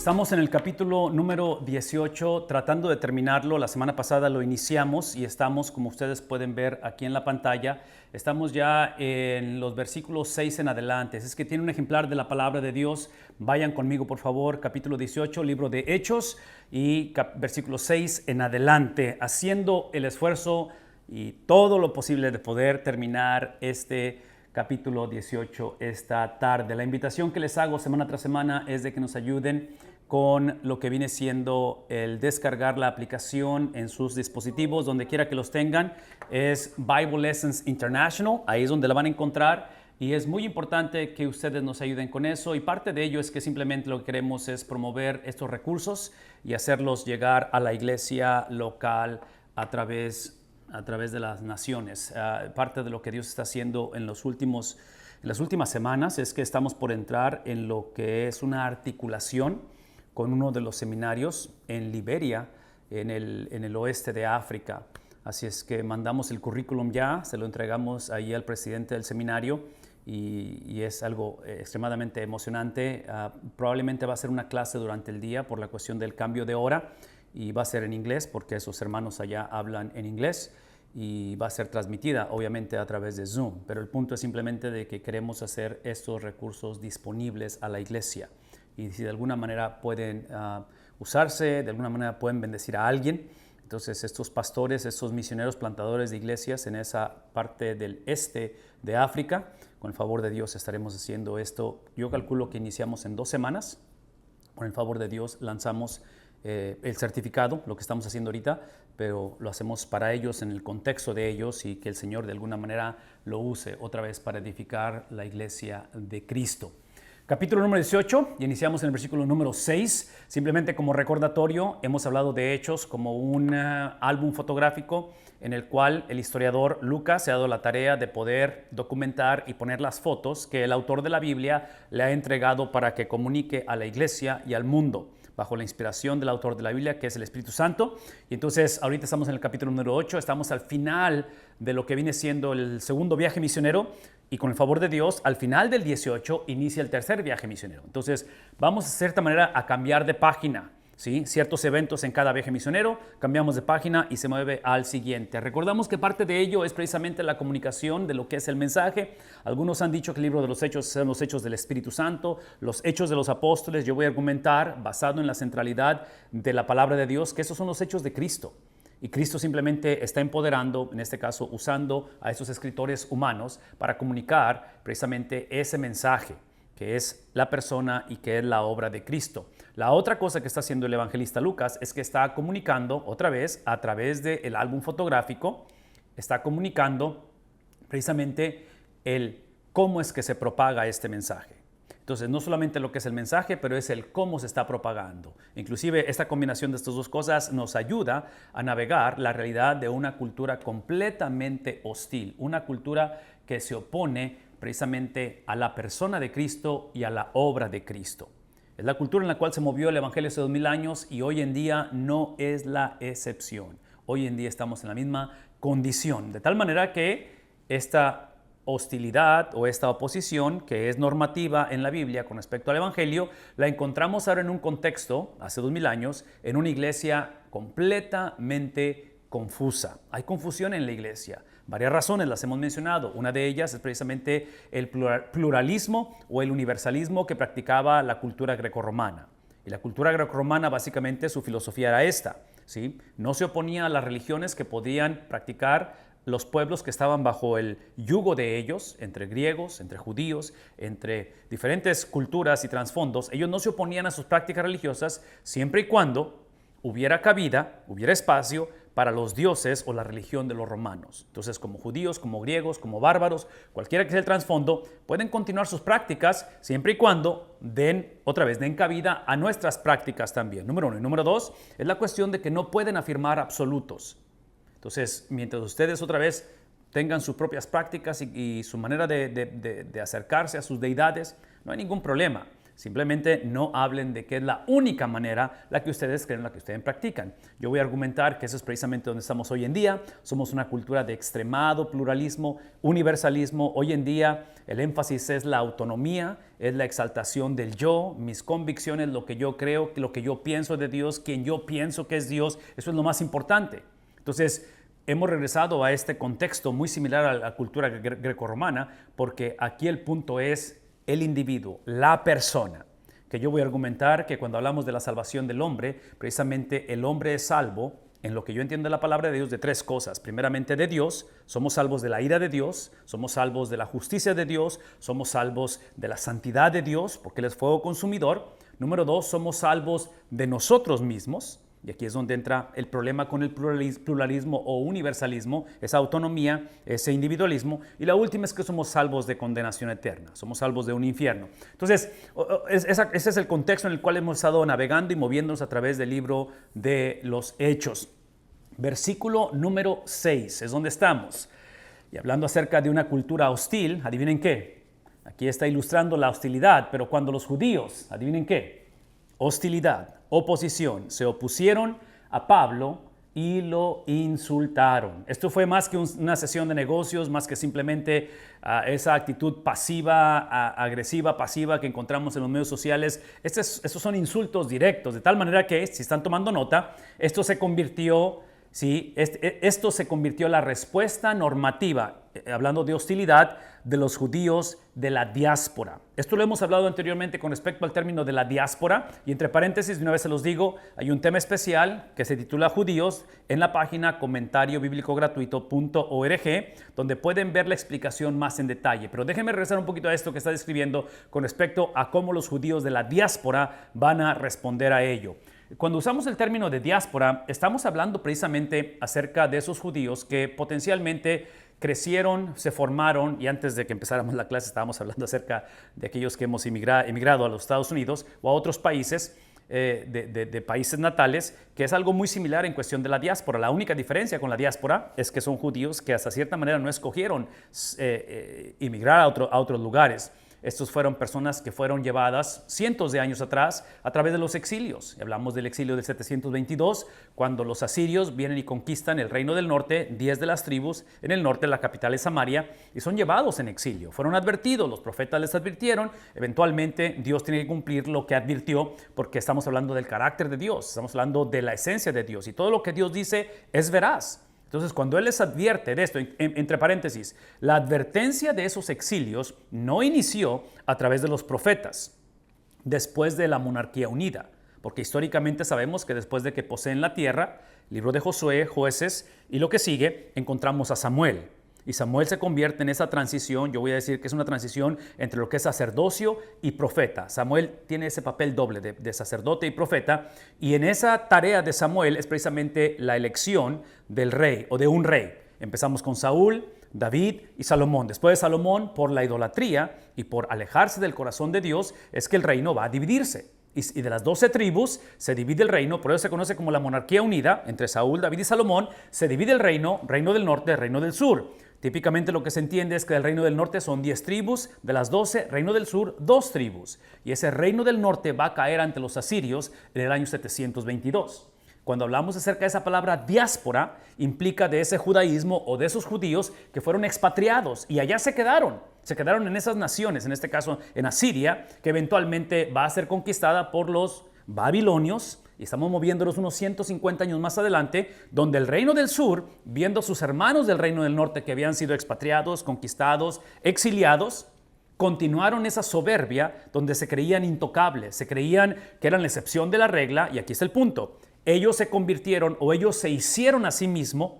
Estamos en el capítulo número 18, tratando de terminarlo. La semana pasada lo iniciamos y estamos, como ustedes pueden ver aquí en la pantalla, estamos ya en los versículos 6 en adelante. Es que tiene un ejemplar de la palabra de Dios. Vayan conmigo, por favor, capítulo 18, libro de Hechos y versículo 6 en adelante, haciendo el esfuerzo y todo lo posible de poder terminar este capítulo 18 esta tarde. La invitación que les hago semana tras semana es de que nos ayuden con lo que viene siendo el descargar la aplicación en sus dispositivos, donde quiera que los tengan. Es Bible Lessons International, ahí es donde la van a encontrar y es muy importante que ustedes nos ayuden con eso, y parte de ello es que simplemente lo que queremos es promover estos recursos y hacerlos llegar a la iglesia local a través de las naciones. Parte de lo que Dios está haciendo en las últimas semanas es que estamos por entrar en lo que es una articulación con uno de los seminarios en Liberia, en el oeste de África. Así es que mandamos el currículum ya, se lo entregamos ahí al presidente del seminario y es algo extremadamente emocionante. Probablemente va a ser una clase durante el día por la cuestión del cambio de hora, y va a ser en inglés porque esos hermanos allá hablan en inglés, y va a ser transmitida obviamente a través de Zoom. Pero el punto es simplemente de que queremos hacer estos recursos disponibles a la iglesia, y si de alguna manera pueden usarse, de alguna manera pueden bendecir a alguien. Entonces estos pastores, estos misioneros plantadores de iglesias en esa parte del este de África, con el favor de Dios estaremos haciendo esto. Yo calculo que iniciamos en 2 semanas. Con el favor de Dios lanzamos el certificado, lo que estamos haciendo ahorita, pero lo hacemos para ellos, en el contexto de ellos, y que el Señor de alguna manera lo use otra vez para edificar la iglesia de Cristo. Capítulo número 18, y iniciamos en el versículo número 6. Simplemente como recordatorio, hemos hablado de Hechos como un álbum fotográfico en el cual el historiador Lucas se ha dado la tarea de poder documentar y poner las fotos que el autor de la Biblia le ha entregado para que comunique a la iglesia y al mundo, bajo la inspiración del autor de la Biblia, que es el Espíritu Santo. Y entonces ahorita estamos en el capítulo número 8, estamos al final de lo que viene siendo el segundo viaje misionero, y con el favor de Dios, al final del 18 inicia el tercer viaje misionero. Entonces vamos de cierta manera a cambiar de página, ¿sí? Ciertos eventos en cada viaje misionero, cambiamos de página y se mueve al siguiente. Recordamos que parte de ello es precisamente la comunicación de lo que es el mensaje. Algunos han dicho que el libro de los Hechos son los Hechos del Espíritu Santo, los Hechos de los Apóstoles. Yo voy a argumentar, basado en la centralidad de la palabra de Dios, que esos son los Hechos de Cristo. Y Cristo simplemente está empoderando, en este caso usando a esos escritores humanos para comunicar precisamente ese mensaje, que es la persona y que es la obra de Cristo. La otra cosa que está haciendo el evangelista Lucas es que está comunicando otra vez a través del álbum fotográfico, está comunicando precisamente el cómo es que se propaga este mensaje. Entonces, no solamente lo que es el mensaje, pero es el cómo se está propagando. Inclusive, esta combinación de estas dos cosas nos ayuda a navegar la realidad de una cultura completamente hostil, una cultura que se opone precisamente a la persona de Cristo y a la obra de Cristo. Es la cultura en la cual se movió el Evangelio hace 2000 años y hoy en día no es la excepción. Hoy en día estamos en la misma condición, de tal manera que esta hostilidad o esta oposición que es normativa en la Biblia con respecto al Evangelio, la encontramos ahora en un contexto, hace 2000 años, en una iglesia completamente confusa. Hay confusión en la iglesia. Varias razones las hemos mencionado. Una de ellas es precisamente el pluralismo o el universalismo que practicaba la cultura grecorromana. Y la cultura grecorromana, básicamente, su filosofía era esta, ¿sí? No se oponía a las religiones que podían practicar los pueblos que estaban bajo el yugo de ellos, entre griegos, entre judíos, entre diferentes culturas y trasfondos. Ellos no se oponían a sus prácticas religiosas siempre y cuando hubiera cabida, hubiera espacio para los dioses o la religión de los romanos. Entonces, como judíos, como griegos, como bárbaros, cualquiera que sea el trasfondo, pueden continuar sus prácticas siempre y cuando den cabida a nuestras prácticas también. Número 1. Y número 2, es la cuestión de que no pueden afirmar absolutos. Entonces, mientras ustedes otra vez tengan sus propias prácticas y su manera de acercarse a sus deidades, no hay ningún problema. Simplemente no hablen de que es la única manera la que ustedes creen, la que ustedes practican. Yo voy a argumentar que eso es precisamente donde estamos hoy en día. Somos una cultura de extremado pluralismo, universalismo. Hoy en día el énfasis es la autonomía, es la exaltación del yo, mis convicciones, lo que yo creo, lo que yo pienso de Dios, quien yo pienso que es Dios. Eso es lo más importante. Entonces, hemos regresado a este contexto muy similar a la cultura grecorromana, porque aquí el punto es el individuo, la persona. Que yo voy a argumentar que cuando hablamos de la salvación del hombre, precisamente el hombre es salvo, en lo que yo entiendo de la palabra de Dios, de tres cosas. Primeramente de Dios, somos salvos de la ira de Dios, somos salvos de la justicia de Dios, somos salvos de la santidad de Dios, porque Él es fuego consumidor. Número dos, somos salvos de nosotros mismos. Y aquí es donde entra el problema con el pluralismo o universalismo, esa autonomía, ese individualismo. Y la última es que somos salvos de condenación eterna, somos salvos de un infierno. Entonces, ese es el contexto en el cual hemos estado navegando y moviéndonos a través del libro de los Hechos. Versículo número 6 es donde estamos. Y hablando acerca de una cultura hostil, ¿adivinen qué? Aquí está ilustrando la hostilidad, pero cuando los judíos, ¿adivinen qué? Hostilidad, oposición, se opusieron a Pablo y lo insultaron. Esto fue más que una sesión de negocios, más que simplemente esa actitud pasiva, agresiva, pasiva que encontramos en los medios sociales. Estos son insultos directos, de tal manera que, si están tomando nota, esto se convirtió en la respuesta normativa, hablando de hostilidad, de los judíos de la diáspora. Esto lo hemos hablado anteriormente con respecto al término de la diáspora, y entre paréntesis, de una vez se los digo, hay un tema especial que se titula Judíos en la página comentariobiblicogratuito.org, donde pueden ver la explicación más en detalle. Pero déjenme regresar un poquito a esto que está describiendo con respecto a cómo los judíos de la diáspora van a responder a ello. Cuando usamos el término de diáspora, estamos hablando precisamente acerca de esos judíos que potencialmente crecieron, se formaron, y antes de que empezáramos la clase estábamos hablando acerca de aquellos que hemos emigrado a los Estados Unidos o a otros países, de países natales, que es algo muy similar en cuestión de la diáspora. La única diferencia con la diáspora es que son judíos que hasta cierta manera no escogieron emigrar a otros lugares. Estos fueron personas que fueron llevadas cientos de años atrás a través de los exilios. Hablamos del exilio del 722, cuando los asirios vienen y conquistan el reino del norte, 10 de las tribus en el norte, la capital es Samaria, y son llevados en exilio. Fueron advertidos, los profetas les advirtieron, eventualmente Dios tiene que cumplir lo que advirtió, porque estamos hablando del carácter de Dios, estamos hablando de la esencia de Dios, y todo lo que Dios dice es veraz. Entonces, cuando Él les advierte de esto, entre paréntesis, la advertencia de esos exilios no inició a través de los profetas, después de la monarquía unida, porque históricamente sabemos que después de que poseen la tierra, libro de Josué, Jueces y lo que sigue, encontramos a Samuel. Y Samuel se convierte en esa transición, yo voy a decir que es una transición entre lo que es sacerdocio y profeta. Samuel tiene ese papel doble de sacerdote y profeta, y en esa tarea de Samuel es precisamente la elección del rey o de un rey. Empezamos con Saúl, David y Salomón. Después de Salomón, por la idolatría y por alejarse del corazón de Dios, es que el reino va a dividirse. Y de las 12 tribus se divide el reino, por eso se conoce como la monarquía unida, entre Saúl, David y Salomón, se divide el reino, reino del norte, reino del sur. Típicamente lo que se entiende es que del reino del norte son 10 tribus, de las 12, reino del sur, 2 tribus. Y ese reino del norte va a caer ante los asirios en el año 722. Cuando hablamos acerca de esa palabra diáspora, implica de ese judaísmo o de esos judíos que fueron expatriados y allá se quedaron en esas naciones, en este caso en Asiria, que eventualmente va a ser conquistada por los babilonios, y estamos moviéndonos unos 150 años más adelante, donde el reino del sur, viendo a sus hermanos del reino del norte que habían sido expatriados, conquistados, exiliados, continuaron esa soberbia donde se creían intocables, se creían que eran la excepción de la regla, y aquí está el punto. Ellos se convirtieron o ellos se hicieron a sí mismos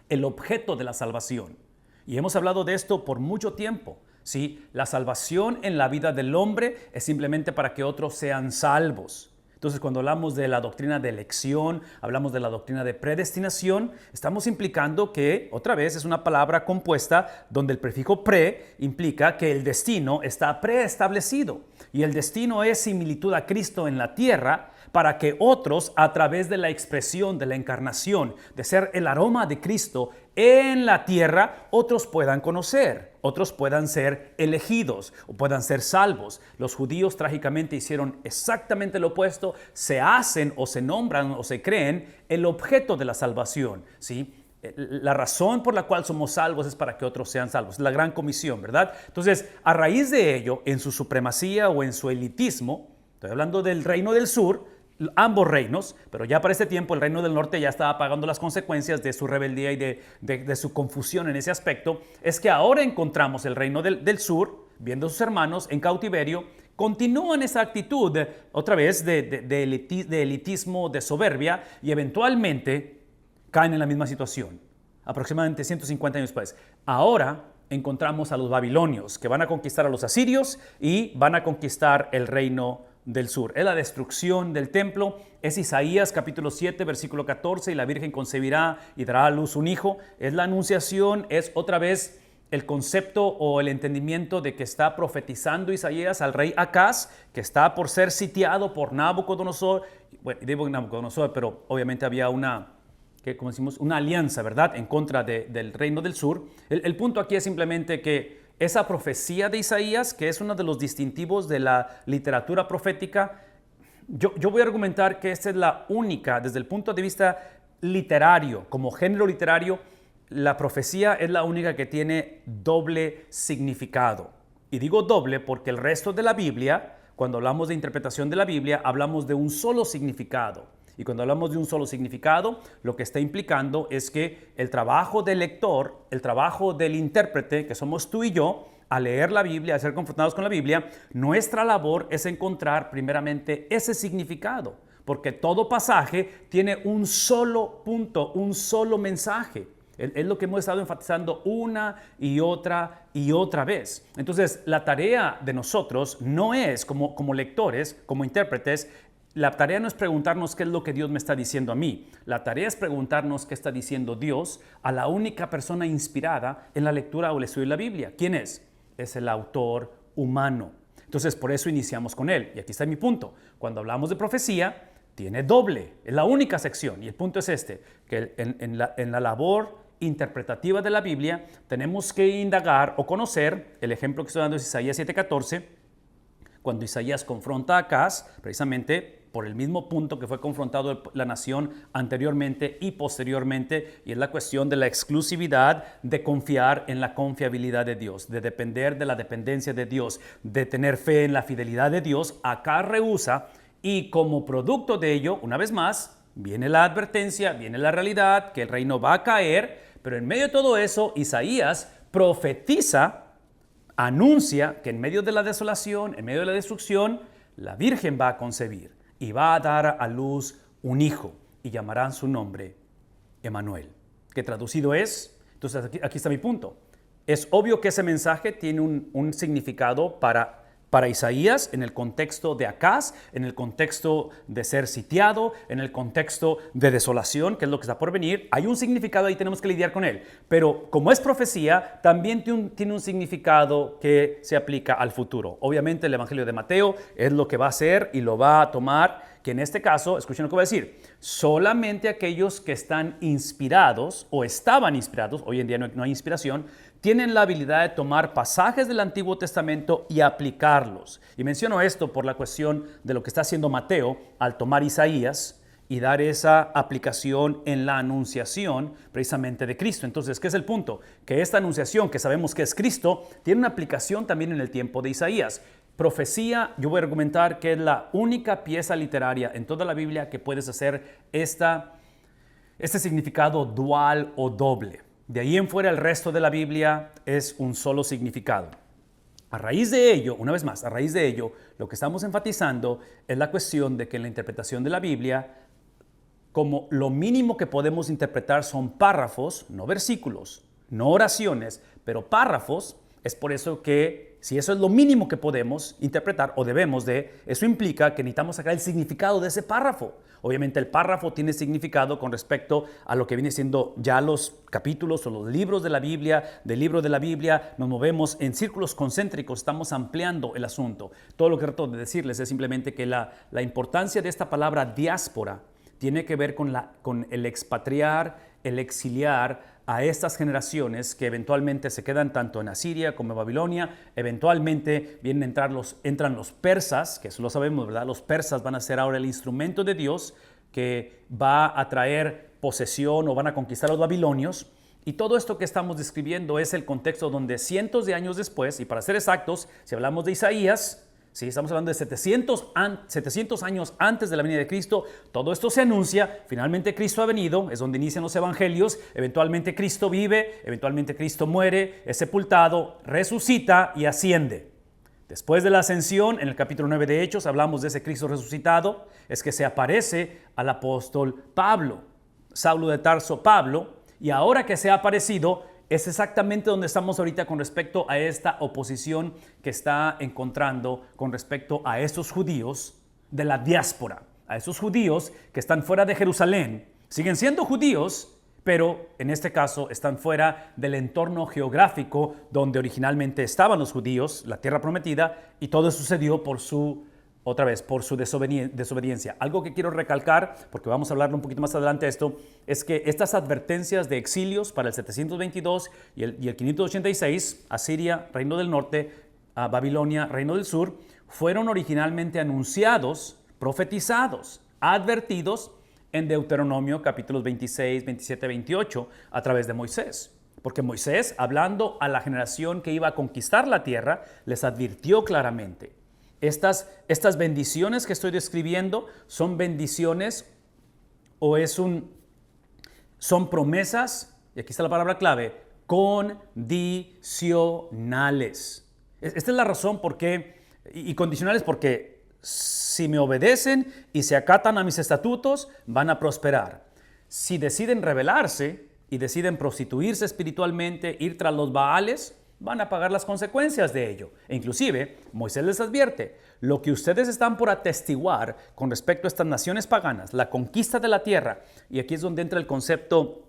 el objeto de la salvación. Y hemos hablado de esto por mucho tiempo. ¿Sí? La salvación en la vida del hombre es simplemente para que otros sean salvos. Entonces, cuando hablamos de la doctrina de elección, hablamos de la doctrina de predestinación, estamos implicando que, otra vez, es una palabra compuesta donde el prefijo pre implica que el destino está preestablecido. Y el destino es similitud a Cristo en la tierra para que otros, a través de la expresión de la encarnación, de ser el aroma de Cristo en la tierra, otros puedan conocer, otros puedan ser elegidos o puedan ser salvos. Los judíos trágicamente hicieron exactamente lo opuesto, se hacen o se nombran o se creen el objeto de la salvación, ¿sí? La razón por la cual somos salvos es para que otros sean salvos. La gran comisión, ¿verdad? Entonces, a raíz de ello, en su supremacía o en su elitismo, estoy hablando del reino del sur, ambos reinos, pero ya para este tiempo el reino del norte ya estaba pagando las consecuencias de su rebeldía y de su confusión en ese aspecto, es que ahora encontramos el reino del sur, viendo a sus hermanos en cautiverio, continúan esa actitud otra vez de elitismo, de soberbia, y eventualmente caen en la misma situación, aproximadamente 150 años después. Ahora encontramos a los babilonios, que van a conquistar a los asirios y van a conquistar el reino del sur. Es la destrucción del templo. Es Isaías capítulo 7, versículo 14, y la Virgen concebirá y dará a luz un hijo. Es la anunciación, es otra vez el concepto o el entendimiento de que está profetizando Isaías al rey Acaz, que está por ser sitiado por Nabucodonosor. Bueno, digo Nabucodonosor, pero obviamente había una alianza, ¿verdad?, en contra del reino del sur. El punto aquí es simplemente que esa profecía de Isaías, que es uno de los distintivos de la literatura profética, yo voy a argumentar que esta es la única, desde el punto de vista literario, como género literario, la profecía es la única que tiene doble significado. Y digo doble porque el resto de la Biblia, cuando hablamos de interpretación de la Biblia, hablamos de un solo significado. Y cuando hablamos de un solo significado, lo que está implicando es que el trabajo del lector, el trabajo del intérprete, que somos tú y yo, al leer la Biblia, al ser confrontados con la Biblia, nuestra labor es encontrar primeramente ese significado, porque todo pasaje tiene un solo punto, un solo mensaje. Es lo que hemos estado enfatizando una y otra vez. Entonces, la tarea de nosotros no es, como lectores, como intérpretes, la tarea no es preguntarnos qué es lo que Dios me está diciendo a mí. La tarea es preguntarnos qué está diciendo Dios a la única persona inspirada en la lectura o el estudio de la Biblia. ¿Quién es? Es el autor humano. Entonces, por eso iniciamos con él. Y aquí está mi punto. Cuando hablamos de profecía, tiene doble. Es la única sección. Y el punto es este, que en la labor interpretativa de la Biblia tenemos que indagar o conocer. El ejemplo que estoy dando es Isaías 7:14, cuando Isaías confronta a Acaz, precisamente por el mismo punto que fue confrontado la nación anteriormente y posteriormente, y es la cuestión de la exclusividad, de confiar en la confiabilidad de Dios, de depender de la dependencia de Dios, de tener fe en la fidelidad de Dios. Acaz rehúsa, y como producto de ello, una vez más, viene la advertencia, viene la realidad, que el reino va a caer, pero en medio de todo eso, Isaías profetiza, anuncia que en medio de la desolación, en medio de la destrucción, la Virgen va a concebir y va a dar a luz un hijo, y llamarán su nombre Emmanuel, que traducido es, entonces aquí está mi punto. Es obvio que ese mensaje tiene un significado para Isaías en el contexto de Acaz, en el contexto de ser sitiado, en el contexto de desolación, que es lo que está por venir. Hay un significado ahí, tenemos que lidiar con él. Pero como es profecía, también tiene un significado que se aplica al futuro. Obviamente el Evangelio de Mateo es lo que va a hacer y lo va a tomar, que en este caso, escuchen lo que voy a decir, solamente aquellos que están inspirados o estaban inspirados, hoy en día no hay inspiración, tienen la habilidad de tomar pasajes del Antiguo Testamento y aplicarlos. Y menciono esto por la cuestión de lo que está haciendo Mateo al tomar Isaías y dar esa aplicación en la anunciación precisamente de Cristo. Entonces, ¿qué es el punto? Que esta anunciación, que sabemos que es Cristo, tiene una aplicación también en el tiempo de Isaías. Profecía, yo voy a argumentar que es la única pieza literaria en toda la Biblia que puedes hacer este significado dual o doble. De ahí en fuera el resto de la Biblia es un solo significado. A raíz de ello, una vez más, a raíz de ello, lo que estamos enfatizando es la cuestión de que en la interpretación de la Biblia, como lo mínimo que podemos interpretar son párrafos, no versículos, no oraciones, pero párrafos, es por eso que si eso es lo mínimo que podemos interpretar o debemos de, eso implica que necesitamos sacar el significado de ese párrafo. Obviamente el párrafo tiene significado con respecto a lo que viene siendo ya los capítulos o los libros de la Biblia. Del libro de la Biblia nos movemos en círculos concéntricos, estamos ampliando el asunto. Todo lo que trato de decirles es simplemente que la importancia de esta palabra diáspora tiene que ver con el expatriar, el exiliar a estas generaciones que eventualmente se quedan tanto en Asiria como en Babilonia. Eventualmente entran los persas, que eso lo sabemos, ¿verdad? Los persas van a ser ahora el instrumento de Dios que va a traer posesión o van a conquistar a los babilonios. Y todo esto que estamos describiendo es el contexto donde cientos de años después, y para ser exactos, si hablamos de Isaías, sí, estamos hablando de 700 años antes de la venida de Cristo. Todo esto se anuncia. Finalmente Cristo ha venido. Es donde inician los evangelios. Eventualmente Cristo vive. Eventualmente Cristo muere. Es sepultado. Resucita y asciende. Después de la ascensión, en el capítulo 9 de Hechos, hablamos de ese Cristo resucitado. Es que se aparece al apóstol Pablo. Saulo de Tarso, Pablo. Y ahora que se ha aparecido, es exactamente donde estamos ahorita con respecto a esta oposición que está encontrando con respecto a estos judíos de la diáspora, a esos judíos que están fuera de Jerusalén. Siguen siendo judíos, pero en este caso están fuera del entorno geográfico donde originalmente estaban los judíos, la tierra prometida, y todo sucedió por su desobediencia. Algo que quiero recalcar, porque vamos a hablarlo un poquito más adelante de esto, es que estas advertencias de exilios para el 722 y el 586, Asiria, Reino del Norte, a Babilonia, Reino del Sur, fueron originalmente anunciados, profetizados, advertidos en Deuteronomio capítulos 26, 27, 28 a través de Moisés. Porque Moisés, hablando a la generación que iba a conquistar la tierra, les advirtió claramente: Estas bendiciones que estoy describiendo son bendiciones o son promesas, y aquí está la palabra clave, condicionales. Esta es la razón por qué, y condicionales porque si me obedecen y se acatan a mis estatutos, van a prosperar. Si deciden rebelarse y deciden prostituirse espiritualmente, ir tras los Baales, van a pagar las consecuencias de ello. E inclusive, Moisés les advierte: lo que ustedes están por atestiguar con respecto a estas naciones paganas, la conquista de la tierra, y aquí es donde entra el concepto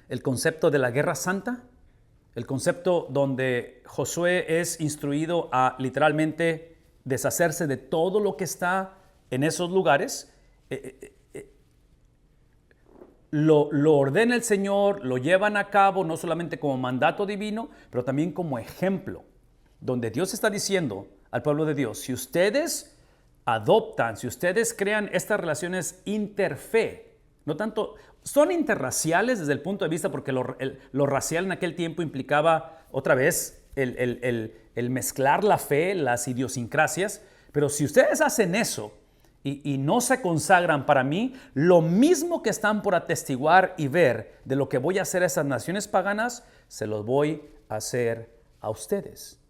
de la guerra santa, el concepto donde Josué es instruido a literalmente deshacerse de todo lo que está en esos lugares. Lo ordena el Señor, lo llevan a cabo no solamente como mandato divino, pero también como ejemplo, donde Dios está diciendo al pueblo de Dios: si ustedes adoptan, si ustedes crean estas relaciones interfe, no tanto, son interraciales desde el punto de vista, porque lo racial en aquel tiempo implicaba otra vez el mezclar la fe, las idiosincrasias, pero si ustedes hacen eso, y no se consagran para mí, lo mismo que están por atestiguar y ver de lo que voy a hacer a esas naciones paganas, se los voy a hacer a ustedes.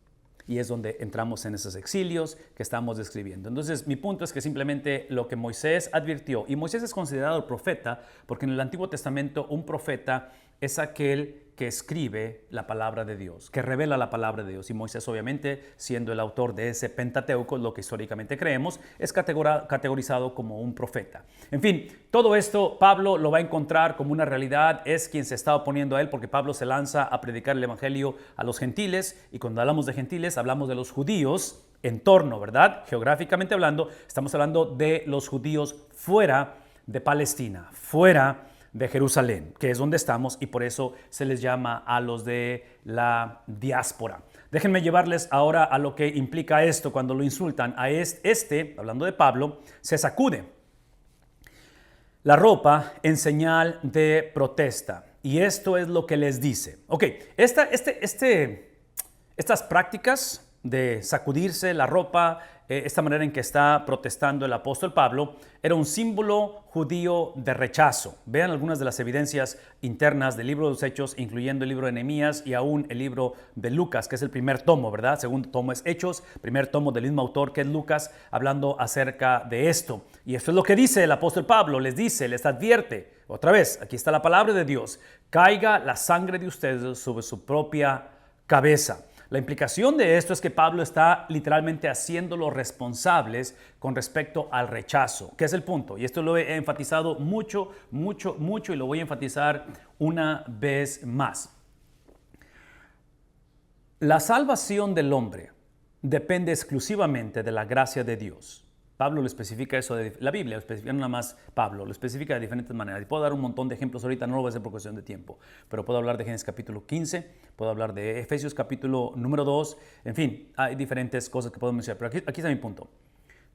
Y es donde entramos en esos exilios que estamos describiendo. Entonces, mi punto es que simplemente lo que Moisés advirtió, y Moisés es considerado el profeta, porque en el Antiguo Testamento un profeta es aquel que escribe la palabra de Dios, que revela la palabra de Dios. Y Moisés, obviamente, siendo el autor de ese Pentateuco, lo que históricamente creemos, es categorizado como un profeta. En fin, todo esto Pablo lo va a encontrar como una realidad. Es quien se está oponiendo a él, porque Pablo se lanza a predicar el evangelio a los gentiles, y cuando hablamos de gentiles hablamos de los judíos en torno, ¿verdad? Geográficamente hablando, estamos hablando de los judíos fuera de Palestina, fuera de Jerusalén, que es donde estamos, y por eso se les llama a los de la diáspora. Déjenme llevarles ahora a lo que implica esto cuando lo insultan. A hablando de Pablo, se sacude la ropa en señal de protesta. Y esto es lo que les dice. Ok, estas prácticas de sacudirse la ropa, esta manera en que está protestando el apóstol Pablo, era un símbolo judío de rechazo. Vean algunas de las evidencias internas del libro de los Hechos, incluyendo el libro de Nehemías y aún el libro de Lucas, que es el primer tomo, ¿verdad? Segundo tomo es Hechos, primer tomo del mismo autor que es Lucas, hablando acerca de esto. Y esto es lo que dice el apóstol Pablo, les dice, les advierte, otra vez, aquí está la palabra de Dios: caiga la sangre de ustedes sobre su propia cabeza. La implicación de esto es que Pablo está literalmente haciéndolos responsables con respecto al rechazo, que es el punto. Y esto lo he enfatizado mucho, mucho, mucho y lo voy a enfatizar una vez más. La salvación del hombre depende exclusivamente de la gracia de Dios. Pablo lo especifica eso, la Biblia lo especifica, no nada más Pablo, lo especifica de diferentes maneras. Y puedo dar un montón de ejemplos ahorita, no lo voy a hacer por cuestión de tiempo, pero puedo hablar de Génesis capítulo 15, puedo hablar de Efesios capítulo número 2, en fin, hay diferentes cosas que puedo mencionar, pero aquí está mi punto.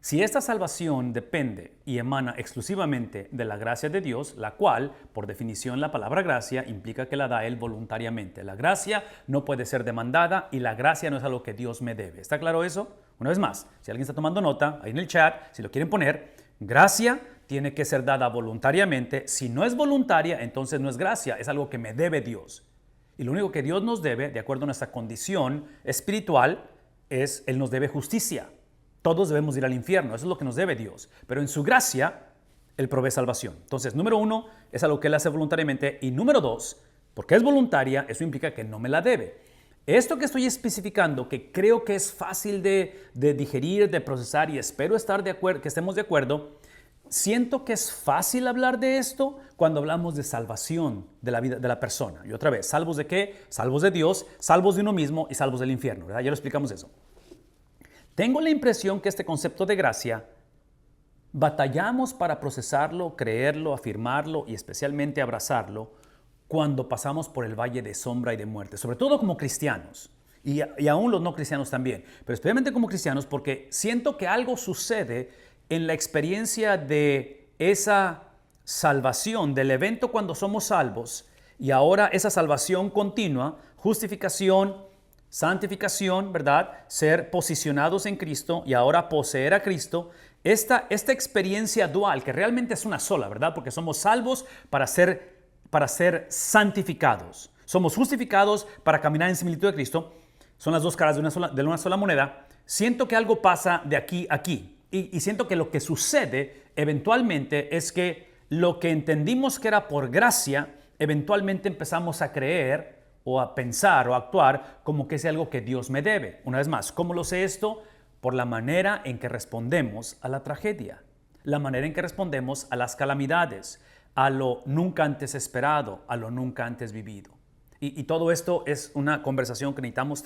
Si esta salvación depende y emana exclusivamente de la gracia de Dios, la cual, por definición, la palabra gracia implica que la da Él voluntariamente. La gracia no puede ser demandada y la gracia no es algo que Dios me debe. ¿Está claro eso? Una vez más, si alguien está tomando nota, ahí en el chat, si lo quieren poner, gracia tiene que ser dada voluntariamente. Si no es voluntaria, entonces no es gracia, es algo que me debe Dios. Y lo único que Dios nos debe, de acuerdo a nuestra condición espiritual, es Él nos debe justicia. Todos debemos ir al infierno, eso es lo que nos debe Dios. Pero en su gracia, Él provee salvación. Entonces, número 1, es algo que Él hace voluntariamente. Y número 2, porque es voluntaria, eso implica que no me la debe. Esto que estoy especificando, que creo que es fácil de digerir, de procesar y espero que estemos de acuerdo, siento que es fácil hablar de esto cuando hablamos de salvación de la vida de la persona. Y otra vez, ¿salvos de qué? Salvos de Dios, salvos de uno mismo y salvos del infierno, ¿verdad? Ya lo explicamos eso. Tengo la impresión que este concepto de gracia batallamos para procesarlo, creerlo, afirmarlo y especialmente abrazarlo cuando pasamos por el valle de sombra y de muerte, sobre todo como cristianos y aún los no cristianos también, pero especialmente como cristianos porque siento que algo sucede en la experiencia de esa salvación, del evento cuando somos salvos y ahora esa salvación continua, justificación, santificación, ¿verdad? Ser posicionados en Cristo y ahora poseer a Cristo. Esta experiencia dual, que realmente es una sola, ¿verdad? Porque somos salvos para ser santificados. Somos justificados para caminar en similitud de Cristo. Son las dos caras de una sola moneda. Siento que algo pasa de aquí a aquí. Y siento que lo que sucede eventualmente es que lo que entendimos que era por gracia, eventualmente empezamos a creer o a pensar o a actuar como que es algo que Dios me debe. Una vez más, ¿cómo lo sé esto? Por la manera en que respondemos a la tragedia, la manera en que respondemos a las calamidades, a lo nunca antes esperado, a lo nunca antes vivido. Y todo esto es una conversación que necesitamos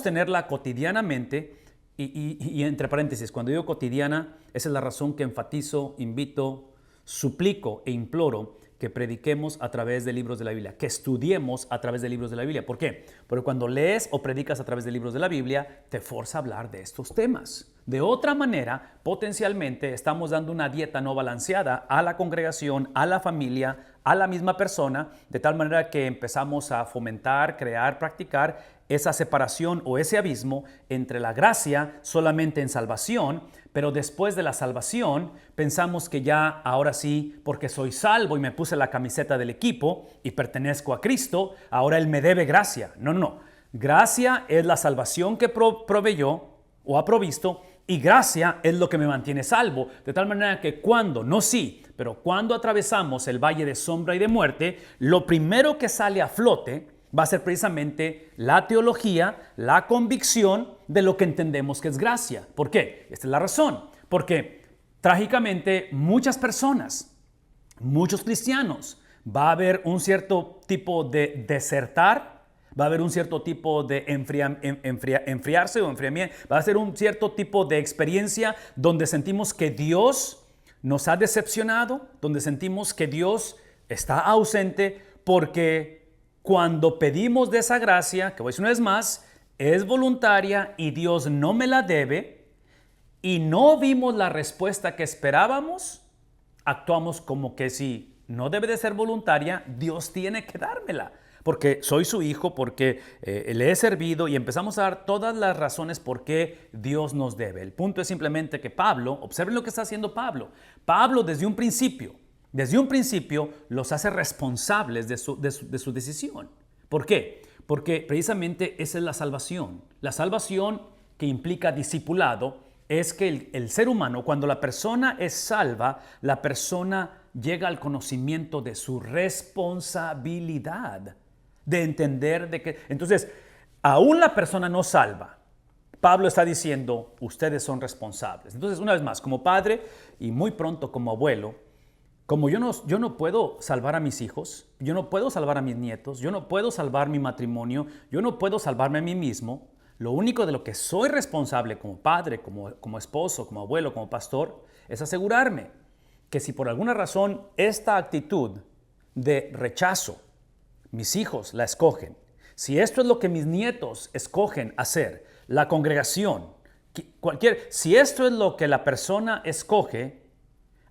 tenerla cotidianamente y entre paréntesis, cuando digo cotidiana, esa es la razón que enfatizo, invito, suplico e imploro que prediquemos a través de libros de la Biblia, que estudiemos a través de libros de la Biblia. ¿Por qué? Porque cuando lees o predicas a través de libros de la Biblia, te forza a hablar de estos temas. De otra manera, potencialmente estamos dando una dieta no balanceada a la congregación, a la familia, a la misma persona, de tal manera que empezamos a fomentar, crear, practicar esa separación o ese abismo entre la gracia solamente en salvación, pero después de la salvación pensamos que ya ahora sí, porque soy salvo y me puse la camiseta del equipo y pertenezco a Cristo, ahora Él me debe gracia. No, no, no. Gracia es la salvación que proveyó o ha provisto y gracia es lo que me mantiene salvo. De tal manera que pero cuando atravesamos el valle de sombra y de muerte, lo primero que sale a flote va a ser precisamente la teología, la convicción de lo que entendemos que es gracia. ¿Por qué? Esta es la razón. Porque trágicamente muchas personas, muchos cristianos, va a haber un cierto tipo de desertar, va a haber un cierto tipo de enfriarse o enfriamiento, va a ser un cierto tipo de experiencia donde sentimos que Dios nos ha decepcionado, donde sentimos que Dios está ausente porque cuando pedimos de esa gracia, que voy a decir una vez más, es voluntaria y Dios no me la debe y no vimos la respuesta que esperábamos, actuamos como que si no debe de ser voluntaria, Dios tiene que dármela. Porque soy su hijo, porque le he servido y empezamos a dar todas las razones por qué Dios nos debe. El punto es simplemente que Pablo, observen lo que está haciendo Pablo. Pablo desde un principio los hace responsables de su decisión. ¿Por qué? Porque precisamente esa es la salvación. La salvación que implica discipulado es que el ser humano, cuando la persona es salva, la persona llega al conocimiento de su responsabilidad, de entender de que... Entonces, aún la persona no salva, Pablo está diciendo, ustedes son responsables. Entonces, una vez más, como padre y muy pronto como abuelo, como yo no puedo salvar a mis hijos, yo no puedo salvar a mis nietos, yo no puedo salvar mi matrimonio, yo no puedo salvarme a mí mismo, lo único de lo que soy responsable como padre, como esposo, como abuelo, como pastor, es asegurarme que si por alguna razón esta actitud de rechazo, mis hijos la escogen, si esto es lo que mis nietos escogen hacer, la congregación, si esto es lo que la persona escoge,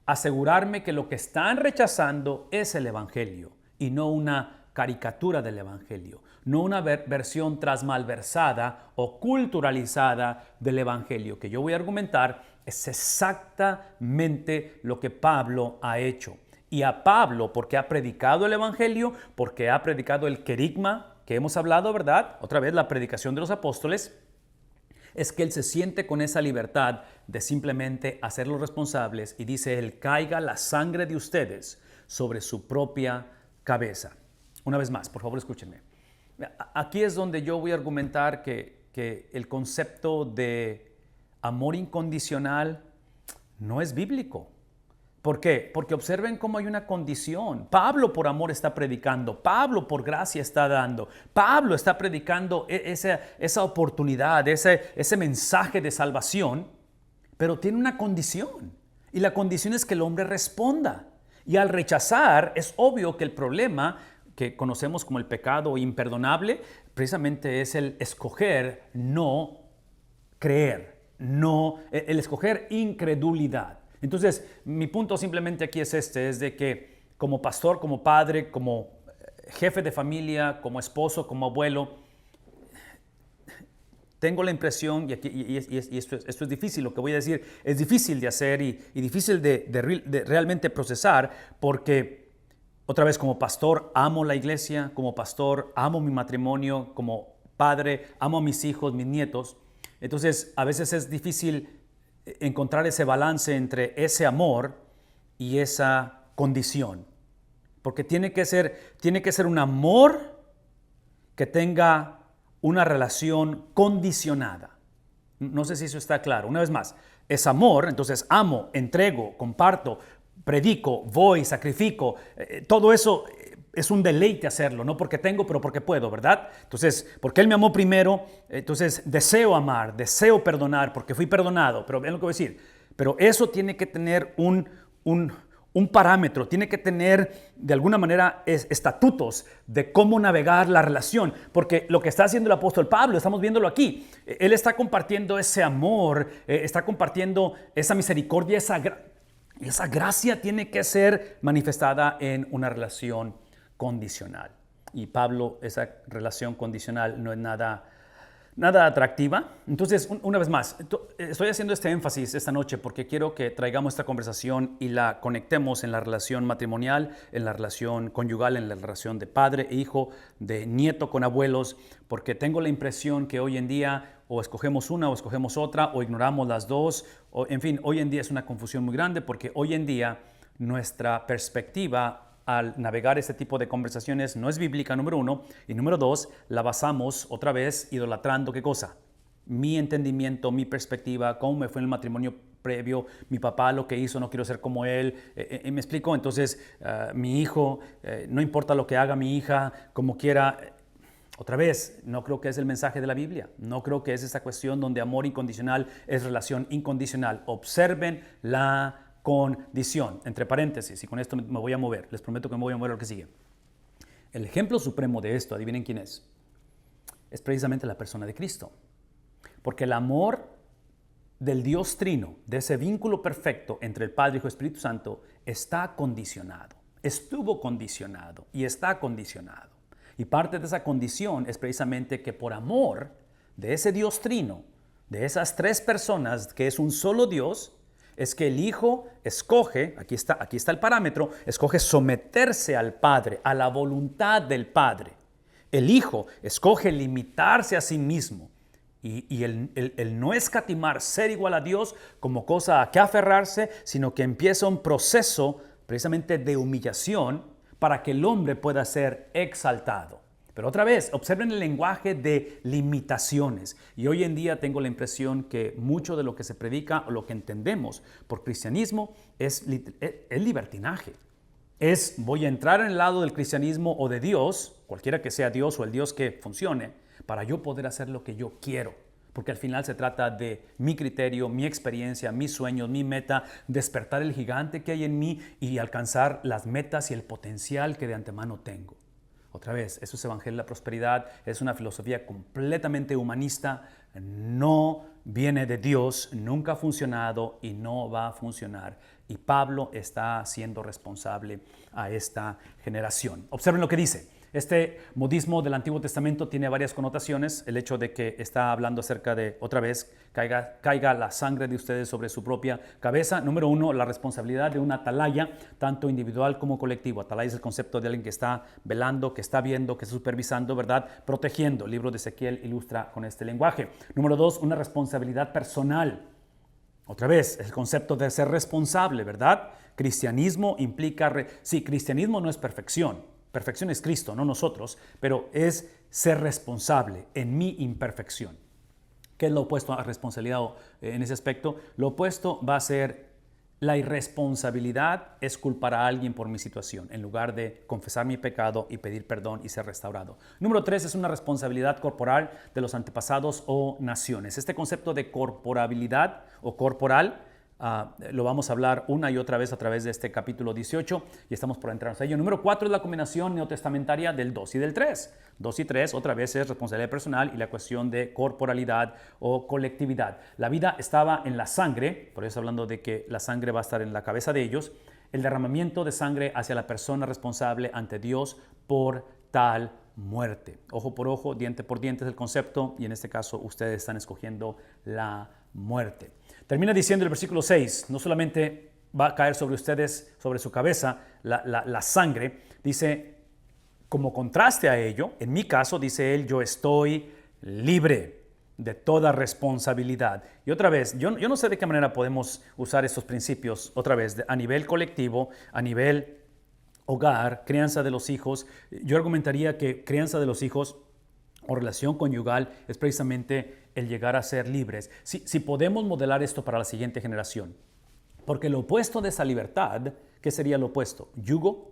asegurarme que lo que están rechazando es el Evangelio y no una caricatura del Evangelio, no una versión transmalversada o culturalizada del Evangelio, que yo voy a argumentar es exactamente lo que Pablo ha hecho. Y a Pablo, porque ha predicado el Evangelio, porque ha predicado el querigma que hemos hablado, ¿verdad? Otra vez la predicación de los apóstoles, es que él se siente con esa libertad de simplemente hacerlos responsables y dice él, caiga la sangre de ustedes sobre su propia cabeza. Una vez más, por favor, escúchenme. Aquí es donde yo voy a argumentar que el concepto de amor incondicional no es bíblico. ¿Por qué? Porque observen cómo hay una condición. Pablo por amor está predicando, Pablo por gracia está dando, Pablo está predicando esa oportunidad, ese mensaje de salvación, pero tiene una condición. Y la condición es que el hombre responda. Y al rechazar, es obvio que el problema que conocemos como el pecado imperdonable, precisamente es el escoger no creer, el escoger incredulidad. Entonces, mi punto simplemente aquí es es de que como pastor, como padre, como jefe de familia, como esposo, como abuelo, tengo la impresión, y esto es difícil, lo que voy a decir es difícil de hacer y difícil de realmente procesar, porque otra vez como pastor amo la iglesia, como pastor amo mi matrimonio, como padre amo a mis hijos, mis nietos. Entonces, a veces es difícil encontrar ese balance entre ese amor y esa condición. Porque tiene que ser un amor que tenga una relación condicionada. No sé si eso está claro. Una vez más, es amor, entonces amo, entrego, comparto, predico, voy, sacrifico. Todo eso es un deleite hacerlo, no porque tengo, pero porque puedo, ¿verdad? Entonces, porque Él me amó primero, entonces deseo amar, deseo perdonar, porque fui perdonado. Pero vean lo que voy a decir. Pero eso tiene que tener un parámetro, tiene que tener de alguna manera estatutos de cómo navegar la relación, porque lo que está haciendo el apóstol Pablo, estamos viéndolo aquí, él está compartiendo ese amor, está compartiendo esa misericordia, esa gracia tiene que ser manifestada en una relación condicional. Y Pablo, esa relación condicional no es nada atractiva. Entonces, una vez más, estoy haciendo este énfasis esta noche porque quiero que traigamos esta conversación y la conectemos en la relación matrimonial, en la relación conyugal, en la relación de padre e hijo, de nieto con abuelos, porque tengo la impresión que hoy en día o escogemos una o escogemos otra o ignoramos las dos. En fin, hoy en día es una confusión muy grande porque hoy en día nuestra perspectiva al navegar este tipo de conversaciones no es bíblica, número uno, y número dos, la basamos otra vez idolatrando, ¿qué cosa? Mi entendimiento, mi perspectiva, cómo me fue en el matrimonio previo, mi papá lo que hizo, no quiero ser como él, ¿me explico? Entonces, mi hijo, no importa lo que haga mi hija, como quiera. Otra vez, no creo que es el mensaje de la Biblia, no creo que es esta cuestión donde amor incondicional es relación incondicional. Observen la condición, entre paréntesis, y con esto me voy a mover, les prometo que me voy a mover a lo que sigue. El ejemplo supremo de esto, adivinen quién es precisamente la persona de Cristo, porque el amor del Dios Trino, de ese vínculo perfecto entre el Padre, Hijo y Espíritu Santo, está condicionado, estuvo condicionado y está condicionado. Y parte de esa condición es precisamente que por amor de ese Dios Trino, de esas tres personas que es un solo Dios, es que el Hijo escoge, aquí está el parámetro, escoge someterse al Padre, a la voluntad del Padre. El Hijo escoge limitarse a sí mismo y el no escatimar ser igual a Dios como cosa a que aferrarse, sino que empieza un proceso precisamente de humillación para que el hombre pueda ser exaltado. Pero otra vez, observen el lenguaje de limitaciones. Y hoy en día tengo la impresión que mucho de lo que se predica o lo que entendemos por cristianismo es libertinaje. Voy a entrar en el lado del cristianismo o de Dios, cualquiera que sea Dios o el Dios que funcione, para yo poder hacer lo que yo quiero. Porque al final se trata de mi criterio, mi experiencia, mis sueños, mi meta, despertar el gigante que hay en mí y alcanzar las metas y el potencial que de antemano tengo. Otra vez, eso es Evangelio de la Prosperidad, es una filosofía completamente humanista, no viene de Dios, nunca ha funcionado y no va a funcionar. Y Pablo está siendo responsable a esta generación. Observen lo que dice. Este modismo del Antiguo Testamento tiene varias connotaciones. El hecho de que está hablando acerca de, otra vez, caiga la sangre de ustedes sobre su propia cabeza. Número uno, la responsabilidad de una atalaya, tanto individual como colectivo. Atalaya es el concepto de alguien que está velando, que está viendo, que está supervisando, ¿verdad? Protegiendo. El libro de Ezequiel ilustra con este lenguaje. Número dos, una responsabilidad personal. Otra vez, el concepto de ser responsable, ¿verdad? Cristianismo implica, sí, cristianismo no es perfección. Perfección es Cristo, no nosotros, pero es ser responsable en mi imperfección. ¿Qué es lo opuesto a responsabilidad en ese aspecto? Lo opuesto va a ser la irresponsabilidad, es culpar a alguien por mi situación, en lugar de confesar mi pecado y pedir perdón y ser restaurado. Número tres es una responsabilidad corporal de los antepasados o naciones. Este concepto de corporabilidad o corporal lo vamos a hablar una y otra vez a través de este capítulo 18 y estamos por entrarnos a ello. Número 4 es la combinación neotestamentaria del 2 y del 3. 2 y 3 otra vez es responsabilidad personal y la cuestión de corporalidad o colectividad. La vida estaba en la sangre, por eso hablando de que la sangre va a estar en la cabeza de ellos, el derramamiento de sangre hacia la persona responsable ante Dios por tal muerte. Ojo por ojo, diente por diente es el concepto y en este caso ustedes están escogiendo la muerte. Termina diciendo el versículo 6, no solamente va a caer sobre ustedes, sobre su cabeza, la sangre, dice, como contraste a ello, en mi caso, dice él, yo estoy libre de toda responsabilidad. Y otra vez, yo no sé de qué manera podemos usar estos principios, otra vez, a nivel colectivo, a nivel hogar, crianza de los hijos. Yo argumentaría que crianza de los hijos o relación conyugal es precisamente el llegar a ser libres. Si podemos modelar esto para la siguiente generación, porque lo opuesto de esa libertad, ¿qué sería lo opuesto? Yugo,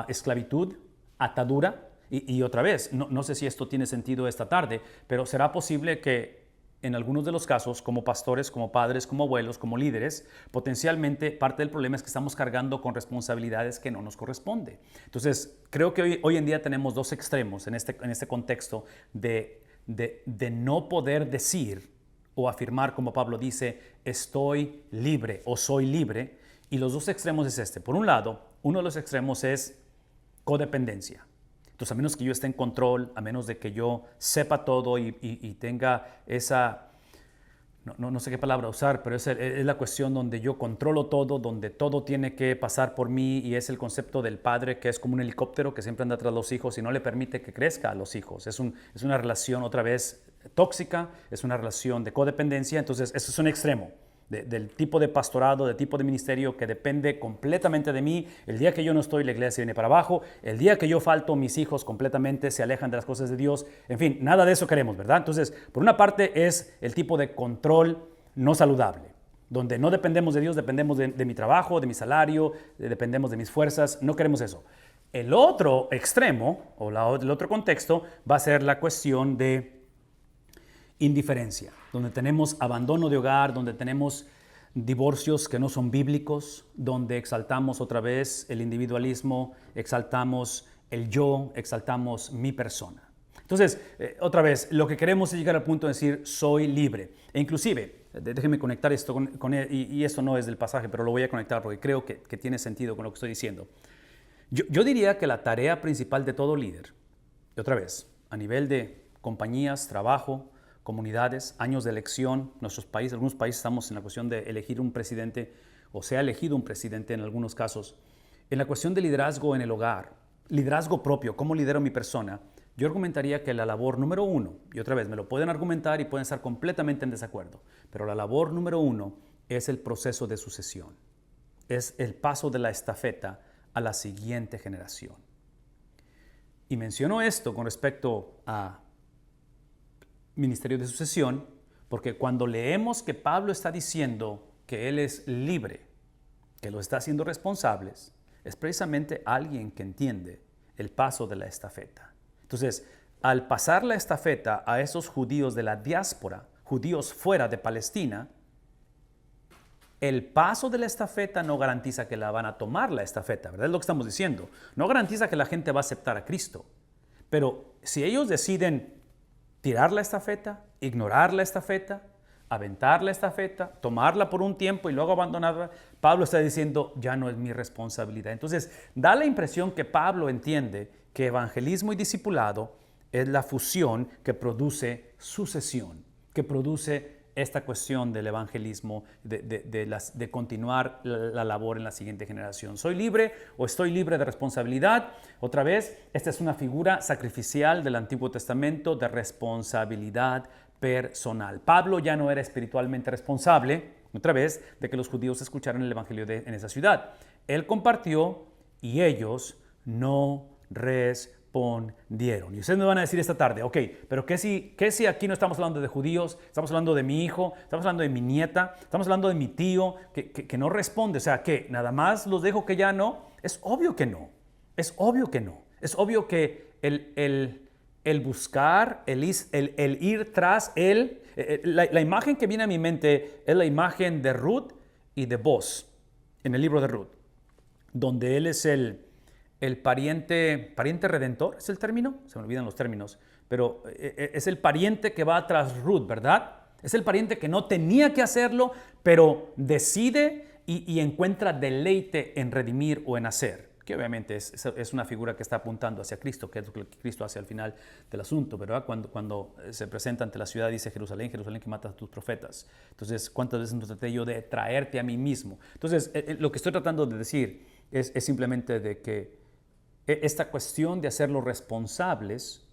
esclavitud, atadura, y otra vez, no sé si esto tiene sentido esta tarde, pero será posible que en algunos de los casos, como pastores, como padres, como abuelos, como líderes, potencialmente parte del problema es que estamos cargando con responsabilidades que no nos corresponden. Entonces, creo que hoy en día tenemos dos extremos en este contexto de no poder decir o afirmar, como Pablo dice, estoy libre o soy libre. Y los dos extremos es este. Por un lado, uno de los extremos es codependencia. Entonces, a menos que yo esté en control, a menos de que yo sepa todo y tenga esa, no sé qué palabra usar, pero es la cuestión donde yo controlo todo, donde todo tiene que pasar por mí y es el concepto del padre que es como un helicóptero que siempre anda tras los hijos y no le permite que crezca a los hijos. Es una relación otra vez tóxica, es una relación de codependencia, entonces eso es un extremo. Del tipo de pastorado, del tipo de ministerio que depende completamente de mí. El día que yo no estoy, la iglesia viene para abajo. El día que yo falto, mis hijos completamente se alejan de las cosas de Dios. En fin, nada de eso queremos, ¿verdad? Entonces, por una parte es el tipo de control no saludable, donde no dependemos de Dios, dependemos de mi trabajo, de mi salario, dependemos de mis fuerzas. No queremos eso. El otro extremo, o el otro contexto, va a ser la cuestión de indiferencia, donde tenemos abandono de hogar, donde tenemos divorcios que no son bíblicos, donde exaltamos otra vez el individualismo, exaltamos el yo, exaltamos mi persona. Entonces, otra vez, lo que queremos es llegar al punto de decir, soy libre. E inclusive, déjenme conectar esto con él, y esto no es del pasaje, pero lo voy a conectar porque creo que tiene sentido con lo que estoy diciendo. Yo diría que la tarea principal de todo líder, y otra vez, a nivel de compañías, trabajo, comunidades, años de elección, nuestros países, algunos países estamos en la cuestión de elegir un presidente o se ha elegido un presidente en algunos casos. En la cuestión de liderazgo en el hogar, liderazgo propio, cómo lidero mi persona, yo argumentaría que la labor número uno, y otra vez me lo pueden argumentar y pueden estar completamente en desacuerdo, pero la labor número uno es el proceso de sucesión, es el paso de la estafeta a la siguiente generación. Y menciono esto con respecto a ministerio de sucesión, porque cuando leemos que Pablo está diciendo que él es libre, que lo está haciendo responsables, es precisamente alguien que entiende el paso de la estafeta. Entonces, al pasar la estafeta a esos judíos de la diáspora, judíos fuera de Palestina, el paso de la estafeta no garantiza que la van a tomar la estafeta, ¿verdad? Es lo que estamos diciendo. No garantiza que la gente va a aceptar a Cristo. Pero si ellos deciden tirar la estafeta, ignorar la estafeta, aventar la estafeta, tomarla por un tiempo y luego abandonarla, Pablo está diciendo, ya no es mi responsabilidad. Entonces, da la impresión que Pablo entiende que evangelismo y discipulado es la fusión que produce sucesión, que produce esta cuestión del evangelismo, de continuar la labor en la siguiente generación. ¿Soy libre o estoy libre de responsabilidad? Otra vez, esta es una figura sacrificial del Antiguo Testamento de responsabilidad personal. Pablo ya no era espiritualmente responsable, otra vez, de que los judíos escucharan el evangelio en esa ciudad. Él compartió y ellos no respondieron. Y ustedes me van a decir esta tarde, ok, pero ¿qué si aquí no estamos hablando de judíos? Estamos hablando de mi hijo, estamos hablando de mi nieta, estamos hablando de mi tío que no responde. O sea, ¿qué? ¿Nada más los dejo que ya no? Es obvio que no. Es obvio que no. Es obvio que el buscar, el ir tras él, la imagen que viene a mi mente es la imagen de Ruth y de Boaz en el libro de Ruth, donde él es el pariente redentor, ¿es el término? Se me olvidan los términos, pero es el pariente que va tras Ruth, ¿verdad? Es el pariente que no tenía que hacerlo, pero decide y encuentra deleite en redimir o en hacer, que obviamente es una figura que está apuntando hacia Cristo, que es lo que Cristo hace al final del asunto, ¿verdad? Cuando se presenta ante la ciudad, dice Jerusalén, Jerusalén, que matas a tus profetas. Entonces, ¿cuántas veces no traté yo de traerte a mí mismo? Entonces, lo que estoy tratando de decir es simplemente de que esta cuestión de hacerlos responsables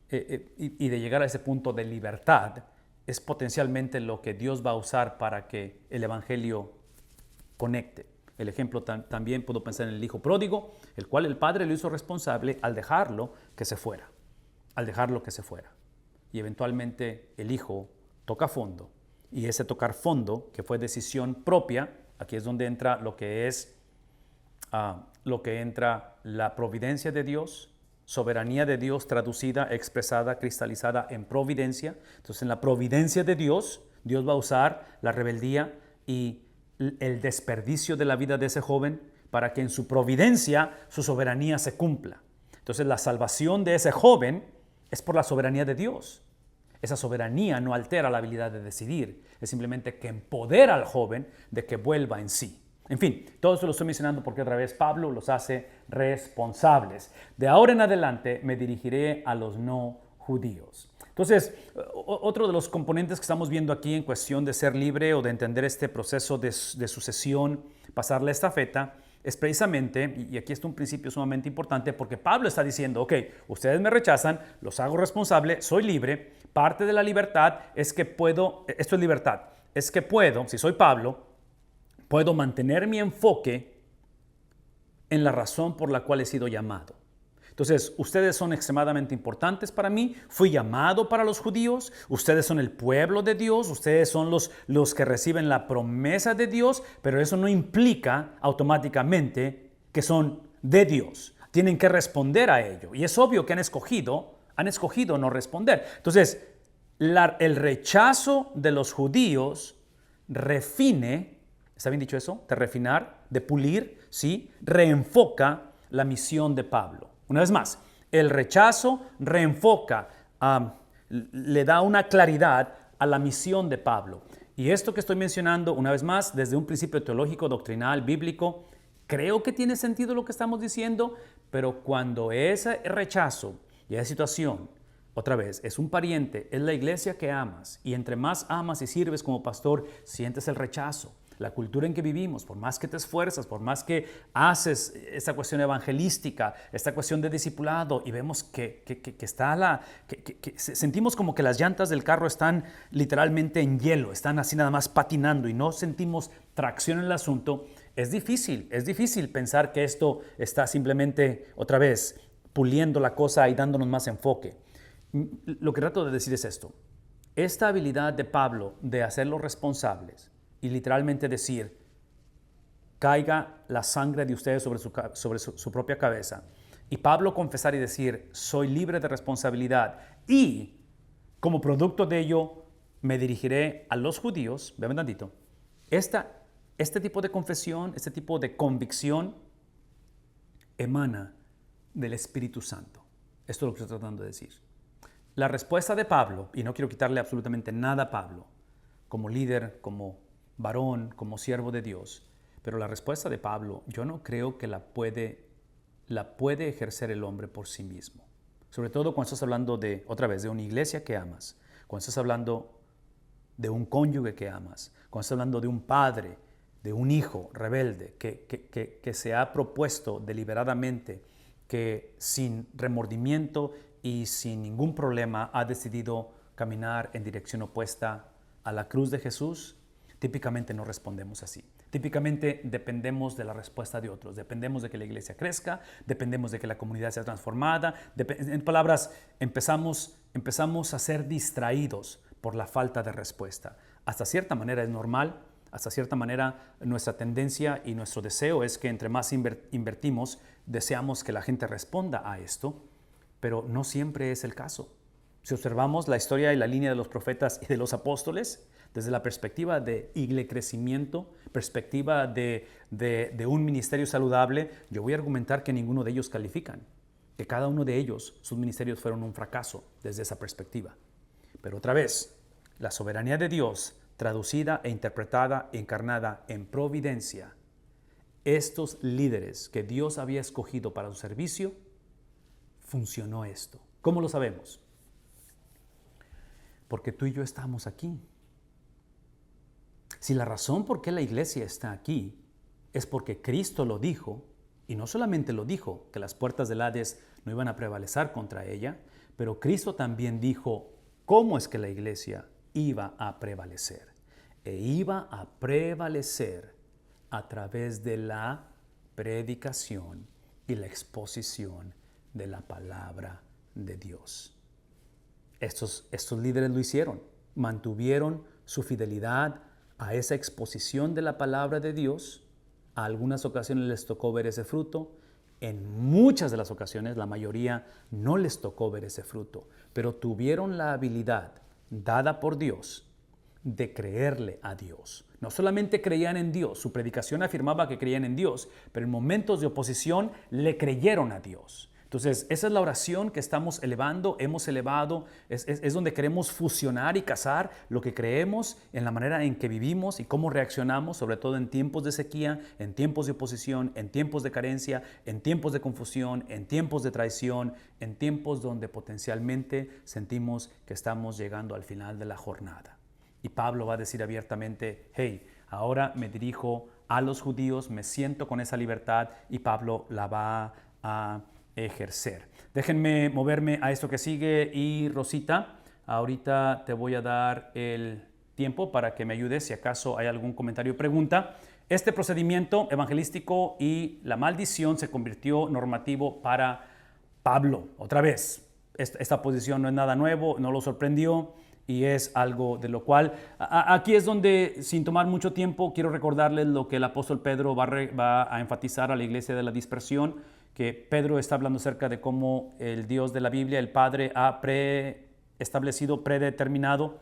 y de llegar a ese punto de libertad es potencialmente lo que Dios va a usar para que el evangelio conecte. El ejemplo también puedo pensar en el hijo pródigo, el cual el padre lo hizo responsable al dejarlo que se fuera, Y eventualmente el hijo toca fondo, y ese tocar fondo, que fue decisión propia, aquí es donde entra lo que entra la providencia de Dios, soberanía de Dios traducida, expresada, cristalizada en providencia. Entonces, en la providencia de Dios, Dios va a usar la rebeldía y el desperdicio de la vida de ese joven para que en su providencia su soberanía se cumpla. Entonces, la salvación de ese joven es por la soberanía de Dios. Esa soberanía no altera la habilidad de decidir, es simplemente que empodera al joven de que vuelva en sí. En fin, todo esto lo estoy mencionando porque otra vez Pablo los hace responsables. De ahora en adelante me dirigiré a los no judíos. Entonces, otro de los componentes que estamos viendo aquí en cuestión de ser libre o de entender este proceso de sucesión, pasar la estafeta, es precisamente, y aquí está un principio sumamente importante, porque Pablo está diciendo, ok, ustedes me rechazan, los hago responsable, soy libre, parte de la libertad es que puedo, esto es libertad, es que puedo, si soy Pablo, puedo mantener mi enfoque en la razón por la cual he sido llamado. Entonces, ustedes son extremadamente importantes para mí. Fui llamado para los judíos. Ustedes son el pueblo de Dios. Ustedes son los que reciben la promesa de Dios. Pero eso no implica automáticamente que son de Dios. Tienen que responder a ello. Y es obvio que han escogido no responder. Entonces, el rechazo de los judíos refine. ¿Está bien dicho eso? De refinar, de pulir, ¿sí? Reenfoca la misión de Pablo. Una vez más, el rechazo reenfoca, le da una claridad a la misión de Pablo. Y esto que estoy mencionando, una vez más, desde un principio teológico, doctrinal, bíblico, creo que tiene sentido lo que estamos diciendo, pero cuando ese rechazo y esa situación, otra vez, es un pariente, es la iglesia que amas, y entre más amas y sirves como pastor, sientes el rechazo. La cultura en que vivimos, por más que te esfuerzas, por más que haces esta cuestión evangelística, esta cuestión de discipulado, y vemos que sentimos como que las llantas del carro están literalmente en hielo, están así nada más patinando y no sentimos tracción en el asunto, es difícil pensar que esto está simplemente, otra vez, puliendo la cosa y dándonos más enfoque. Lo que trato de decir es esto. Esta habilidad de Pablo de hacerlos responsables y literalmente decir, caiga la sangre de ustedes sobre su propia cabeza. Y Pablo confesar y decir, soy libre de responsabilidad y como producto de ello me dirigiré a los judíos. Vean tantito. Este tipo de confesión, este tipo de convicción emana del Espíritu Santo. Esto es lo que estoy tratando de decir. La respuesta de Pablo, y no quiero quitarle absolutamente nada a Pablo, como líder, como varón, como siervo de Dios, pero la respuesta de Pablo, yo no creo que la puede ejercer el hombre por sí mismo. Sobre todo cuando estás hablando otra vez, de una iglesia que amas, cuando estás hablando de un cónyuge que amas, cuando estás hablando de un padre, de un hijo rebelde que se ha propuesto deliberadamente, que sin remordimiento y sin ningún problema ha decidido caminar en dirección opuesta a la cruz de Jesús, típicamente no respondemos así. Típicamente dependemos de la respuesta de otros, dependemos de que la iglesia crezca, dependemos de que la comunidad sea transformada. En palabras, empezamos a ser distraídos por la falta de respuesta. Hasta cierta manera es normal, hasta cierta manera nuestra tendencia y nuestro deseo es que entre más invertimos, deseamos que la gente responda a esto, pero no siempre es el caso. Si observamos la historia y la línea de los profetas y de los apóstoles, desde la perspectiva de crecimiento, perspectiva de un ministerio saludable, yo voy a argumentar que ninguno de ellos califican, que cada uno de ellos, sus ministerios fueron un fracaso desde esa perspectiva. Pero otra vez, la soberanía de Dios, traducida e interpretada, encarnada en providencia, estos líderes que Dios había escogido para su servicio, funcionó esto. ¿Cómo lo sabemos? Porque tú y yo estamos aquí. Si la razón por qué la iglesia está aquí es porque Cristo lo dijo, y no solamente lo dijo, que las puertas del Hades no iban a prevalecer contra ella, pero Cristo también dijo cómo es que la iglesia iba a prevalecer. E iba a prevalecer a través de la predicación y la exposición de la palabra de Dios. Estos líderes lo hicieron, mantuvieron su fidelidad a esa exposición de la palabra de Dios. A algunas ocasiones les tocó ver ese fruto, en muchas de las ocasiones, la mayoría, no les tocó ver ese fruto, pero tuvieron la habilidad dada por Dios de creerle a Dios. No solamente creían en Dios, su predicación afirmaba que creían en Dios, pero en momentos de oposición le creyeron a Dios. Entonces, esa es la oración que estamos elevando, hemos elevado, es donde queremos fusionar y casar lo que creemos en la manera en que vivimos y cómo reaccionamos, sobre todo en tiempos de sequía, en tiempos de oposición, en tiempos de carencia, en tiempos de confusión, en tiempos de traición, en tiempos donde potencialmente sentimos que estamos llegando al final de la jornada. Y Pablo va a decir abiertamente, hey, ahora me dirijo a los judíos, me siento con esa libertad, y Pablo la va a ejercer. Déjenme moverme a esto que sigue, y Rosita, ahorita te voy a dar el tiempo para que me ayudes si acaso hay algún comentario o pregunta. Este procedimiento evangelístico y la maldición se convirtió normativo para Pablo. Otra vez, esta posición no es nada nuevo, no lo sorprendió, y es algo de lo cual, aquí es donde, sin tomar mucho tiempo, quiero recordarles lo que el apóstol Pedro va a enfatizar a la iglesia de la dispersión, que Pedro está hablando acerca de cómo el Dios de la Biblia, el Padre, ha preestablecido, predeterminado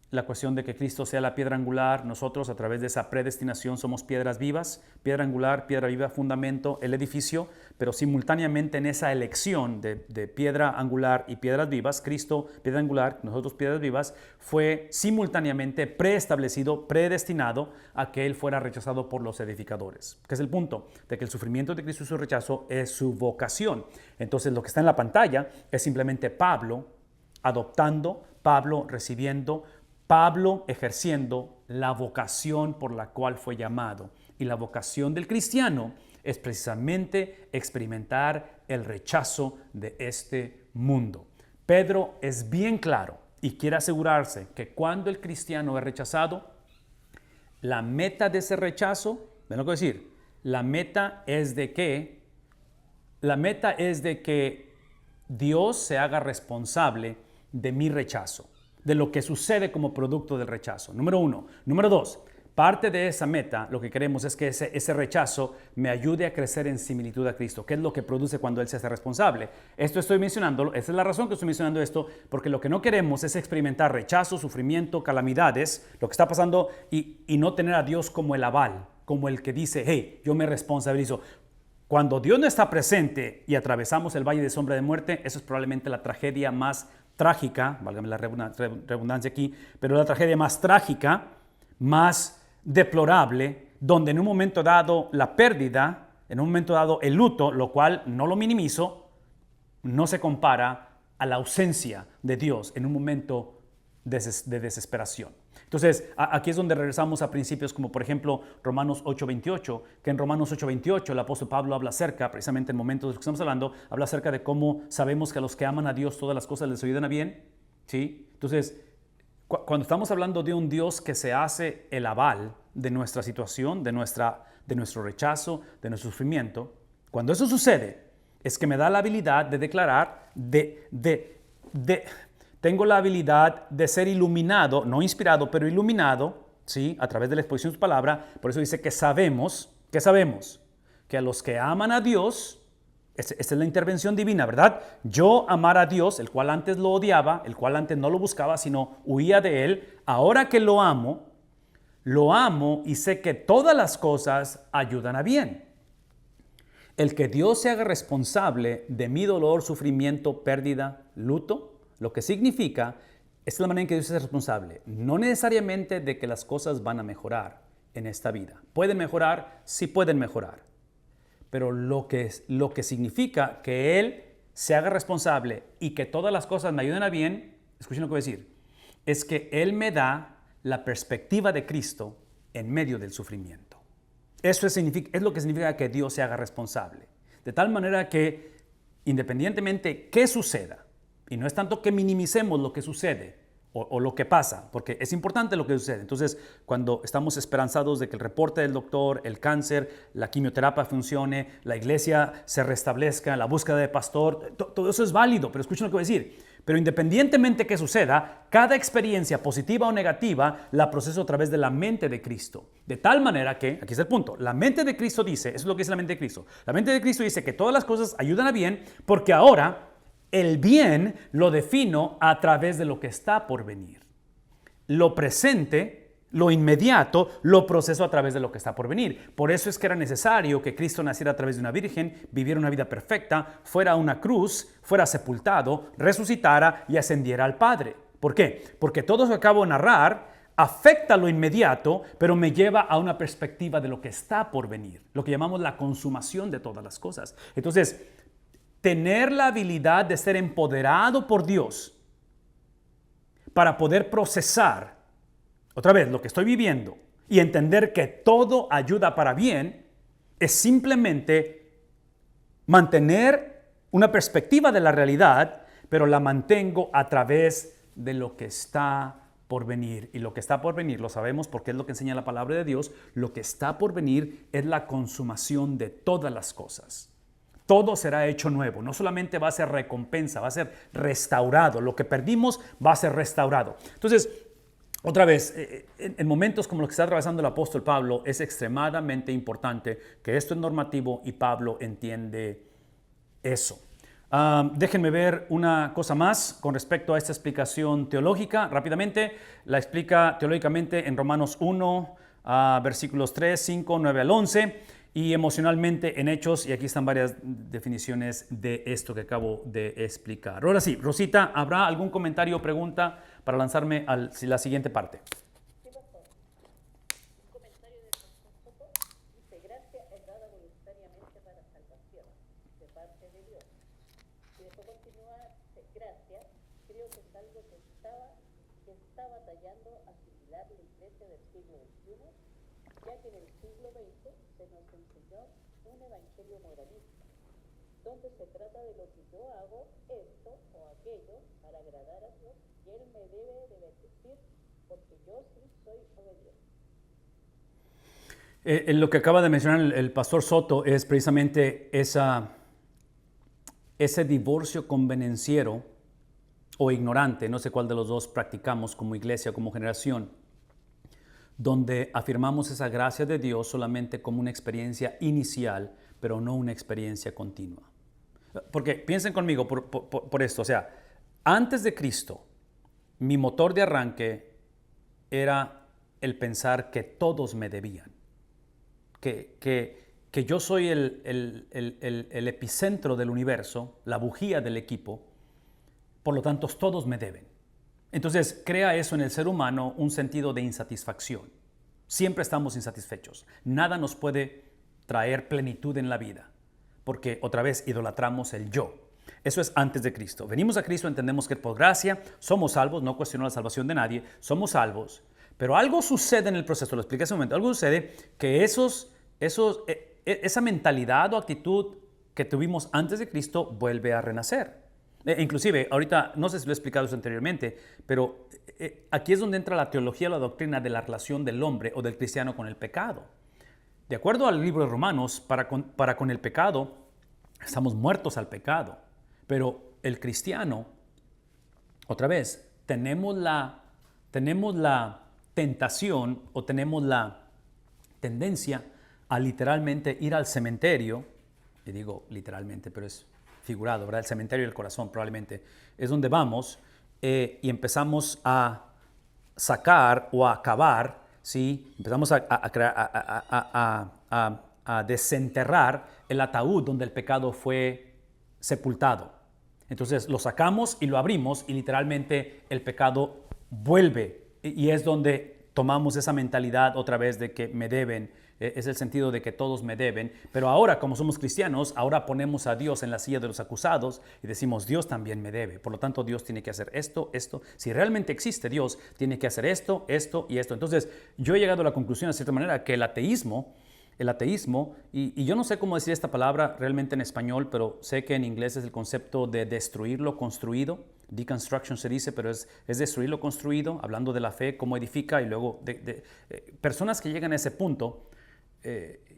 la cuestión de que Cristo sea la piedra angular. Nosotros, a través de esa predestinación, somos piedras vivas, piedra angular, piedra viva, fundamento, el edificio, pero simultáneamente en esa elección de piedra angular y piedras vivas, Cristo, piedra angular, nosotros piedras vivas, fue simultáneamente preestablecido, predestinado a que Él fuera rechazado por los edificadores. Que es el punto de que el sufrimiento de Cristo y su rechazo es su vocación. Entonces, lo que está en la pantalla es simplemente Pablo adoptando, Pablo recibiendo, Pablo ejerciendo la vocación por la cual fue llamado. Y la vocación del cristiano es precisamente experimentar el rechazo de este mundo. Pedro es bien claro y quiere asegurarse que cuando el cristiano es rechazado, la meta de ese rechazo, ¿ven lo que decir? La meta es de que La meta es de que Dios se haga responsable de mi rechazo, de lo que sucede como producto del rechazo. Número uno. Número dos, parte de esa meta, lo que queremos es que ese rechazo me ayude a crecer en similitud a Cristo. ¿Qué es lo que produce cuando Él se hace responsable? Esto estoy mencionando, esa es la razón que estoy mencionando esto, porque lo que no queremos es experimentar rechazo, sufrimiento, calamidades, lo que está pasando, y no tener a Dios como el aval, como el que dice, hey, yo me responsabilizo. Cuando Dios no está presente y atravesamos el valle de sombra de muerte, eso es probablemente la tragedia más trágica, válgame la redundancia aquí, pero la tragedia más trágica, más deplorable, donde en un momento dado la pérdida, en un momento dado el luto, lo cual no lo minimizo, no se compara a la ausencia de Dios en un momento de desesperación. Entonces, aquí es donde regresamos a principios como, por ejemplo, Romanos 8:28, que en Romanos 8:28 el apóstol Pablo habla acerca, precisamente en momentos de los que estamos hablando, habla acerca de cómo sabemos que a los que aman a Dios todas las cosas les ayudan a bien, ¿sí? Entonces, cuando estamos hablando de un Dios que se hace el aval de nuestra situación, de nuestro rechazo, de nuestro sufrimiento, cuando eso sucede, es que me da la habilidad de declarar, tengo la habilidad de ser iluminado, no inspirado, pero iluminado, ¿sí? A través de la exposición de su palabra. Por eso dice que sabemos, que a los que aman a Dios, esta es la intervención divina, ¿verdad? Yo amar a Dios, el cual antes lo odiaba, el cual antes no lo buscaba, sino huía de él. Ahora que lo amo y sé que todas las cosas ayudan a bien. El que Dios se haga responsable de mi dolor, sufrimiento, pérdida, luto, lo que significa, es la manera en que Dios se hace responsable. No necesariamente de que las cosas van a mejorar en esta vida. ¿Pueden mejorar? Sí pueden mejorar. Pero lo que significa que Él se haga responsable y que todas las cosas me ayuden a bien, escuchen lo que voy a decir, es que Él me da la perspectiva de Cristo en medio del sufrimiento. Eso es lo que significa que Dios se haga responsable. De tal manera que, independientemente qué suceda, y no es tanto que minimicemos lo que sucede o lo que pasa, porque es importante lo que sucede. Entonces, cuando estamos esperanzados de que el reporte del doctor, el cáncer, la quimioterapia funcione, la iglesia se restablezca, la búsqueda de pastor, todo eso es válido, pero escuchen lo que voy a decir. Pero independientemente que suceda, cada experiencia positiva o negativa la proceso a través de la mente de Cristo. De tal manera que, aquí está el punto, la mente de Cristo dice, eso es lo que dice la mente de Cristo. La mente de Cristo dice que todas las cosas ayudan a bien porque ahora el bien lo defino a través de lo que está por venir. Lo presente, lo inmediato, lo proceso a través de lo que está por venir. Por eso es que era necesario que Cristo naciera a través de una virgen, viviera una vida perfecta, fuera a una cruz, fuera sepultado, resucitara y ascendiera al Padre. ¿Por qué? Porque todo lo que acabo de narrar afecta lo inmediato, pero me lleva a una perspectiva de lo que está por venir, lo que llamamos la consumación de todas las cosas. Entonces, tener la habilidad de ser empoderado por Dios para poder procesar, otra vez, lo que estoy viviendo y entender que todo ayuda para bien, es simplemente mantener una perspectiva de la realidad, pero la mantengo a través de lo que está por venir. Y lo que está por venir, lo sabemos porque es lo que enseña la palabra de Dios, lo que está por venir es la consumación de todas las cosas. Todo será hecho nuevo, no solamente va a ser recompensa, va a ser restaurado. Lo que perdimos va a ser restaurado. Entonces, otra vez, en momentos como los que está atravesando el apóstol Pablo, es extremadamente importante que esto es normativo y Pablo entiende eso. Déjenme ver una cosa más con respecto a esta explicación teológica. Rápidamente, la explica teológicamente en Romanos 1, versículos 3, 5, 9 al 11. Y emocionalmente en Hechos, y aquí están varias definiciones de esto que acabo de explicar. Ahora sí, Rosita, ¿habrá algún comentario o pregunta para lanzarme a la siguiente parte? Sí, pastor. Un comentario del pastor Soto dice: gracia es dada voluntariamente para salvación de parte de Dios. Y después continúa: gracia, creo que es algo que está batallando asimilar la iglesia del siglo XXI, ya que en el siglo XX se nos enseñó un evangelio moralista, donde se trata de lo que yo hago esto o aquello para agradar a Dios y Él me debe de bendecir porque yo sí soy obediente. Lo que acaba de mencionar el pastor Soto es precisamente esa ese divorcio convenenciero o ignorante, no sé cuál de los dos practicamos como iglesia, como generación, donde afirmamos esa gracia de Dios solamente como una experiencia inicial, pero no una experiencia continua. Porque piensen conmigo por esto, o sea, antes de Cristo, mi motor de arranque era el pensar que todos me debían, que yo soy el epicentro del universo, la bujía del equipo, por lo tanto todos me deben. Entonces crea eso en el ser humano un sentido de insatisfacción. Siempre estamos insatisfechos. Nada nos puede traer plenitud en la vida, porque otra vez idolatramos el yo. Eso es antes de Cristo. Venimos a Cristo, entendemos que por gracia somos salvos, no cuestiono la salvación de nadie, somos salvos, pero algo sucede en el proceso, lo expliqué hace un momento, algo sucede que esa mentalidad o actitud que tuvimos antes de Cristo vuelve a renacer. Inclusive, ahorita, no sé si lo he explicado eso anteriormente, pero aquí es donde entra la teología o la doctrina de la relación del hombre o del cristiano con el pecado. De acuerdo al libro de Romanos, para con el pecado, estamos muertos al pecado. Pero el cristiano, otra vez, tenemos la tentación o tenemos la tendencia a literalmente ir al cementerio, y digo literalmente, pero es figurado, ¿verdad? El cementerio del corazón probablemente es donde vamos y empezamos a sacar o a acabar, ¿sí? Empezamos a desenterrar el ataúd donde el pecado fue sepultado. Entonces lo sacamos y lo abrimos y literalmente el pecado vuelve y es donde tomamos esa mentalidad otra vez de que me deben, es el sentido de que todos me deben, pero ahora como somos cristianos, ahora ponemos a Dios en la silla de los acusados y decimos Dios también me debe, por lo tanto Dios tiene que hacer esto, si realmente existe Dios, tiene que hacer esto, esto y esto. Entonces yo he llegado a la conclusión de cierta manera que el ateísmo, y yo no sé cómo decir esta palabra realmente en español, pero sé que en inglés es el concepto de destruir lo construido. Deconstruction se dice, pero es destruir lo construido, hablando de la fe, cómo edifica, y luego personas que llegan a ese punto,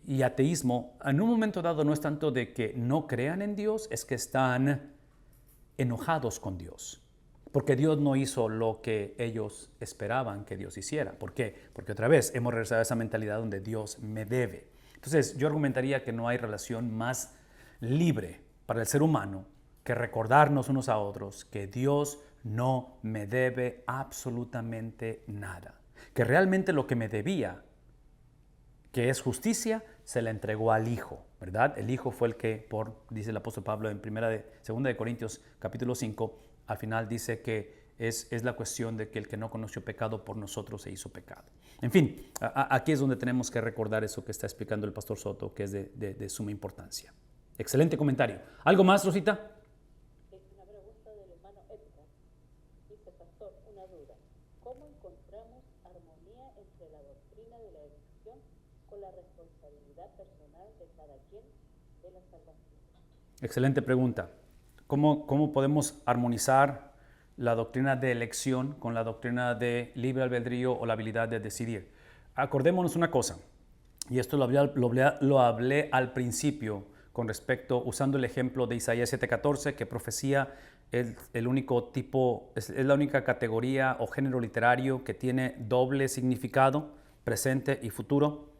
y ateísmo, en un momento dado no es tanto de que no crean en Dios, es que están enojados con Dios. Porque Dios no hizo lo que ellos esperaban que Dios hiciera. ¿Por qué? Porque otra vez hemos regresado a esa mentalidad donde Dios me debe. Entonces yo argumentaría que no hay relación más libre para el ser humano que recordarnos unos a otros que Dios no me debe absolutamente nada. Que realmente lo que me debía, que es justicia, se la entregó al Hijo, ¿verdad? El Hijo fue el que, dice el apóstol Pablo en 2 de Corintios capítulo 5, al final dice que es la cuestión de que el que no conoció pecado por nosotros se hizo pecado. En fin, aquí es donde tenemos que recordar eso que está explicando el pastor Soto, que es de suma importancia. Excelente comentario. ¿Algo más, Rosita? Es una pregunta del hermano Edgar. Dice, pastor, una duda. ¿Cómo encontramos armonía entre la doctrina de la elección con la responsabilidad personal de cada quien de la salvación? Excelente pregunta. ¿Cómo podemos armonizar la doctrina de elección con la doctrina de libre albedrío o la habilidad de decidir? Acordémonos una cosa, y esto lo hablé al principio con respecto, usando el ejemplo de Isaías 7:14, que profecía es el único tipo, es la única categoría o género literario que tiene doble significado, presente y futuro.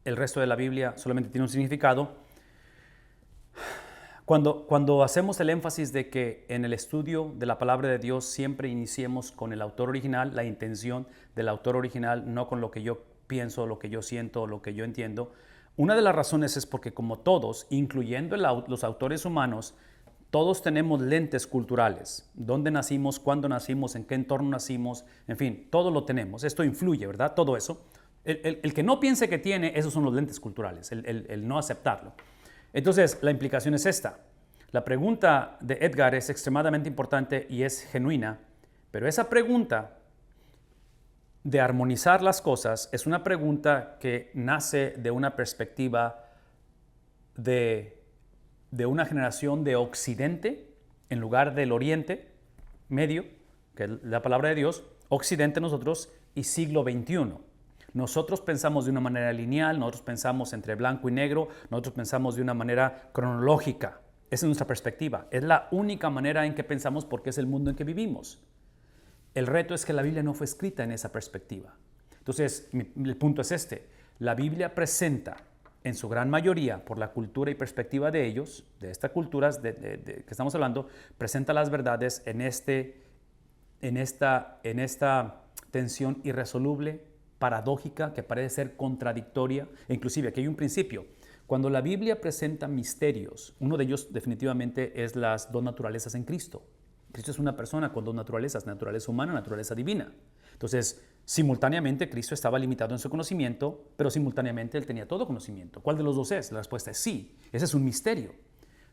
El resto de la Biblia solamente tiene un significado. Cuando hacemos el énfasis de que en el estudio de la palabra de Dios siempre iniciemos con el autor original, la intención del autor original, no con lo que yo pienso, lo que yo siento, lo que yo entiendo, una de las razones es porque como todos, incluyendo los autores humanos, todos tenemos lentes culturales. ¿Dónde nacimos? ¿Cuándo nacimos? ¿En qué entorno nacimos? En fin, todo lo tenemos. Esto influye, ¿verdad? Todo eso. El que no piense que tiene, esos son los lentes culturales, el no aceptarlo. Entonces, la implicación es esta. La pregunta de Edgar es extremadamente importante y es genuina, pero esa pregunta de armonizar las cosas es una pregunta que nace de una perspectiva de una generación de Occidente en lugar del Oriente Medio, que es la palabra de Dios, Occidente nosotros y siglo XXI. Nosotros pensamos de una manera lineal, nosotros pensamos entre blanco y negro, nosotros pensamos de una manera cronológica. Esa es nuestra perspectiva. Es la única manera en que pensamos porque es el mundo en que vivimos. El reto es que la Biblia no fue escrita en esa perspectiva. Entonces, el punto es este. La Biblia presenta, en su gran mayoría, por la cultura y perspectiva de ellos, de estas culturas que estamos hablando, presenta las verdades en esta tensión irresoluble, paradójica, que parece ser contradictoria. E inclusive, aquí hay un principio. Cuando la Biblia presenta misterios, uno de ellos definitivamente es las dos naturalezas en Cristo. Cristo es una persona con dos naturalezas, naturaleza humana y naturaleza divina. Entonces, simultáneamente Cristo estaba limitado en su conocimiento, pero simultáneamente Él tenía todo conocimiento. ¿Cuál de los dos es? La respuesta es sí. Ese es un misterio.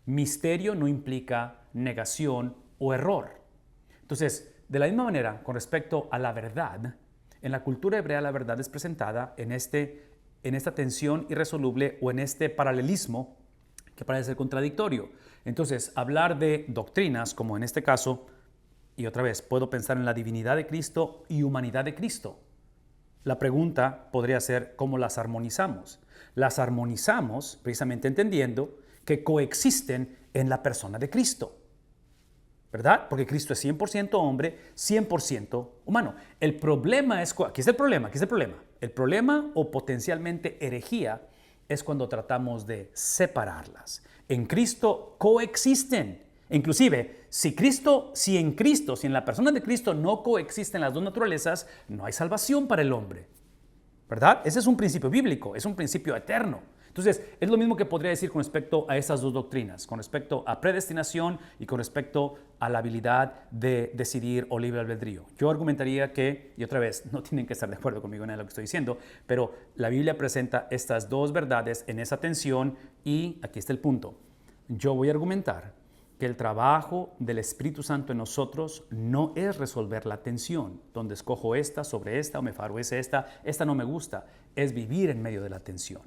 Misterio no implica negación o error. Entonces, de la misma manera, con respecto a la verdad, en la cultura hebrea la verdad es presentada en esta tensión irresoluble o en este paralelismo que parece ser contradictorio. Entonces, hablar de doctrinas, como en este caso, y otra vez, puedo pensar en la divinidad de Cristo y humanidad de Cristo. La pregunta podría ser, ¿cómo las armonizamos? Las armonizamos precisamente entendiendo que coexisten en la persona de Cristo, ¿verdad? Porque Cristo es 100% hombre, 100% humano. El problema es, aquí es el problema. El problema o potencialmente herejía es cuando tratamos de separarlas. En Cristo coexisten. Inclusive, si en la persona de Cristo no coexisten las dos naturalezas, no hay salvación para el hombre, ¿verdad? Ese es un principio bíblico, es un principio eterno. Entonces, es lo mismo que podría decir con respecto a estas dos doctrinas, con respecto a predestinación y con respecto a la habilidad de decidir o libre albedrío. Yo argumentaría que, y otra vez, no tienen que estar de acuerdo conmigo en lo que estoy diciendo, pero la Biblia presenta estas dos verdades en esa tensión y aquí está el punto. Yo voy a argumentar que el trabajo del Espíritu Santo en nosotros no es resolver la tensión, donde escojo esta sobre esta o me favorece esta no me gusta, es vivir en medio de la tensión.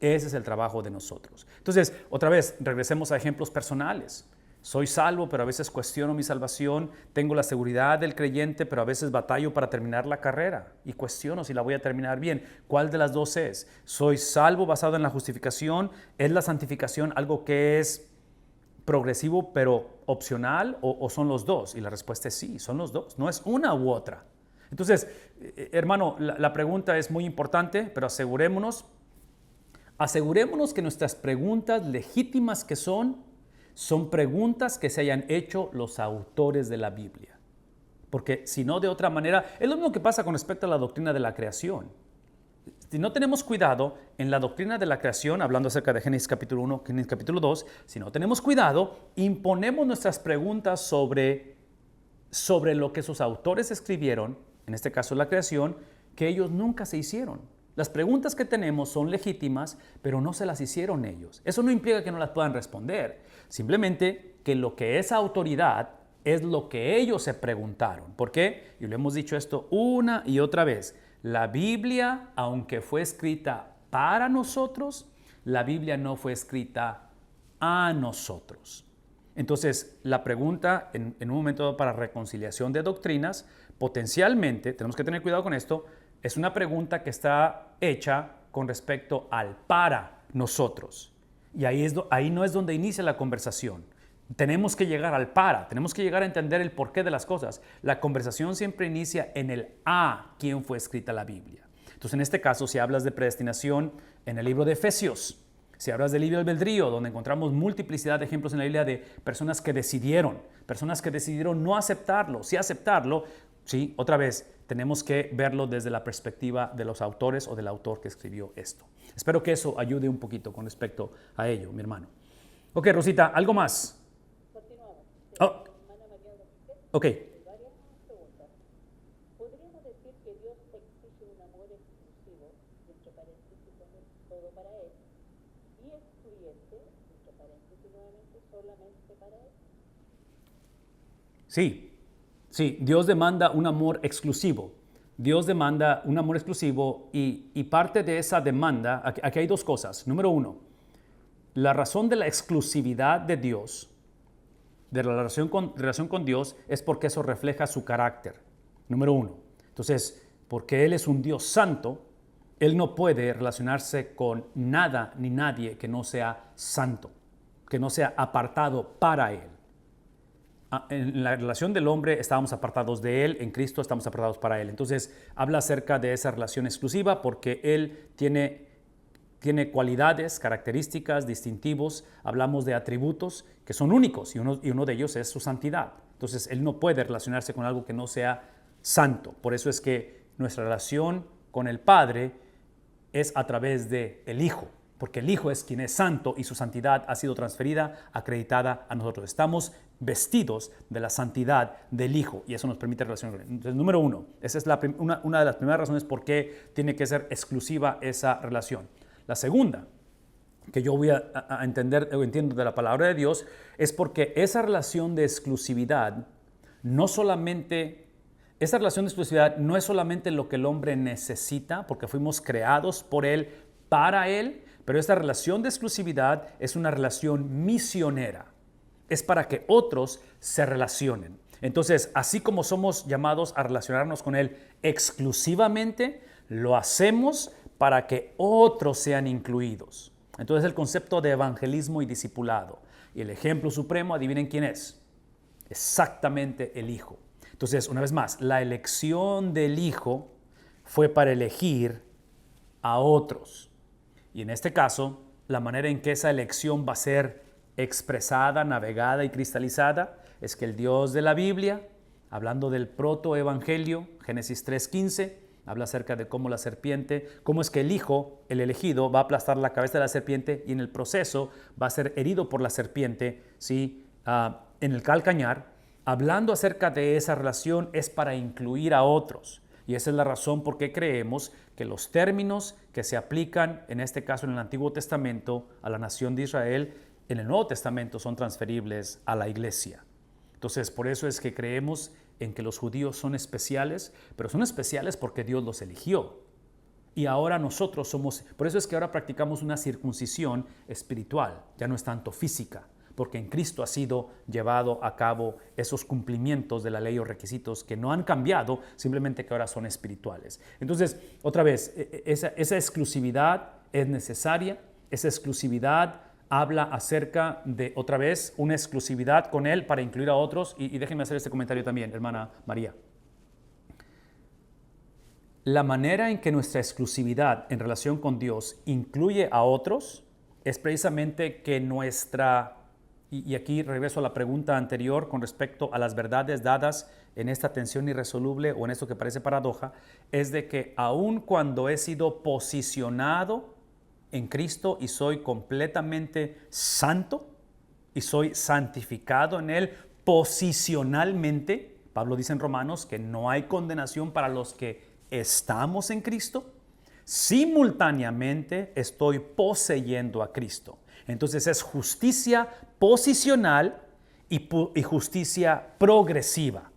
Ese es el trabajo de nosotros. Entonces, otra vez, regresemos a ejemplos personales. Soy salvo, pero a veces cuestiono mi salvación. Tengo la seguridad del creyente, pero a veces batallo para terminar la carrera y cuestiono si la voy a terminar bien. ¿Cuál de las dos es? ¿Soy salvo basado en la justificación? ¿Es la santificación algo que es progresivo pero opcional o son los dos? Y la respuesta es sí, son los dos. No es una u otra. Entonces, hermano, la pregunta es muy importante, pero asegurémonos que nuestras preguntas legítimas que son preguntas que se hayan hecho los autores de la Biblia. Porque si no, de otra manera, es lo mismo que pasa con respecto a la doctrina de la creación. Si no tenemos cuidado en la doctrina de la creación, hablando acerca de Génesis capítulo 1, Génesis capítulo 2, si no tenemos cuidado, imponemos nuestras preguntas sobre lo que sus autores escribieron, en este caso la creación, que ellos nunca se hicieron. Las preguntas que tenemos son legítimas, pero no se las hicieron ellos. Eso no implica que no las puedan responder. Simplemente que lo que es autoridad es lo que ellos se preguntaron. ¿Por qué? Y lo hemos dicho esto una y otra vez. La Biblia, aunque fue escrita para nosotros, la Biblia no fue escrita a nosotros. Entonces, la pregunta en un momento para reconciliación de doctrinas, potencialmente, tenemos que tener cuidado con esto, es una pregunta que está hecha con respecto al para nosotros. Y ahí no es donde inicia la conversación. Tenemos que llegar al para, tenemos que llegar a entender el porqué de las cosas. La conversación siempre inicia en el a quién fue escrita la Biblia. Entonces, en este caso, si hablas de predestinación en el libro de Efesios, si hablas del libre albedrío, donde encontramos multiplicidad de ejemplos en la Biblia de personas que decidieron no aceptarlo, sí aceptarlo, sí, otra vez, tenemos que verlo desde la perspectiva de los autores o del autor que escribió esto. Espero que eso ayude un poquito con respecto a ello, mi hermano. Ok, Rosita, ¿algo más? Continuamos. Oh. Hermana María Domínguez, Ok. varias preguntas. ¿Podríamos decir que Dios exige un amor exclusivo, entre paréntesis, todo para Él, y excluyente, entre paréntesis nuevamente, solamente para Él? Sí, Dios demanda un amor exclusivo. Dios demanda un amor exclusivo y parte de esa demanda, aquí hay dos cosas. Número uno, la razón de la exclusividad de Dios, de la relación con Dios, es porque eso refleja su carácter. Número uno. Entonces, porque Él es un Dios santo, Él no puede relacionarse con nada ni nadie que no sea santo. ¿Ok? que no sea apartado para Él. En la relación del hombre estábamos apartados de Él, en Cristo estamos apartados para Él. Entonces habla acerca de esa relación exclusiva porque Él tiene cualidades, características, distintivos. Hablamos de atributos que son únicos y uno de ellos es su santidad. Entonces Él no puede relacionarse con algo que no sea santo. Por eso es que nuestra relación con el Padre es a través del Hijo, porque el Hijo es quien es santo y su santidad ha sido transferida, acreditada a nosotros. Estamos vestidos de la santidad del Hijo y eso nos permite relacionar con Él. Entonces, número uno, esa es una de las primeras razones por qué tiene que ser exclusiva esa relación. La segunda, que yo voy a entender o entiendo de la palabra de Dios, es porque esa relación de exclusividad esa relación de exclusividad no es solamente lo que el hombre necesita, porque fuimos creados por Él, para Él, pero esta relación de exclusividad es una relación misionera. Es para que otros se relacionen. Entonces, así como somos llamados a relacionarnos con Él exclusivamente, lo hacemos para que otros sean incluidos. Entonces, el concepto de evangelismo y discipulado. Y el ejemplo supremo, adivinen quién es. Exactamente el Hijo. Entonces, una vez más, la elección del Hijo fue para elegir a otros. Y en este caso, la manera en que esa elección va a ser expresada, navegada y cristalizada es que el Dios de la Biblia, hablando del protoevangelio, Génesis 3:15, habla acerca de cómo cómo es que el Hijo, el elegido, va a aplastar la cabeza de la serpiente y en el proceso va a ser herido por la serpiente, ¿sí? En el calcañar. Hablando acerca de esa relación es para incluir a otros. Y esa es la razón por qué creemos que los términos que se aplican, en este caso en el Antiguo Testamento, a la nación de Israel, en el Nuevo Testamento son transferibles a la iglesia. Entonces, por eso es que creemos en que los judíos son especiales, pero son especiales porque Dios los eligió. Y ahora nosotros por eso es que ahora practicamos una circuncisión espiritual, ya no es tanto física, porque en Cristo ha sido llevado a cabo esos cumplimientos de la ley o requisitos que no han cambiado, simplemente que ahora son espirituales. Entonces, otra vez, esa exclusividad es necesaria, esa exclusividad habla acerca de, otra vez, una exclusividad con Él para incluir a otros. Y déjenme hacer este comentario también, hermana María. La manera en que nuestra exclusividad en relación con Dios incluye a otros es precisamente que y aquí regreso a la pregunta anterior con respecto a las verdades dadas en esta tensión irresoluble o en esto que parece paradoja, es de que aun cuando he sido posicionado en Cristo y soy completamente santo y soy santificado en Él posicionalmente, Pablo dice en Romanos que no hay condenación para los que estamos en Cristo, simultáneamente estoy poseyendo a Cristo. Entonces es justicia posicional y justicia progresiva.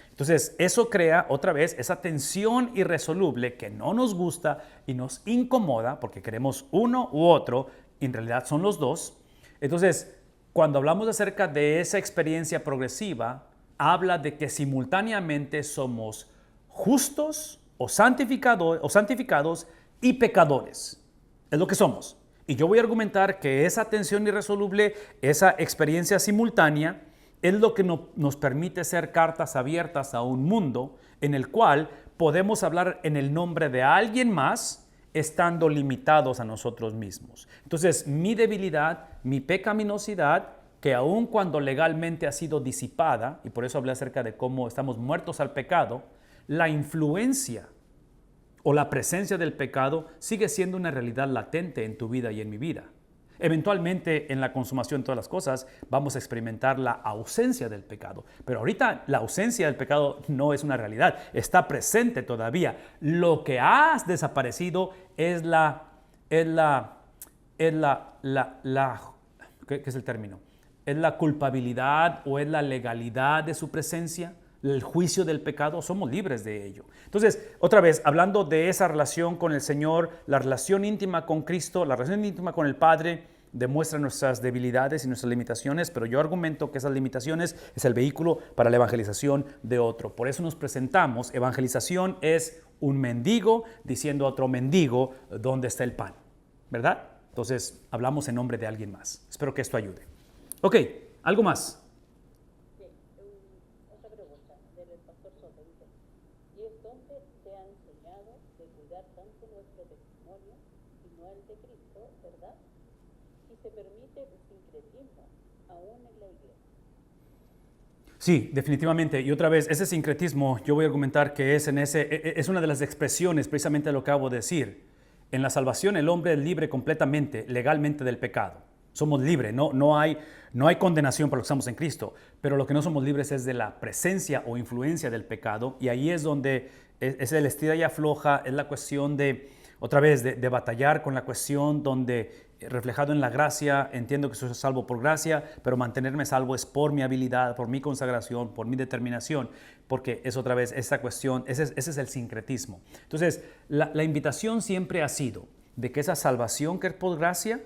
Entonces eso crea otra vez esa tensión irresoluble que no nos gusta y nos incomoda porque queremos uno u otro, y en realidad son los dos. Entonces, cuando hablamos acerca de esa experiencia progresiva, habla de que simultáneamente somos justos o santificados y pecadores. Es lo que somos. Y yo voy a argumentar que esa tensión irresoluble, esa experiencia simultánea, es lo que nos permite ser cartas abiertas a un mundo en el cual podemos hablar en el nombre de alguien más, estando limitados a nosotros mismos. Entonces, mi debilidad, mi pecaminosidad, que aun cuando legalmente ha sido disipada, y por eso hablé acerca de cómo estamos muertos al pecado, la influencia o la presencia del pecado sigue siendo una realidad latente en tu vida y en mi vida. Eventualmente, en la consumación de todas las cosas, vamos a experimentar la ausencia del pecado. Pero ahorita la ausencia del pecado no es una realidad, está presente todavía. Lo que ha desaparecido es ¿qué es el término? ¿Es la culpabilidad o es la legalidad de su presencia? El juicio del pecado, somos libres de ello. Entonces, otra vez, hablando de esa relación con el Señor, la relación íntima con Cristo, la relación íntima con el Padre, demuestra nuestras debilidades y nuestras limitaciones, pero yo argumento que esas limitaciones es el vehículo para la evangelización de otro. Por eso nos presentamos, evangelización es un mendigo diciendo a otro mendigo, ¿dónde está el pan? ¿Verdad? Entonces, hablamos en nombre de alguien más. Espero que esto ayude. Ok, algo más. Bien, otra pregunta del pastor Soto dice, y es donde se ha enseñado de cuidar tanto nuestro testimonio y no el de Cristo, ¿verdad? Y se permite el sincretismo aún en la iglesia. Sí, definitivamente. Y otra vez, ese sincretismo, yo voy a argumentar que es una de las expresiones precisamente de lo que acabo de decir. En la salvación el hombre es libre completamente, legalmente del pecado. Somos libres, no hay condenación por lo que estamos en Cristo, pero lo que no somos libres es de la presencia o influencia del pecado, y ahí es donde es el estira y afloja, es la cuestión de, otra vez, de batallar con la cuestión donde reflejado en la gracia, entiendo que soy salvo por gracia, pero mantenerme salvo es por mi habilidad, por mi consagración, por mi determinación, porque es otra vez esa cuestión, ese es el sincretismo. Entonces, la invitación siempre ha sido de que esa salvación que es por gracia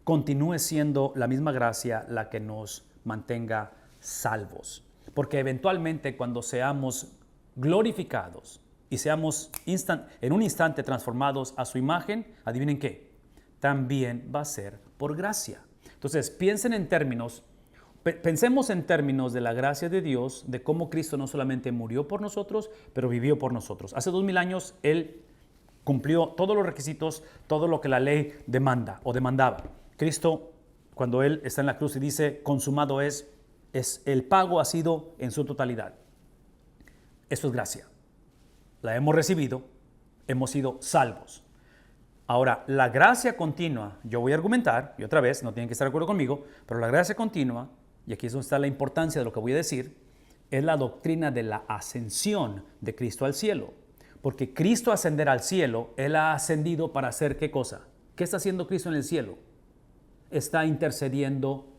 continúe siendo la misma gracia la que nos mantenga salvos. Porque eventualmente cuando seamos glorificados y seamos en un instante transformados a su imagen, adivinen qué, también va a ser por gracia. Entonces, pensemos en términos de la gracia de Dios, de cómo Cristo no solamente murió por nosotros, pero vivió por nosotros. Hace 2000 años Él cumplió todos los requisitos, todo lo que la ley demanda o demandaba. Cristo, cuando Él está en la cruz y dice, consumado es el pago ha sido en su totalidad. Eso es gracia. La hemos recibido, hemos sido salvos. Ahora, la gracia continua, yo voy a argumentar, y otra vez, no tienen que estar de acuerdo conmigo, pero la gracia continua, y aquí es donde está la importancia de lo que voy a decir, es la doctrina de la ascensión de Cristo al cielo. Porque Cristo ascender al cielo, Él ha ascendido para hacer ¿qué cosa? ¿Qué está haciendo Cristo en el cielo? Está intercediendo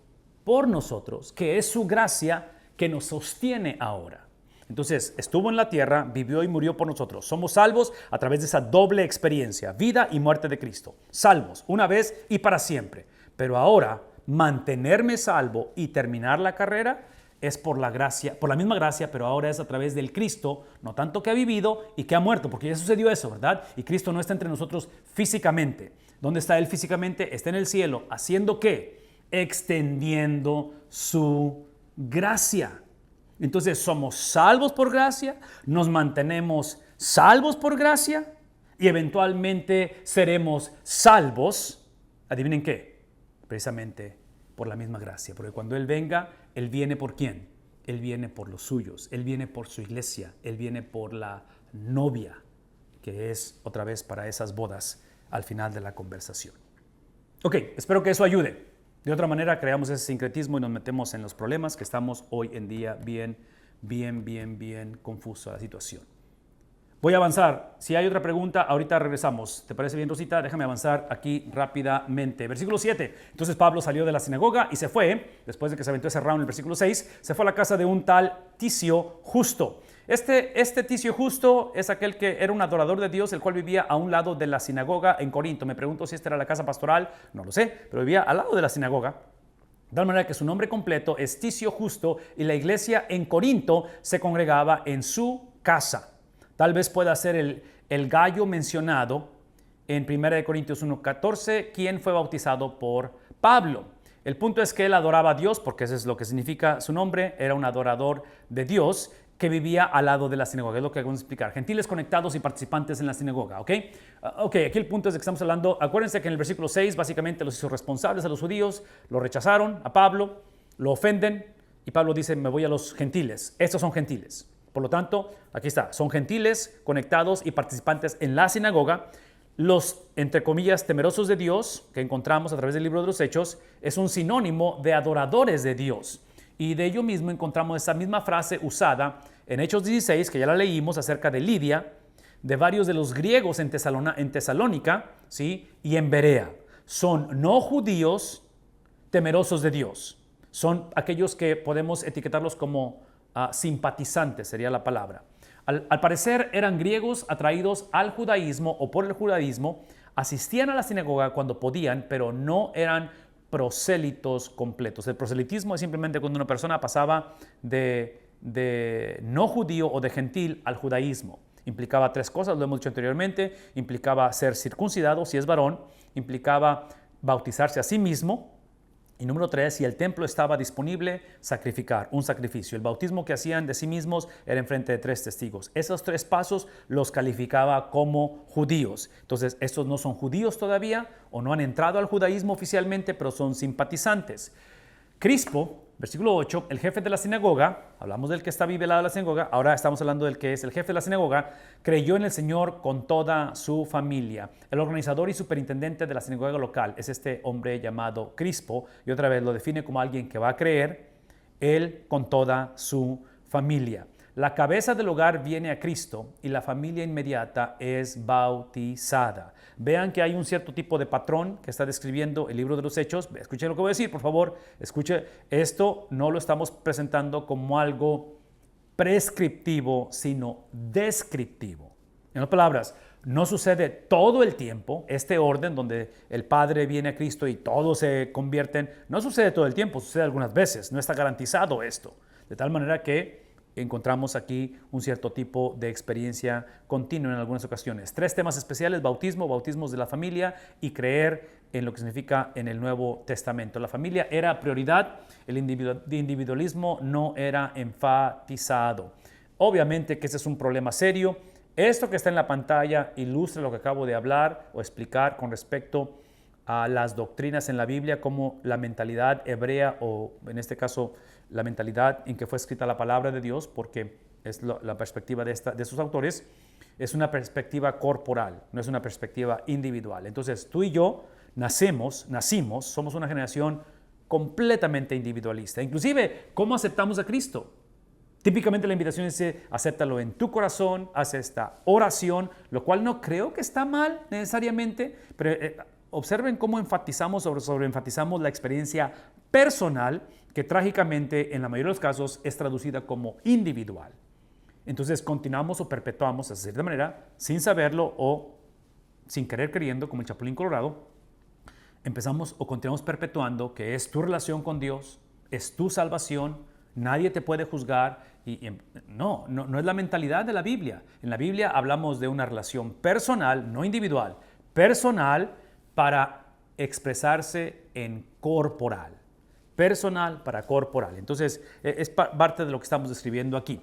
por nosotros, que es su gracia que nos sostiene ahora. Entonces, estuvo en la tierra, vivió y murió por nosotros. Somos salvos a través de esa doble experiencia, vida y muerte de Cristo. Salvos una vez y para siempre. Pero ahora, mantenerme salvo y terminar la carrera es por la gracia, por la misma gracia, pero ahora es a través del Cristo, no tanto que ha vivido y que ha muerto, porque ya sucedió eso, ¿verdad? Y Cristo no está entre nosotros físicamente. ¿Dónde está Él físicamente? Está en el cielo. ¿Haciendo qué? Extendiendo su gracia. Entonces somos salvos por gracia, nos mantenemos salvos por gracia y eventualmente seremos salvos. ¿Adivinen qué? Precisamente por la misma gracia, porque cuando Él venga, Él viene por ¿quién? Él viene por los suyos, Él viene por su iglesia, Él viene por la novia, que es otra vez para esas bodas al final de la conversación. Ok, espero que eso ayude. De otra manera, creamos ese sincretismo y nos metemos en los problemas que estamos hoy en día bien confusa la situación. Voy a avanzar. Si hay otra pregunta, ahorita regresamos. ¿Te parece bien, Rosita? Déjame avanzar aquí rápidamente. Versículo 7. Entonces Pablo salió de la sinagoga y se fue, después de que se aventó ese round en el versículo 6, se fue a la casa de un tal Ticio Justo. Este Ticio Justo es aquel que era un adorador de Dios, el cual vivía a un lado de la sinagoga en Corinto. Me pregunto si esta era la casa pastoral, no lo sé, pero vivía al lado de la sinagoga. De tal manera que su nombre completo es Ticio Justo y la iglesia en Corinto se congregaba en su casa. Tal vez pueda ser el gallo mencionado en 1 Corintios 1:14, quien fue bautizado por Pablo. El punto es que él adoraba a Dios, porque eso es lo que significa su nombre, era un adorador de Dios que vivía al lado de la sinagoga, es lo que vamos a explicar. Gentiles conectados y participantes en la sinagoga, ¿ok? Aquí el punto es de que estamos hablando, acuérdense que en el versículo 6 básicamente los hizo responsables a los judíos, lo rechazaron a Pablo, lo ofenden, y Pablo dice, me voy a los gentiles. Estos son gentiles. Por lo tanto, aquí está, son gentiles conectados y participantes en la sinagoga. Los, entre comillas, temerosos de Dios, que encontramos a través del libro de los Hechos, es un sinónimo de adoradores de Dios. Y de ello mismo encontramos esa misma frase usada en Hechos 16, que ya la leímos, acerca de Lidia, de varios de los griegos en Tesalónica, ¿sí? Y en Berea. Son no judíos temerosos de Dios. Son aquellos que podemos etiquetarlos como simpatizantes, sería la palabra. Al parecer eran griegos atraídos al judaísmo o por el judaísmo, asistían a la sinagoga cuando podían, pero no eran prosélitos completos. El proselitismo es simplemente cuando una persona pasaba de no judío o de gentil al judaísmo. Implicaba tres cosas, lo hemos dicho anteriormente. Implicaba ser circuncidado si es varón, implicaba bautizarse a sí mismo Y número 3, si el templo estaba disponible, sacrificar, un sacrificio. El bautismo que hacían de sí mismos era en frente de 3 testigos. Esos 3 pasos los calificaba como judíos. Entonces, estos no son judíos todavía o no han entrado al judaísmo oficialmente, pero son simpatizantes. Crispo, versículo 8, el jefe de la sinagoga, hablamos del que está vivelado en la sinagoga, ahora estamos hablando del que es el jefe de la sinagoga, creyó en el Señor con toda su familia. El organizador y superintendente de la sinagoga local es este hombre llamado Crispo, y otra vez lo define como alguien que va a creer, él con toda su familia. La cabeza del hogar viene a Cristo y la familia inmediata es bautizada. Vean que hay un cierto tipo de patrón que está describiendo el libro de los Hechos. Escuchen lo que voy a decir, por favor. Escuche, esto no lo estamos presentando como algo prescriptivo, sino descriptivo. En otras palabras, no sucede todo el tiempo, este orden donde el Padre viene a Cristo y todos se convierten, no sucede todo el tiempo, sucede algunas veces, no está garantizado esto. De tal manera que encontramos aquí un cierto tipo de experiencia continua en algunas ocasiones. 3 temas especiales: bautismo, bautismos de la familia y creer en lo que significa en el Nuevo Testamento. La familia era prioridad, el individualismo no era enfatizado. Obviamente que ese es un problema serio. Esto que está en la pantalla ilustra lo que acabo de hablar o explicar con respecto a las doctrinas en la Biblia, como la mentalidad hebrea, o en este caso la mentalidad en que fue escrita la palabra de Dios, porque es la perspectiva de sus autores, es una perspectiva corporal, no es una perspectiva individual. Entonces tú y yo nacimos, somos una generación completamente individualista. Inclusive, ¿cómo aceptamos a Cristo? Típicamente la invitación es: acéptalo en tu corazón, haz esta oración, lo cual no creo que está mal necesariamente, pero observen cómo sobreenfatizamos la experiencia personal, que trágicamente en la mayoría de los casos es traducida como individual. Entonces continuamos o perpetuamos, de cierta manera, sin saberlo o sin querer queriendo, como el Chapulín Colorado, empezamos o continuamos perpetuando que es tu relación con Dios, es tu salvación, nadie te puede juzgar. No es la mentalidad de la Biblia. En la Biblia hablamos de una relación personal, no individual, personal para expresarse en corporal. Personal para corporal. Entonces, es parte de lo que estamos describiendo aquí.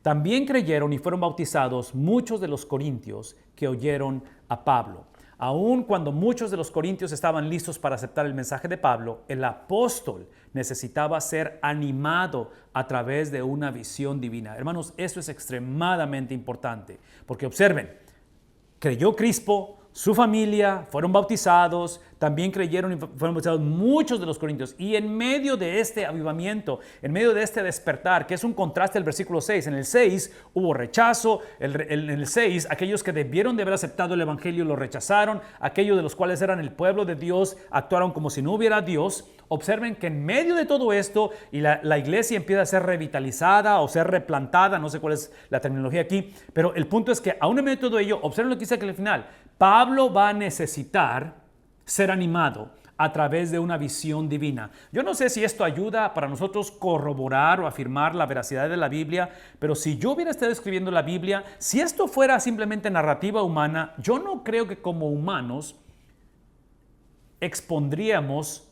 También creyeron y fueron bautizados muchos de los corintios que oyeron a Pablo. Aun cuando muchos de los corintios estaban listos para aceptar el mensaje de Pablo, el apóstol necesitaba ser animado a través de una visión divina. Hermanos, eso es extremadamente importante, porque observen, creyó Crispo, su familia, fueron bautizados, también creyeron y fueron bautizados muchos de los corintios. Y en medio de este avivamiento, en medio de este despertar, que es un contraste del versículo 6, en el 6 hubo rechazo, en el 6 aquellos que debieron de haber aceptado el evangelio lo rechazaron, aquellos de los cuales eran el pueblo de Dios actuaron como si no hubiera Dios. Observen que en medio de todo esto y la iglesia empieza a ser revitalizada o ser replantada, no sé cuál es la terminología aquí, pero el punto es que aún en medio de todo ello, observen lo que dice aquí al final: Pablo va a necesitar ser animado a través de una visión divina. Yo no sé si esto ayuda para nosotros corroborar o afirmar la veracidad de la Biblia, pero si yo hubiera estado escribiendo la Biblia, si esto fuera simplemente narrativa humana, yo no creo que como humanos expondríamos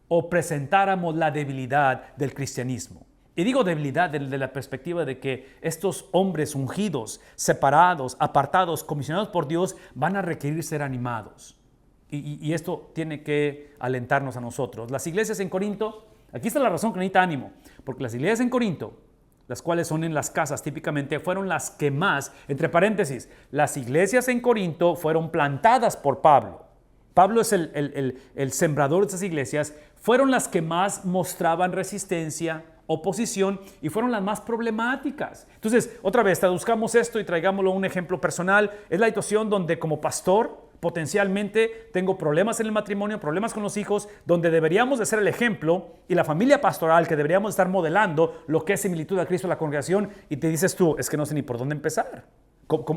o presentáramos la debilidad del cristianismo. Y digo debilidad desde la perspectiva de que estos hombres ungidos, separados, apartados, comisionados por Dios, van a requerir ser animados. Y esto tiene que alentarnos a nosotros. Las iglesias en Corinto, aquí está la razón que necesita ánimo, porque las iglesias en Corinto, las cuales son en las casas típicamente, fueron las que más, entre paréntesis, las iglesias en Corinto fueron plantadas por Pablo. Pablo es el sembrador de esas iglesias, fueron las que más mostraban resistencia, oposición, y fueron las más problemáticas. Entonces, otra vez, traduzcamos esto y traigámoslo a un ejemplo personal. Es la situación donde como pastor potencialmente tengo problemas en el matrimonio, problemas con los hijos, donde deberíamos de ser el ejemplo, y la familia pastoral que deberíamos estar modelando lo que es similitud a Cristo en la congregación, y te dices tú: es que no sé ni por dónde empezar.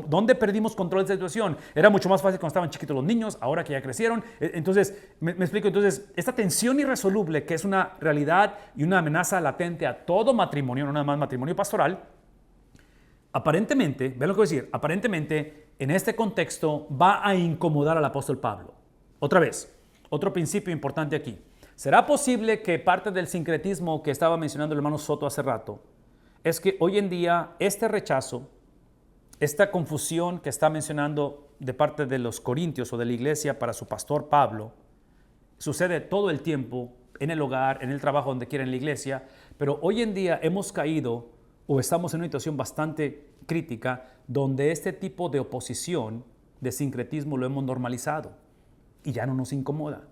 ¿Dónde perdimos control de esta situación? Era mucho más fácil cuando estaban chiquitos los niños, ahora que ya crecieron. Entonces, me explico. Entonces, esta tensión irresoluble, que es una realidad y una amenaza latente a todo matrimonio, no nada más matrimonio pastoral, aparentemente, vean lo que voy a decir, aparentemente en este contexto va a incomodar al apóstol Pablo. Otra vez, otro principio importante aquí. ¿Será posible que parte del sincretismo que estaba mencionando el hermano Soto hace rato es que hoy en día este rechazo, esta confusión que está mencionando de parte de los corintios o de la iglesia para su pastor Pablo, sucede todo el tiempo en el hogar, en el trabajo, donde quiera en la iglesia, pero hoy en día hemos caído o estamos en una situación bastante crítica donde este tipo de oposición, de sincretismo, lo hemos normalizado y ya no nos incomoda.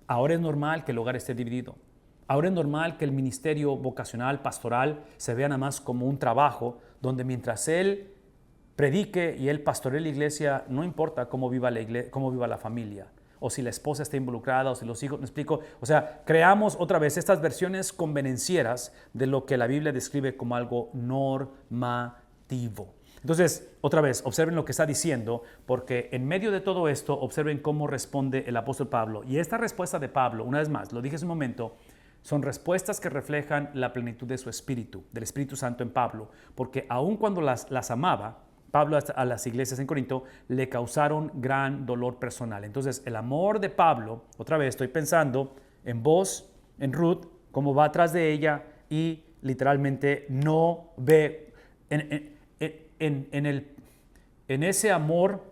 Ahora es normal que el hogar esté dividido. Ahora es normal que el ministerio vocacional, pastoral, se vea nada más como un trabajo donde mientras él predique y él pastoree la iglesia, no importa cómo viva la familia, o si la esposa está involucrada, o si los hijos, ¿me explico? O sea, creamos otra vez estas versiones convenencieras de lo que la Biblia describe como algo normativo. Entonces, otra vez, observen lo que está diciendo, porque en medio de todo esto, observen cómo responde el apóstol Pablo. Y esta respuesta de Pablo, una vez más, lo dije hace un momento, son respuestas que reflejan la plenitud de su espíritu, del Espíritu Santo en Pablo, porque aun cuando las amaba, Pablo a las iglesias en Corinto le causaron gran dolor personal. Entonces, el amor de Pablo, otra vez estoy pensando en vos, en Ruth, cómo va atrás de ella y literalmente no ve en ese amor.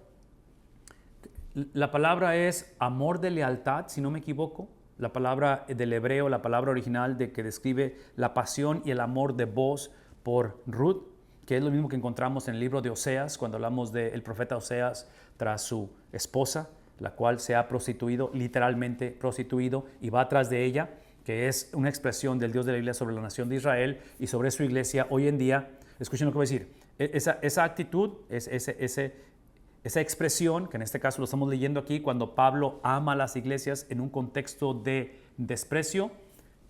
La palabra es amor de lealtad, si no me equivoco. La palabra del hebreo, la palabra original de que describe la pasión y el amor de vos por Ruth, que es lo mismo que encontramos en el libro de Oseas, cuando hablamos del profeta Oseas tras su esposa, la cual se ha prostituido, literalmente prostituido, y va atrás de ella, que es una expresión del Dios de la Biblia sobre la nación de Israel y sobre su iglesia hoy en día. Escuchen lo que voy a decir. Esa actitud, esa expresión, que en este caso lo estamos leyendo aquí, cuando Pablo ama a las iglesias en un contexto de desprecio,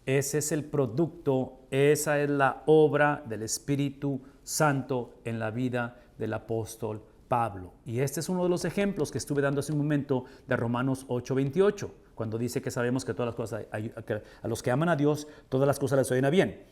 ese es el producto, esa es la obra del Espíritu Santo en la vida del apóstol Pablo. Y este es uno de los ejemplos que estuve dando hace un momento de Romanos 8:28, cuando dice que sabemos que todas las cosas, a los que aman a Dios, todas las cosas les oyen a bien.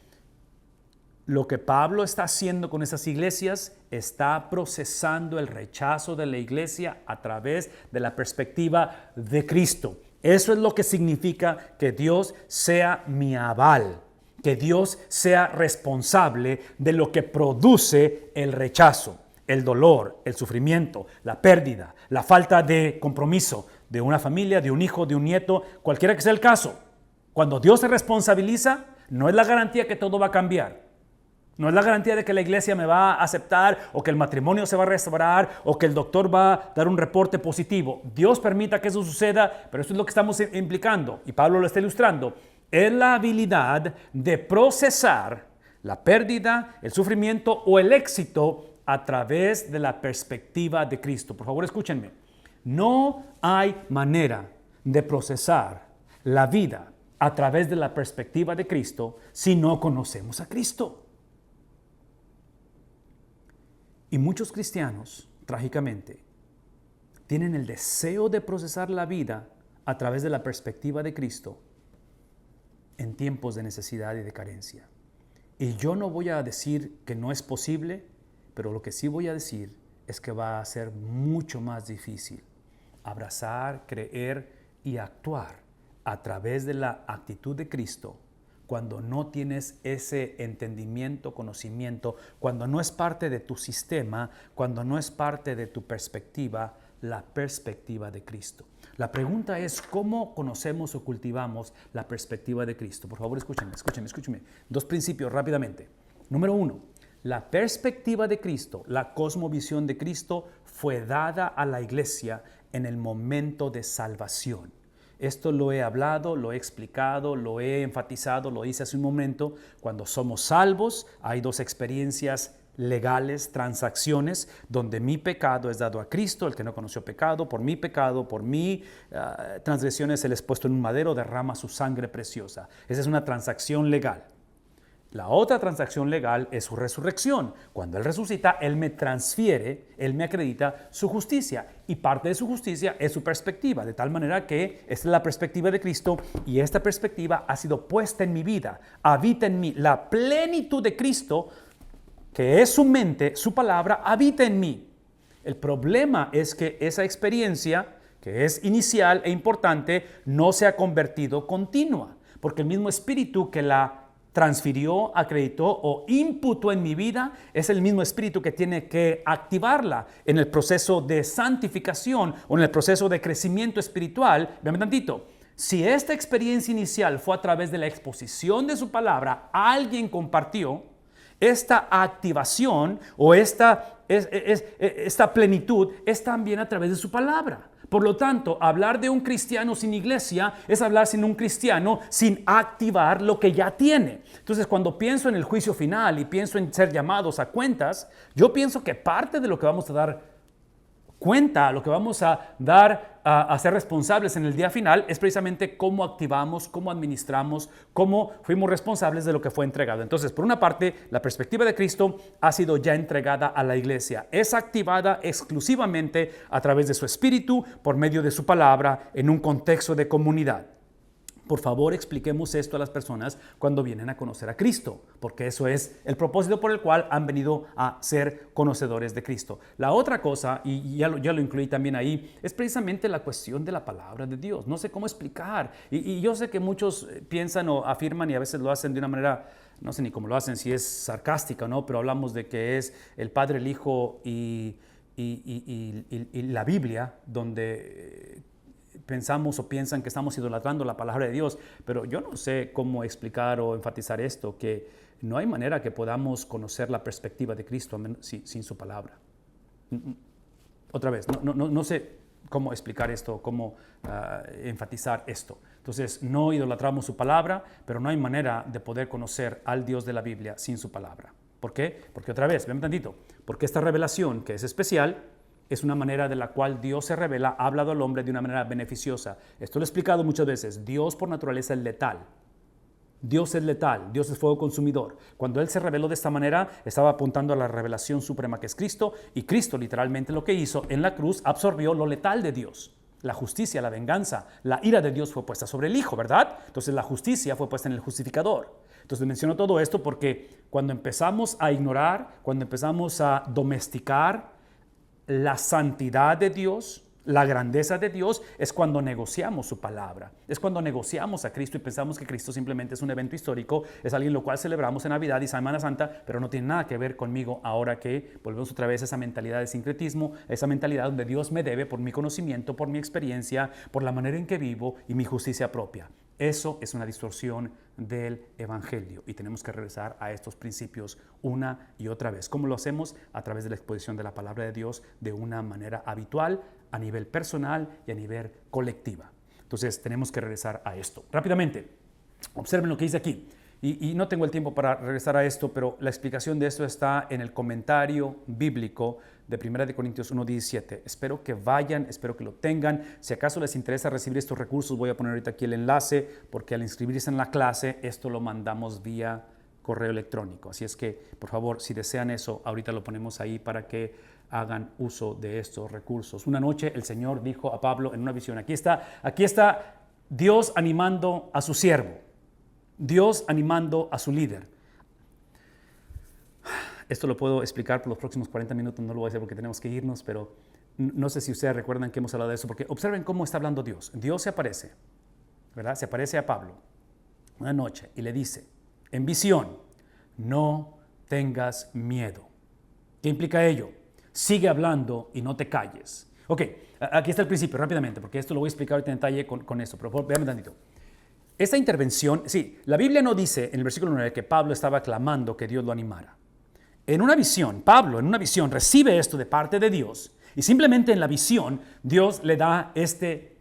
Lo que Pablo está haciendo con esas iglesias, está procesando el rechazo de la iglesia a través de la perspectiva de Cristo. Eso es lo que significa que Dios sea mi aval, que Dios sea responsable de lo que produce el rechazo, el dolor, el sufrimiento, la pérdida, la falta de compromiso de una familia, de un hijo, de un nieto, cualquiera que sea el caso. Cuando Dios se responsabiliza, no es la garantía que todo va a cambiar. No es la garantía de que la iglesia me va a aceptar o que el matrimonio se va a restaurar o que el doctor va a dar un reporte positivo. Dios permita que eso suceda, pero eso es lo que estamos implicando y Pablo lo está ilustrando. Es la habilidad de procesar la pérdida, el sufrimiento o el éxito a través de la perspectiva de Cristo. Por favor, escúchenme. No hay manera de procesar la vida a través de la perspectiva de Cristo si no conocemos a Cristo. Y muchos cristianos, trágicamente, tienen el deseo de procesar la vida a través de la perspectiva de Cristo en tiempos de necesidad y de carencia. Y yo no voy a decir que no es posible, pero lo que sí voy a decir es que va a ser mucho más difícil abrazar, creer y actuar a través de la actitud de Cristo cuando no tienes ese entendimiento, conocimiento, cuando no es parte de tu sistema, cuando no es parte de tu perspectiva, la perspectiva de Cristo. La pregunta es, ¿cómo conocemos o cultivamos la perspectiva de Cristo? Por favor, escúchenme. Dos principios rápidamente. Número 1, la perspectiva de Cristo, la cosmovisión de Cristo fue dada a la iglesia en el momento de salvación. Esto lo he hablado, lo he explicado, lo he enfatizado, lo hice hace un momento. Cuando somos salvos, hay dos experiencias legales, transacciones, donde mi pecado es dado a Cristo, el que no conoció pecado, por mi transgresiones Él es puesto en un madero, derrama su sangre preciosa. Esa es una transacción legal. La otra transacción legal es su resurrección. Cuando Él resucita, Él me transfiere, Él me acredita su justicia. Y parte de su justicia es su perspectiva, de tal manera que esta es la perspectiva de Cristo y esta perspectiva ha sido puesta en mi vida. Habita en mí. La plenitud de Cristo, que es su mente, su palabra, habita en mí. El problema es que esa experiencia que es inicial e importante, no se ha convertido continua, porque el mismo espíritu que la transfirió, acreditó o imputó en mi vida es el mismo espíritu que tiene que activarla en el proceso de santificación o en el proceso de crecimiento espiritual. Vean tantito. Si esta experiencia inicial fue a través de la exposición de su palabra, alguien compartió, esta activación o esta plenitud es también a través de su palabra. Por lo tanto, hablar de un cristiano sin iglesia es hablar sin un cristiano sin activar lo que ya tiene. Entonces, cuando pienso en el juicio final y pienso en ser llamados a cuentas, yo pienso que parte de lo que vamos a dar cuenta, lo que vamos a dar a ser responsables en el día final es precisamente cómo activamos, cómo administramos, cómo fuimos responsables de lo que fue entregado. Entonces, por una parte, la perspectiva de Cristo ha sido ya entregada a la iglesia. Es activada exclusivamente a través de su espíritu, por medio de su palabra, en un contexto de comunidad. Por favor, expliquemos esto a las personas cuando vienen a conocer a Cristo, porque eso es el propósito por el cual han venido a ser conocedores de Cristo. La otra cosa, y ya lo incluí también ahí, es precisamente la cuestión de la palabra de Dios. No sé cómo explicar. Y yo sé que muchos piensan o afirman y a veces lo hacen de una manera, no sé ni cómo lo hacen, si es sarcástica o no, pero hablamos de que es el Padre, el Hijo y la Biblia, donde pensamos o piensan que estamos idolatrando la palabra de Dios, pero yo no sé cómo explicar o enfatizar esto, que no hay manera que podamos conocer la perspectiva de Cristo sin su palabra. Otra vez, no sé cómo explicar esto, cómo enfatizar esto. Entonces, no idolatramos su palabra, pero no hay manera de poder conocer al Dios de la Biblia sin su palabra. ¿Por qué? Porque otra vez, vean tantito, porque esta revelación que es especial, es una manera de la cual Dios se revela, ha hablado al hombre de una manera beneficiosa. Esto lo he explicado muchas veces. Dios por naturaleza es letal. Dios es letal, Dios es fuego consumidor. Cuando Él se reveló de esta manera, estaba apuntando a la revelación suprema que es Cristo, y Cristo literalmente lo que hizo en la cruz, absorbió lo letal de Dios. La justicia, la venganza, la ira de Dios fue puesta sobre el Hijo, ¿verdad? Entonces la justicia fue puesta en el justificador. Entonces menciono todo esto porque cuando empezamos a ignorar, cuando empezamos a domesticar la santidad de Dios, la grandeza de Dios, es cuando negociamos su palabra. Es cuando negociamos a Cristo y pensamos que Cristo simplemente es un evento histórico, es alguien lo cual celebramos en Navidad y Semana Santa, pero no tiene nada que ver conmigo ahora que volvemos otra vez a esa mentalidad de sincretismo, esa mentalidad donde Dios me debe por mi conocimiento, por mi experiencia, por la manera en que vivo y mi justicia propia. Eso es una distorsión del Evangelio y tenemos que regresar a estos principios una y otra vez. ¿Cómo lo hacemos? A través de la exposición de la palabra de Dios de una manera habitual, a nivel personal y a nivel colectiva. Entonces tenemos que regresar a esto. Rápidamente, observen lo que dice aquí. Y no tengo el tiempo para regresar a esto, pero la explicación de esto está en el comentario bíblico de 1 Corintios 1:17. Espero que vayan, espero que lo tengan. Si acaso les interesa recibir estos recursos, voy a poner ahorita aquí el enlace, porque al inscribirse en la clase, esto lo mandamos vía correo electrónico. Así es que, por favor, si desean eso, ahorita lo ponemos ahí para que hagan uso de estos recursos. Una noche el Señor dijo a Pablo en una visión, aquí está Dios animando a su siervo. Dios animando a su líder. Esto lo puedo explicar por los próximos 40 minutos, no lo voy a hacer porque tenemos que irnos, pero no sé si ustedes recuerdan que hemos hablado de eso, porque observen cómo está hablando Dios. Dios se aparece, ¿verdad? Se aparece a Pablo una noche y le dice, en visión, no tengas miedo. ¿Qué implica ello? Sigue hablando y no te calles. Ok, aquí está el principio, rápidamente, porque esto lo voy a explicar ahorita en detalle con esto, pero véanme tantito. Esta intervención, sí, la Biblia no dice en el versículo 9 que Pablo estaba clamando que Dios lo animara. En una visión, Pablo en una visión recibe esto de parte de Dios y simplemente en la visión Dios le da este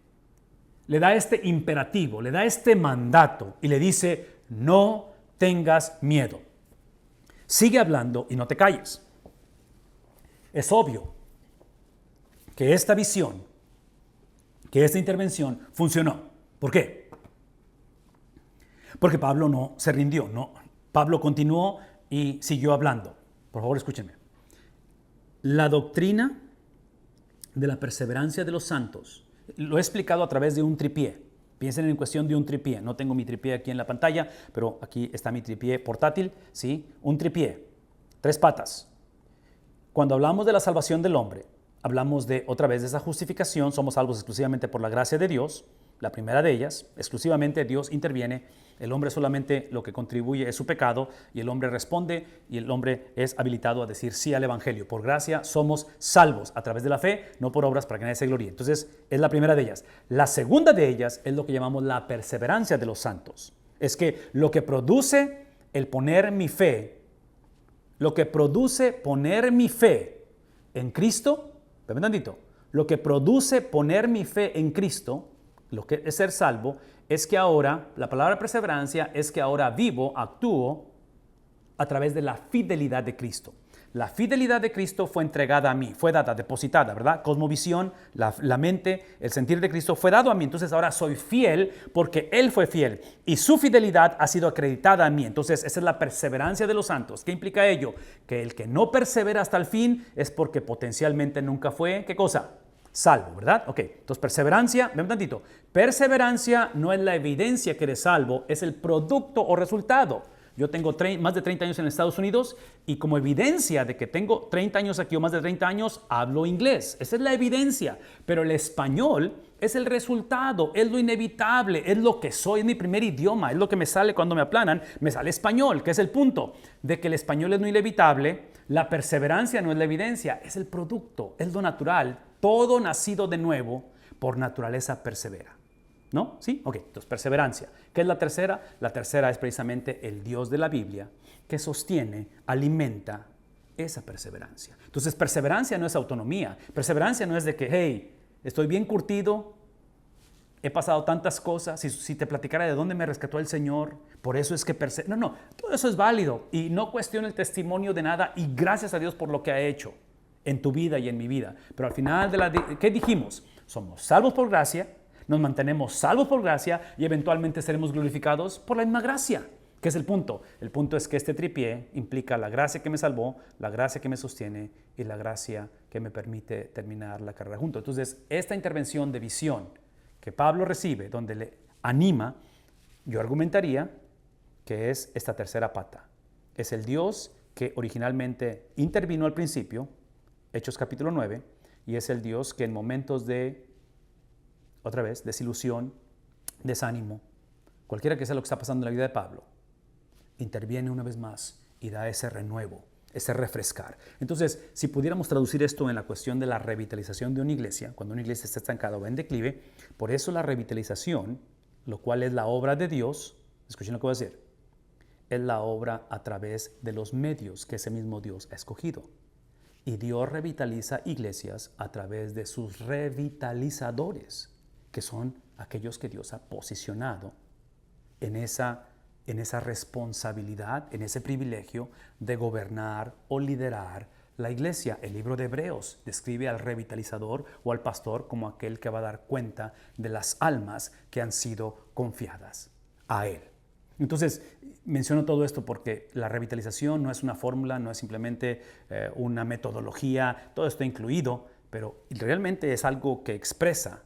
imperativo, le da este mandato y le dice, no tengas miedo. Sigue hablando y no te calles. Es obvio que esta visión, que esta intervención funcionó. ¿Por qué? Porque Pablo no se rindió, no. Pablo continuó y siguió hablando. Por favor, escúchenme. La doctrina de la perseverancia de los santos, lo he explicado a través de un tripié. Piensen en cuestión de un tripié. No tengo mi tripié aquí en la pantalla, pero aquí está mi tripié portátil, ¿sí? Un tripié, 3 patas. Cuando hablamos de la salvación del hombre, hablamos de otra vez de esa justificación, somos salvos exclusivamente por la gracia de Dios, la primera de ellas, exclusivamente Dios interviene, el hombre solamente lo que contribuye es su pecado y el hombre responde y el hombre es habilitado a decir sí al Evangelio. Por gracia somos salvos a través de la fe, no por obras para que nadie se gloríe. Entonces es la primera de ellas. La segunda de ellas es lo que llamamos la perseverancia de los santos. Es que lo que produce el poner mi fe, lo que produce poner mi fe en Cristo, espérame tantito, lo que produce poner mi fe en Cristo, lo que es ser salvo, es que ahora, la palabra perseverancia es que ahora vivo, actúo a través de la fidelidad de Cristo. La fidelidad de Cristo fue entregada a mí, fue dada, depositada, ¿verdad? Cosmovisión, la mente, el sentir de Cristo fue dado a mí. Entonces ahora soy fiel porque Él fue fiel y su fidelidad ha sido acreditada a mí. Entonces esa es la perseverancia de los santos. ¿Qué implica ello? Que el que no persevera hasta el fin es porque potencialmente nunca fue, ¿qué cosa? Salvo, ¿verdad? Ok, entonces perseverancia, ven un tantito. Perseverancia no es la evidencia que eres salvo, es el producto o resultado. Yo tengo más de 30 años en Estados Unidos y como evidencia de que tengo 30 años aquí o más de 30 años, hablo inglés. Esa es la evidencia. Pero el español es el resultado, es lo inevitable, es lo que soy, es mi primer idioma, es lo que me sale cuando me aplanan, me sale español, que es el punto de que el español es lo inevitable, la perseverancia no es la evidencia, es el producto, es lo natural. Todo nacido de nuevo por naturaleza persevera. ¿No? ¿Sí? Ok, entonces perseverancia. ¿Qué es la tercera? La tercera es precisamente el Dios de la Biblia que sostiene, alimenta esa perseverancia. Entonces perseverancia no es autonomía. Perseverancia no es de que, hey, estoy bien curtido, he pasado tantas cosas, si te platicara de dónde me rescató el Señor, por eso es que No, todo eso es válido y no cuestiono el testimonio de nada y gracias a Dios por lo que ha hecho en tu vida y en mi vida. Pero al final, ¿qué dijimos? Somos salvos por gracia, nos mantenemos salvos por gracia y eventualmente seremos glorificados por la misma gracia. ¿Qué es el punto? El punto es que este tripié implica la gracia que me salvó, la gracia que me sostiene y la gracia que me permite terminar la carrera junto. Entonces, esta intervención de visión que Pablo recibe, donde le anima, yo argumentaría que es esta tercera pata. Es el Dios que originalmente intervino al principio, Hechos capítulo 9, y es el Dios que en momentos de otra vez, desilusión, desánimo, cualquiera que sea lo que está pasando en la vida de Pablo, interviene una vez más y da ese renuevo, ese refrescar. Entonces, si pudiéramos traducir esto en la cuestión de la revitalización de una iglesia, cuando una iglesia está estancada o en declive, por eso la revitalización, lo cual es la obra de Dios, escuchen lo que voy a decir, es la obra a través de los medios que ese mismo Dios ha escogido. Y Dios revitaliza iglesias a través de sus revitalizadores, que son aquellos que Dios ha posicionado en esa responsabilidad, en ese privilegio de gobernar o liderar la iglesia. El libro de Hebreos describe al revitalizador o al pastor como aquel que va a dar cuenta de las almas que han sido confiadas a él. Entonces, menciono todo esto porque la revitalización no es una fórmula, no es simplemente una metodología, todo está incluido, pero realmente es algo que expresa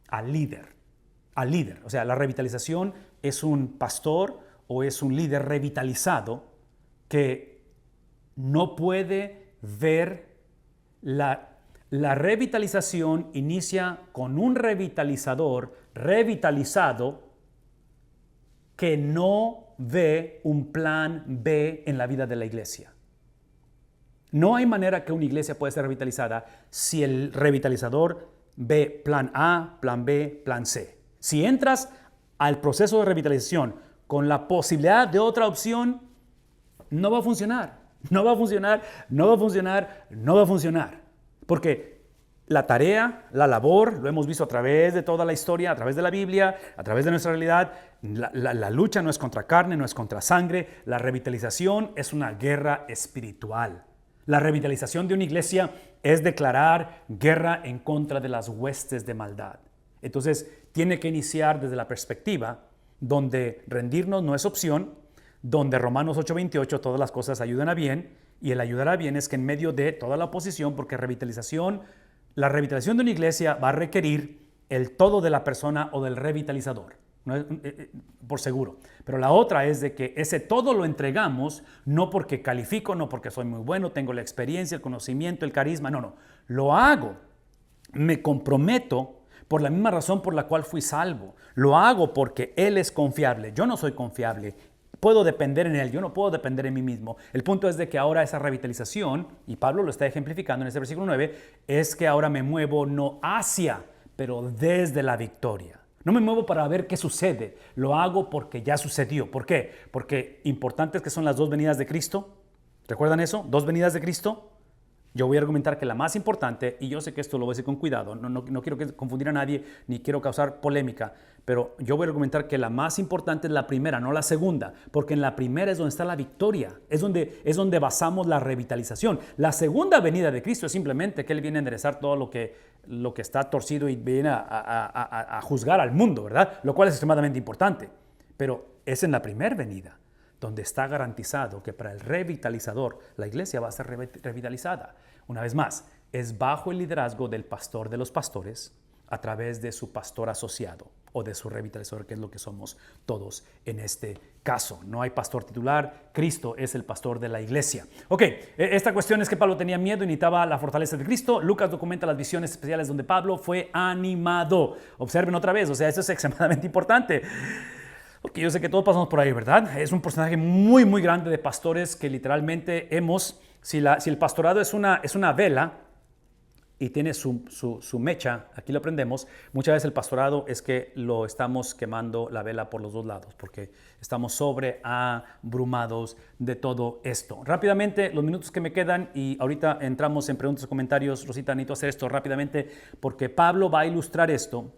al líder. O sea, la revitalización es un pastor o es un líder revitalizado que no puede ver la revitalización inicia con un revitalizador revitalizado que no ve un plan B en la vida de la iglesia. No hay manera que una iglesia pueda ser revitalizada si el revitalizador ve plan A, plan B, plan C. Si entras al proceso de revitalización con la posibilidad de otra opción, no va a funcionar. Porque la tarea, la labor, lo hemos visto a través de toda la historia, a través de la Biblia, a través de nuestra realidad, la lucha no es contra carne, no es contra sangre, la revitalización es una guerra espiritual. La revitalización de una iglesia es declarar guerra en contra de las huestes de maldad. Entonces, tiene que iniciar desde la perspectiva donde rendirnos no es opción, donde Romanos 8:28 todas las cosas ayudan a bien, y el ayudar a bien es que en medio de toda la oposición, porque la revitalización de una iglesia va a requerir el todo de la persona o del revitalizador. no es, por seguro. Pero la otra es de que ese todo lo entregamos no porque califico, no porque soy muy bueno, tengo la experiencia, el conocimiento, el carisma, no. Lo hago, me comprometo por la misma razón por la cual fui salvo. Lo hago porque Él es confiable. Yo no soy confiable. Puedo depender en Él, yo no puedo depender en mí mismo. El punto es de que ahora esa revitalización, y Pablo lo está ejemplificando en este versículo 9, es que ahora me muevo no hacia, pero desde la victoria. No me muevo para ver qué sucede, lo hago porque ya sucedió. ¿Por qué? Porque importantes que son las dos venidas de Cristo. ¿Recuerdan eso? Dos venidas de Cristo. Yo voy a argumentar que la más importante, y yo sé que esto lo voy a decir con cuidado, no quiero confundir a nadie, ni quiero causar polémica, pero yo voy a argumentar que la más importante es la primera, no la segunda, porque en la primera es donde está la victoria, es donde basamos la revitalización. La segunda venida de Cristo es simplemente que Él viene a enderezar todo lo que está torcido y viene a juzgar al mundo, ¿verdad? Lo cual es extremadamente importante, pero es en la primera venida donde está garantizado que para el revitalizador la iglesia va a ser revitalizada. Una vez más, es bajo el liderazgo del pastor de los pastores a través de su pastor asociado o de su revitalizador, que es lo que somos todos en este caso. No hay pastor titular, Cristo es el pastor de la iglesia. Ok, esta cuestión es que Pablo tenía miedo y necesitaba la fortaleza de Cristo. Lucas documenta las visiones especiales donde Pablo fue animado. Observen otra vez, o sea, eso es extremadamente importante. Porque yo sé que todos pasamos por ahí, ¿verdad? Es un porcentaje muy, muy grande de pastores que literalmente si el pastorado es una vela y tiene su mecha, aquí lo aprendemos, muchas veces el pastorado es que lo estamos quemando la vela por los dos lados, porque estamos sobreabrumados de todo esto. Rápidamente, los minutos que me quedan, y ahorita entramos en preguntas y comentarios. Rosita, necesito hacer esto rápidamente, porque Pablo va a ilustrar esto.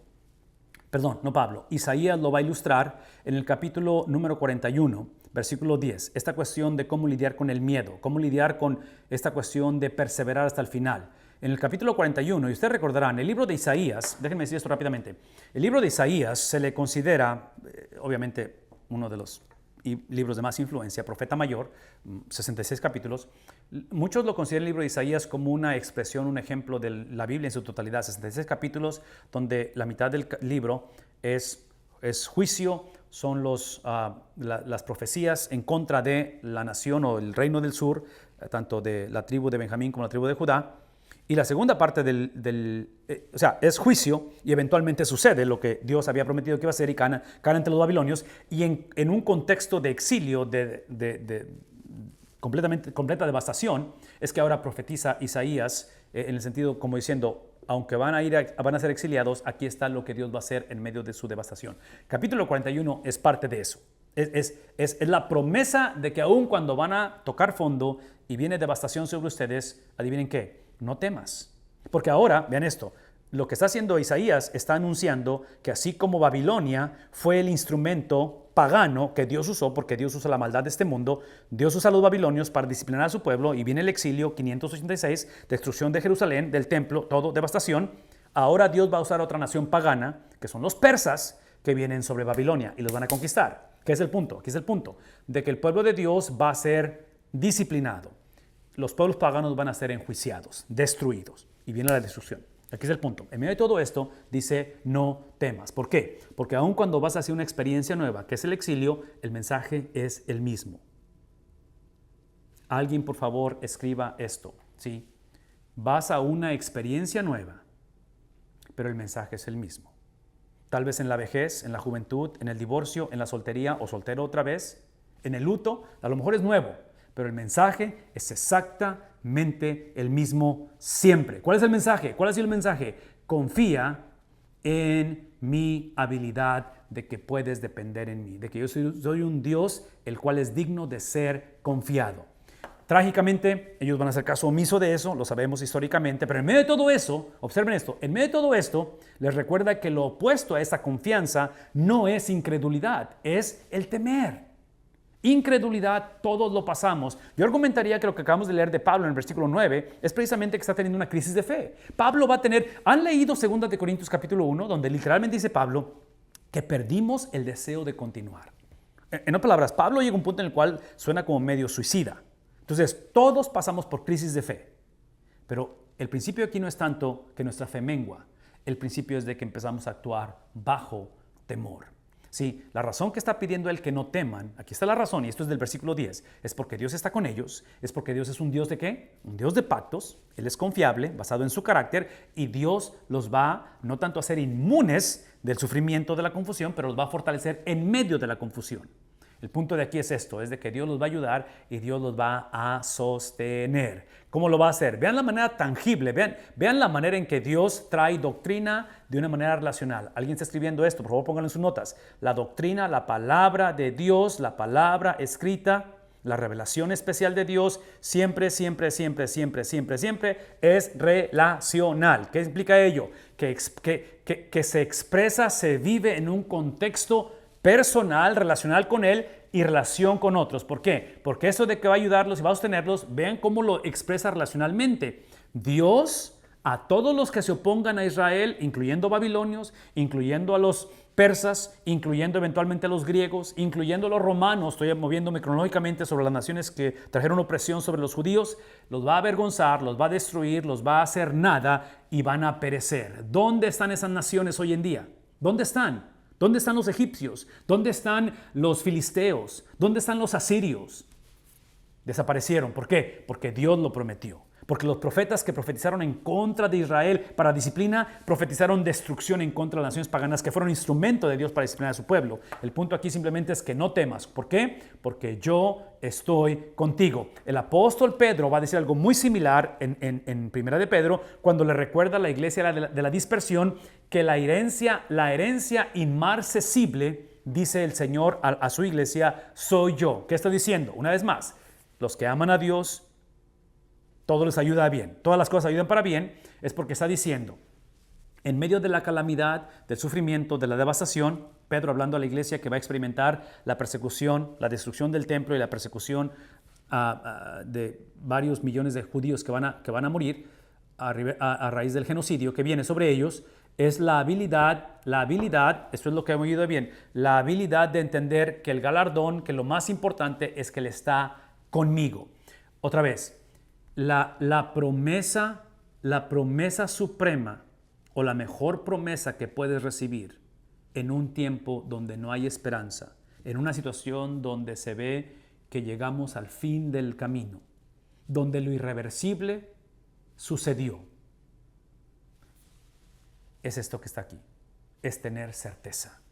Perdón, no Pablo, Isaías lo va a ilustrar en el capítulo número 41, versículo 10. Esta cuestión de cómo lidiar con el miedo, cómo lidiar con esta cuestión de perseverar hasta el final. En el capítulo 41, y ustedes recordarán, el libro de Isaías, déjenme decir esto rápidamente, el libro de Isaías se le considera, obviamente, uno de los libros de más influencia, profeta mayor, 66 capítulos. Muchos lo consideran el libro de Isaías como una expresión, un ejemplo de la Biblia en su totalidad. 66 capítulos donde la mitad del libro es juicio, son las profecías en contra de la nación o el reino del sur, tanto de la tribu de Benjamín como la tribu de Judá. Y la segunda parte o sea, es juicio y eventualmente sucede lo que Dios había prometido que iba a hacer y caen entre los babilonios. Y en un contexto de exilio, de completa devastación, es que ahora profetiza Isaías en el sentido como diciendo, aunque van a ser exiliados, aquí está lo que Dios va a hacer en medio de su devastación. Capítulo 41 es parte de eso. Es la promesa de que aun cuando van a tocar fondo y viene devastación sobre ustedes, adivinen qué, no temas. Porque ahora, vean esto, lo que está haciendo Isaías está anunciando que así como Babilonia fue el instrumento pagano que Dios usó, porque Dios usa la maldad de este mundo, Dios usa a los babilonios para disciplinar a su pueblo y viene el exilio, 586, destrucción de Jerusalén, del templo, todo devastación. Ahora Dios va a usar a otra nación pagana, que son los persas, que vienen sobre Babilonia y los van a conquistar. ¿Qué es el punto? Aquí es el punto, de que el pueblo de Dios va a ser disciplinado. Los pueblos paganos van a ser enjuiciados, destruidos, y viene la destrucción. Aquí es el punto. En medio de todo esto, dice, no temas. ¿Por qué? Porque aun cuando vas hacia una experiencia nueva, que es el exilio, el mensaje es el mismo. Alguien, por favor, escriba esto, ¿sí? Vas a una experiencia nueva, pero el mensaje es el mismo. Tal vez en la vejez, en la juventud, en el divorcio, en la soltería o soltero otra vez, en el luto, a lo mejor es nuevo, pero el mensaje es exactamente el mismo siempre. ¿Cuál es el mensaje? ¿Cuál ha sido el mensaje? Confía en mi habilidad de que puedes depender en mí, de que yo soy un Dios el cual es digno de ser confiado. Trágicamente, ellos van a hacer caso omiso de eso, lo sabemos históricamente, pero en medio de todo eso, observen esto, en medio de todo esto, les recuerda que lo opuesto a esa confianza no es incredulidad, es el temer. Incredulidad, todos lo pasamos. Yo argumentaría que lo que acabamos de leer de Pablo en el versículo 9 es precisamente que está teniendo una crisis de fe. Pablo va a tener, ¿han leído 2 de Corintios capítulo 1? Donde literalmente dice Pablo que perdimos el deseo de continuar. En otras palabras, Pablo llega a un punto en el cual suena como medio suicida. Entonces, todos pasamos por crisis de fe. Pero el principio aquí no es tanto que nuestra fe mengua. El principio es de que empezamos a actuar bajo temor. Sí, la razón que está pidiendo él que no teman, aquí está la razón, y esto es del versículo 10, es porque Dios está con ellos, es porque Dios es un Dios de ¿qué? Un Dios de pactos, Él es confiable, basado en su carácter, y Dios los va no tanto a hacer inmunes del sufrimiento, de la confusión, pero los va a fortalecer en medio de la confusión. El punto de aquí es esto, es de que Dios los va a ayudar y Dios los va a sostener. ¿Cómo lo va a hacer? Vean la manera tangible, vean la manera en que Dios trae doctrina de una manera relacional. ¿Alguien está escribiendo esto? Por favor, pónganlo en sus notas. La doctrina, la palabra de Dios, la palabra escrita, la revelación especial de Dios, siempre es relacional. ¿Qué implica ello? Que se expresa, se vive en un contexto personal, relacional con Él y relación con otros. ¿Por qué? Porque eso de que va a ayudarlos y va a sostenerlos, vean cómo lo expresa relacionalmente. Dios, a todos los que se opongan a Israel, incluyendo babilonios, incluyendo a los persas, incluyendo eventualmente a los griegos, incluyendo a los romanos, estoy moviéndome cronológicamente sobre las naciones que trajeron opresión sobre los judíos, los va a avergonzar, los va a destruir, los va a hacer nada y van a perecer. ¿Dónde están esas naciones hoy en día? ¿Dónde están? ¿Dónde están los egipcios? ¿Dónde están los filisteos? ¿Dónde están los asirios? Desaparecieron. ¿Por qué? Porque Dios lo prometió. Porque los profetas que profetizaron en contra de Israel para disciplina, profetizaron destrucción en contra de las naciones paganas que fueron instrumento de Dios para disciplinar a su pueblo. El punto aquí simplemente es que no temas. ¿Por qué? Porque yo estoy contigo. El apóstol Pedro va a decir algo muy similar en Primera de Pedro cuando le recuerda a la iglesia de la dispersión que la herencia inmarcesible, dice el Señor a su iglesia, soy yo. ¿Qué está diciendo? Una vez más, los que aman a Dios, todo les ayuda a bien. Todas las cosas ayudan para bien, es porque está diciendo, en medio de la calamidad, del sufrimiento, de la devastación, Pedro hablando a la iglesia que va a experimentar la persecución, la destrucción del templo y la persecución de varios millones de judíos que van a morir a raíz del genocidio que viene sobre ellos, es la habilidad, esto es lo que hemos oído bien, la habilidad de entender que el galardón, que lo más importante es que Él está conmigo. Otra vez, la promesa suprema o la mejor promesa que puedes recibir en un tiempo donde no hay esperanza, en una situación donde se ve que llegamos al fin del camino, donde lo irreversible sucedió, es esto que está aquí, es tener certeza.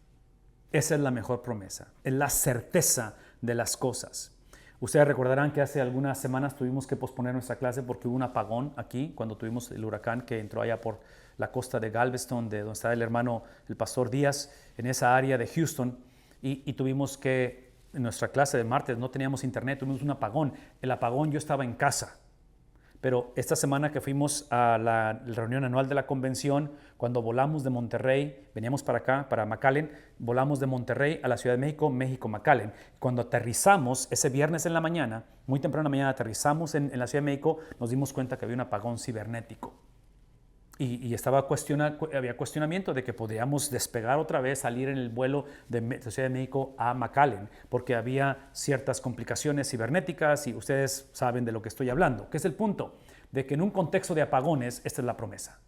Esa es la mejor promesa, es la certeza de las cosas. Ustedes recordarán que hace algunas semanas tuvimos que posponer nuestra clase porque hubo un apagón aquí, cuando tuvimos el huracán que entró allá por la costa de Galveston, de donde está el hermano, el pastor Díaz, en esa área de Houston, y tuvimos que, en nuestra clase de martes no teníamos internet, tuvimos un apagón. El apagón, yo estaba en casa. Pero esta semana que fuimos a la reunión anual de la convención, cuando volamos de Monterrey, veníamos para acá, para McAllen, volamos de Monterrey a la Ciudad de México, México-McAllen. Cuando aterrizamos ese viernes en la mañana, muy temprano en la mañana aterrizamos en la Ciudad de México, nos dimos cuenta que había un apagón cibernético. Y había cuestionamiento de que podíamos despegar otra vez, salir en el vuelo de Ciudad de México a McAllen, porque había ciertas complicaciones cibernéticas y ustedes saben de lo que estoy hablando. ¿Qué es el punto? De que en un contexto de apagones, esta es la promesa.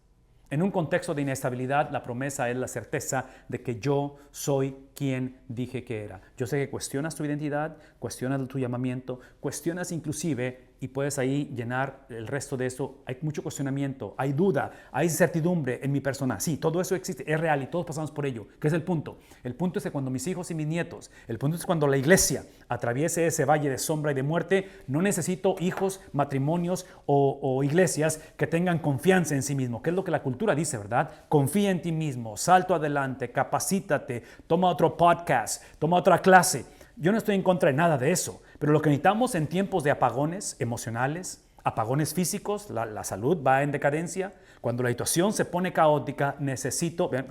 En un contexto de inestabilidad, la promesa es la certeza de que yo soy quien dije que era. Yo sé que cuestionas tu identidad, cuestionas tu llamamiento, cuestionas inclusive, y puedes ahí llenar el resto de eso. Hay mucho cuestionamiento, hay duda, hay incertidumbre en mi persona. Sí, todo eso existe, es real y todos pasamos por ello. ¿Qué es el punto? El punto es que cuando mis hijos y mis nietos, el punto es cuando la iglesia atraviese ese valle de sombra y de muerte, no necesito hijos, matrimonios o iglesias que tengan confianza en sí mismos, que es lo que la cultura dice, ¿verdad? Confía en ti mismo, salto adelante, capacítate, toma otro podcast, toma otra clase. Yo no estoy en contra de nada de eso, pero lo que necesitamos en tiempos de apagones emocionales, apagones físicos, la salud va en decadencia, cuando la situación se pone caótica, necesito, vean,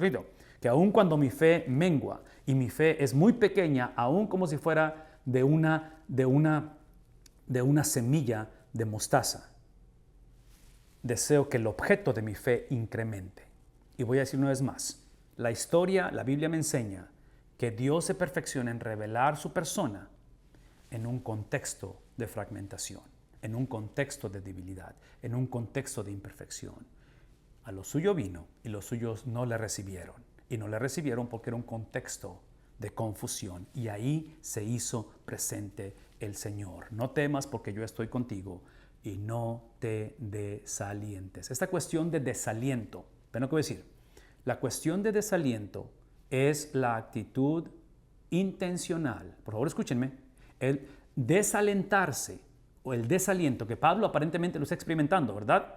que aun cuando mi fe mengua y mi fe es muy pequeña, aun como si fuera de una semilla de mostaza, deseo que el objeto de mi fe incremente. Y voy a decir una vez más, la historia, la Biblia me enseña que Dios se perfecciona en revelar su persona en un contexto de fragmentación, en un contexto de debilidad, en un contexto de imperfección. A lo suyo vino y los suyos no le recibieron. Y no le recibieron porque era un contexto de confusión. Y ahí se hizo presente el Señor. No temas porque yo estoy contigo y no te desalientes. Esta cuestión de desaliento, ¿ven lo que voy a decir? La cuestión de desaliento es la actitud intencional. Por favor, escúchenme. El desalentarse o el desaliento que Pablo aparentemente lo está experimentando, ¿verdad?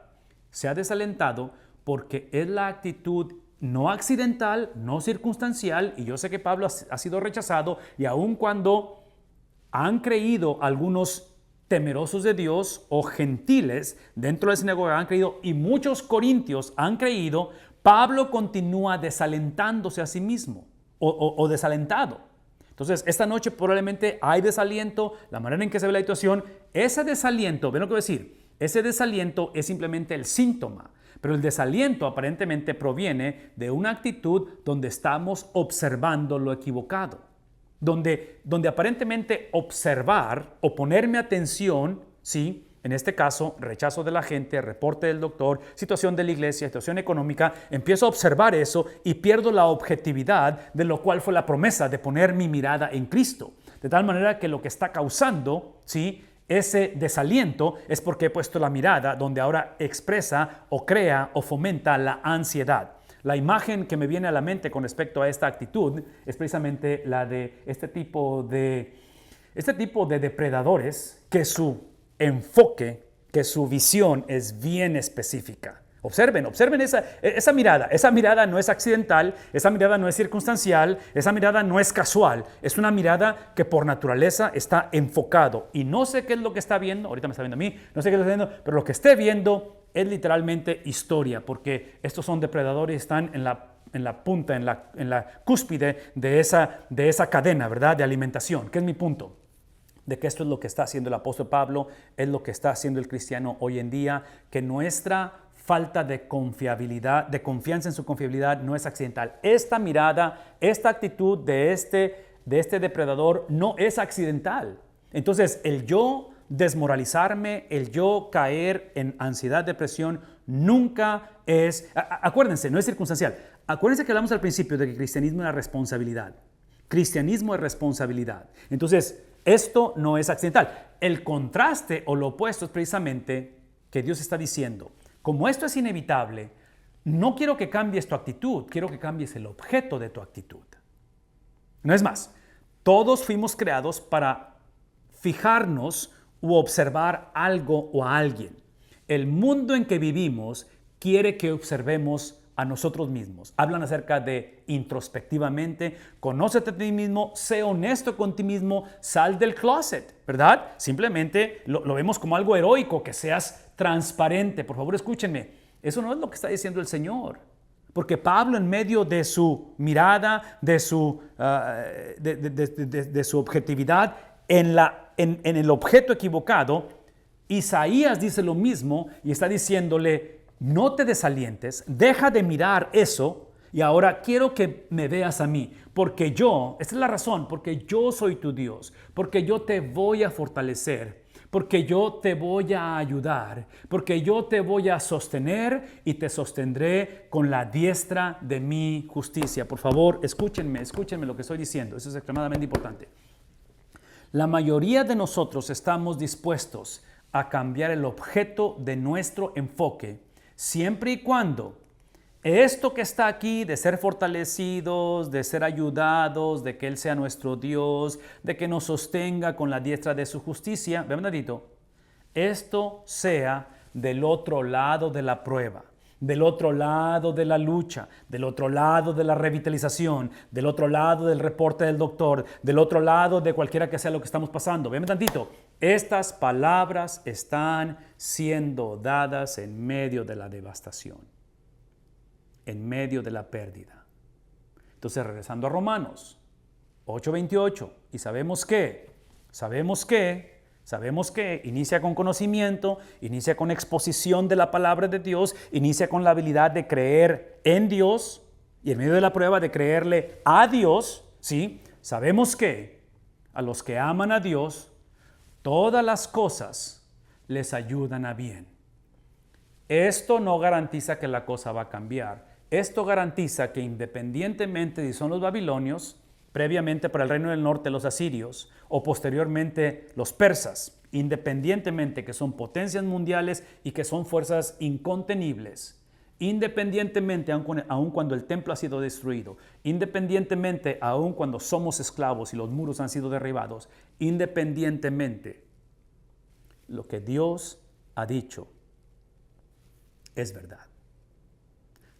Se ha desalentado porque es la actitud no accidental, no circunstancial, y yo sé que Pablo ha sido rechazado, y aun cuando han creído algunos temerosos de Dios o gentiles dentro de la sinagoga han creído, y muchos corintios han creído, Pablo continúa desalentándose a sí mismo o desalentado. Entonces, esta noche probablemente hay desaliento, la manera en que se ve la situación, ese desaliento, ¿ven lo que voy a decir? Ese desaliento es simplemente el síntoma, pero el desaliento aparentemente proviene de una actitud donde estamos observando lo equivocado, donde aparentemente observar o ponerme atención, ¿sí? En este caso, rechazo de la gente, reporte del doctor, situación de la iglesia, situación económica, empiezo a observar eso y pierdo la objetividad de lo cual fue la promesa de poner mi mirada en Cristo. De tal manera que lo que está causando, ¿sí?, ese desaliento es porque he puesto la mirada donde ahora expresa o crea o fomenta la ansiedad. La imagen que me viene a la mente con respecto a esta actitud es precisamente la de este tipo de depredadores que su enfoque, que su visión es bien específica. Observen esa mirada. Esa mirada no es accidental, esa mirada no es circunstancial, esa mirada no es casual. Es una mirada que por naturaleza está enfocado. Y no sé qué es lo que está viendo, ahorita me está viendo a mí, no sé qué está viendo, pero lo que esté viendo es literalmente historia, porque estos son depredadores, están en la punta, en la cúspide de esa cadena, ¿verdad?, de alimentación. ¿Qué es mi punto? De que esto es lo que está haciendo el apóstol Pablo, es lo que está haciendo el cristiano hoy en día, que nuestra falta de confiabilidad, de confianza en su confiabilidad no es accidental. Esta mirada, esta actitud de este depredador no es accidental. Entonces, el yo desmoralizarme, el yo caer en ansiedad, depresión, nunca es, acuérdense, no es circunstancial. Acuérdense que hablamos al principio de que el cristianismo es una responsabilidad. Cristianismo es responsabilidad. Entonces, esto no es accidental. El contraste o lo opuesto es precisamente que Dios está diciendo, como esto es inevitable, no quiero que cambies tu actitud, quiero que cambies el objeto de tu actitud. No es más, todos fuimos creados para fijarnos u observar algo o a alguien. El mundo en que vivimos quiere que observemos a nosotros mismos. Hablan acerca de introspectivamente, conócete a ti mismo, sé honesto con ti mismo, sal del closet, ¿verdad? Simplemente lo vemos como algo heroico, que seas transparente. Por favor, escúchenme, eso no es lo que está diciendo el Señor. Porque Pablo, en medio de su mirada, de su objetividad en el objeto equivocado, Isaías dice lo mismo y está diciéndole, no te desalientes, deja de mirar eso y ahora quiero que me veas a mí, porque yo, esta es la razón, porque yo soy tu Dios, porque yo te voy a fortalecer, porque yo te voy a ayudar, porque yo te voy a sostener y te sostendré con la diestra de mi justicia. Por favor, escúchenme lo que estoy diciendo, eso es extremadamente importante. La mayoría de nosotros estamos dispuestos a cambiar el objeto de nuestro enfoque siempre y cuando esto que está aquí de ser fortalecidos, de ser ayudados, de que Él sea nuestro Dios, de que nos sostenga con la diestra de su justicia, vean un ratito, esto sea del otro lado de la prueba, del otro lado de la lucha, del otro lado de la revitalización, del otro lado del reporte del doctor, del otro lado de cualquiera que sea lo que estamos pasando. Vean tantito. Estas palabras están siendo dadas en medio de la devastación, en medio de la pérdida. Entonces, regresando a Romanos 8:28, y sabemos que inicia con conocimiento, inicia con exposición de la palabra de Dios, inicia con la habilidad de creer en Dios y en medio de la prueba de creerle a Dios, ¿sí? Sabemos que a los que aman a Dios, todas las cosas les ayudan a bien. Esto no garantiza que la cosa va a cambiar. Esto garantiza que independientemente si son los babilonios, previamente para el reino del norte los asirios o posteriormente los persas, independientemente que son potencias mundiales y que son fuerzas incontenibles, independientemente aun cuando el templo ha sido destruido, independientemente aun cuando somos esclavos y los muros han sido derribados, independientemente, lo que Dios ha dicho es verdad.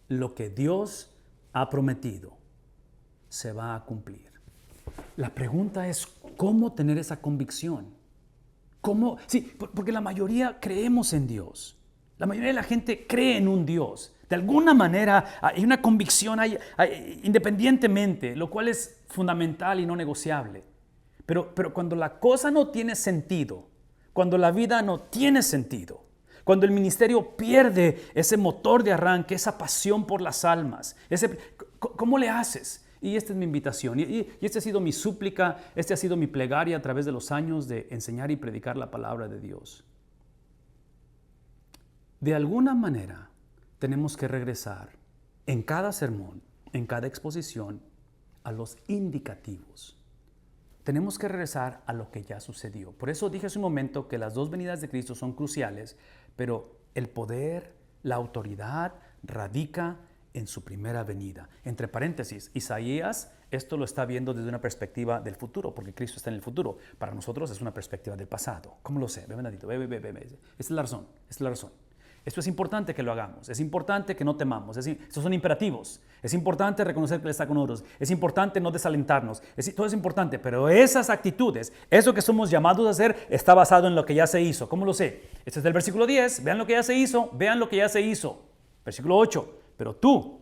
Lo que Dios ha prometido se va a cumplir. La pregunta es, ¿cómo tener esa convicción? ¿Cómo? Sí, porque la mayoría creemos en Dios. La mayoría de la gente cree en un Dios. De alguna manera hay una convicción independientemente, lo cual es fundamental y no negociable. Pero cuando la cosa no tiene sentido, cuando la vida no tiene sentido, cuando el ministerio pierde ese motor de arranque, esa pasión por las almas, ¿cómo le haces? Y esta es mi invitación, y esta ha sido mi súplica, esta ha sido mi plegaria a través de los años de enseñar y predicar la palabra de Dios. De alguna manera tenemos que regresar en cada sermón, en cada exposición, a los indicativos. Tenemos que regresar a lo que ya sucedió. Por eso dije hace un momento que las dos venidas de Cristo son cruciales, pero el poder, la autoridad radica en su primera venida. Entre paréntesis, Isaías esto lo está viendo desde una perspectiva del futuro, porque Cristo está en el futuro. Para nosotros es una perspectiva del pasado. ¿Cómo lo sé? Ve, Benedito, ve. Esta es la razón, esta es la razón. Esto es importante que lo hagamos, es importante que no temamos, estos son imperativos, es importante reconocer que Él está con nosotros, es importante no desalentarnos, todo es importante, pero esas actitudes, eso que somos llamados a hacer, está basado en lo que ya se hizo. ¿Cómo lo sé? Este es del versículo 10, vean lo que ya se hizo, vean lo que ya se hizo. Versículo 8, pero tú,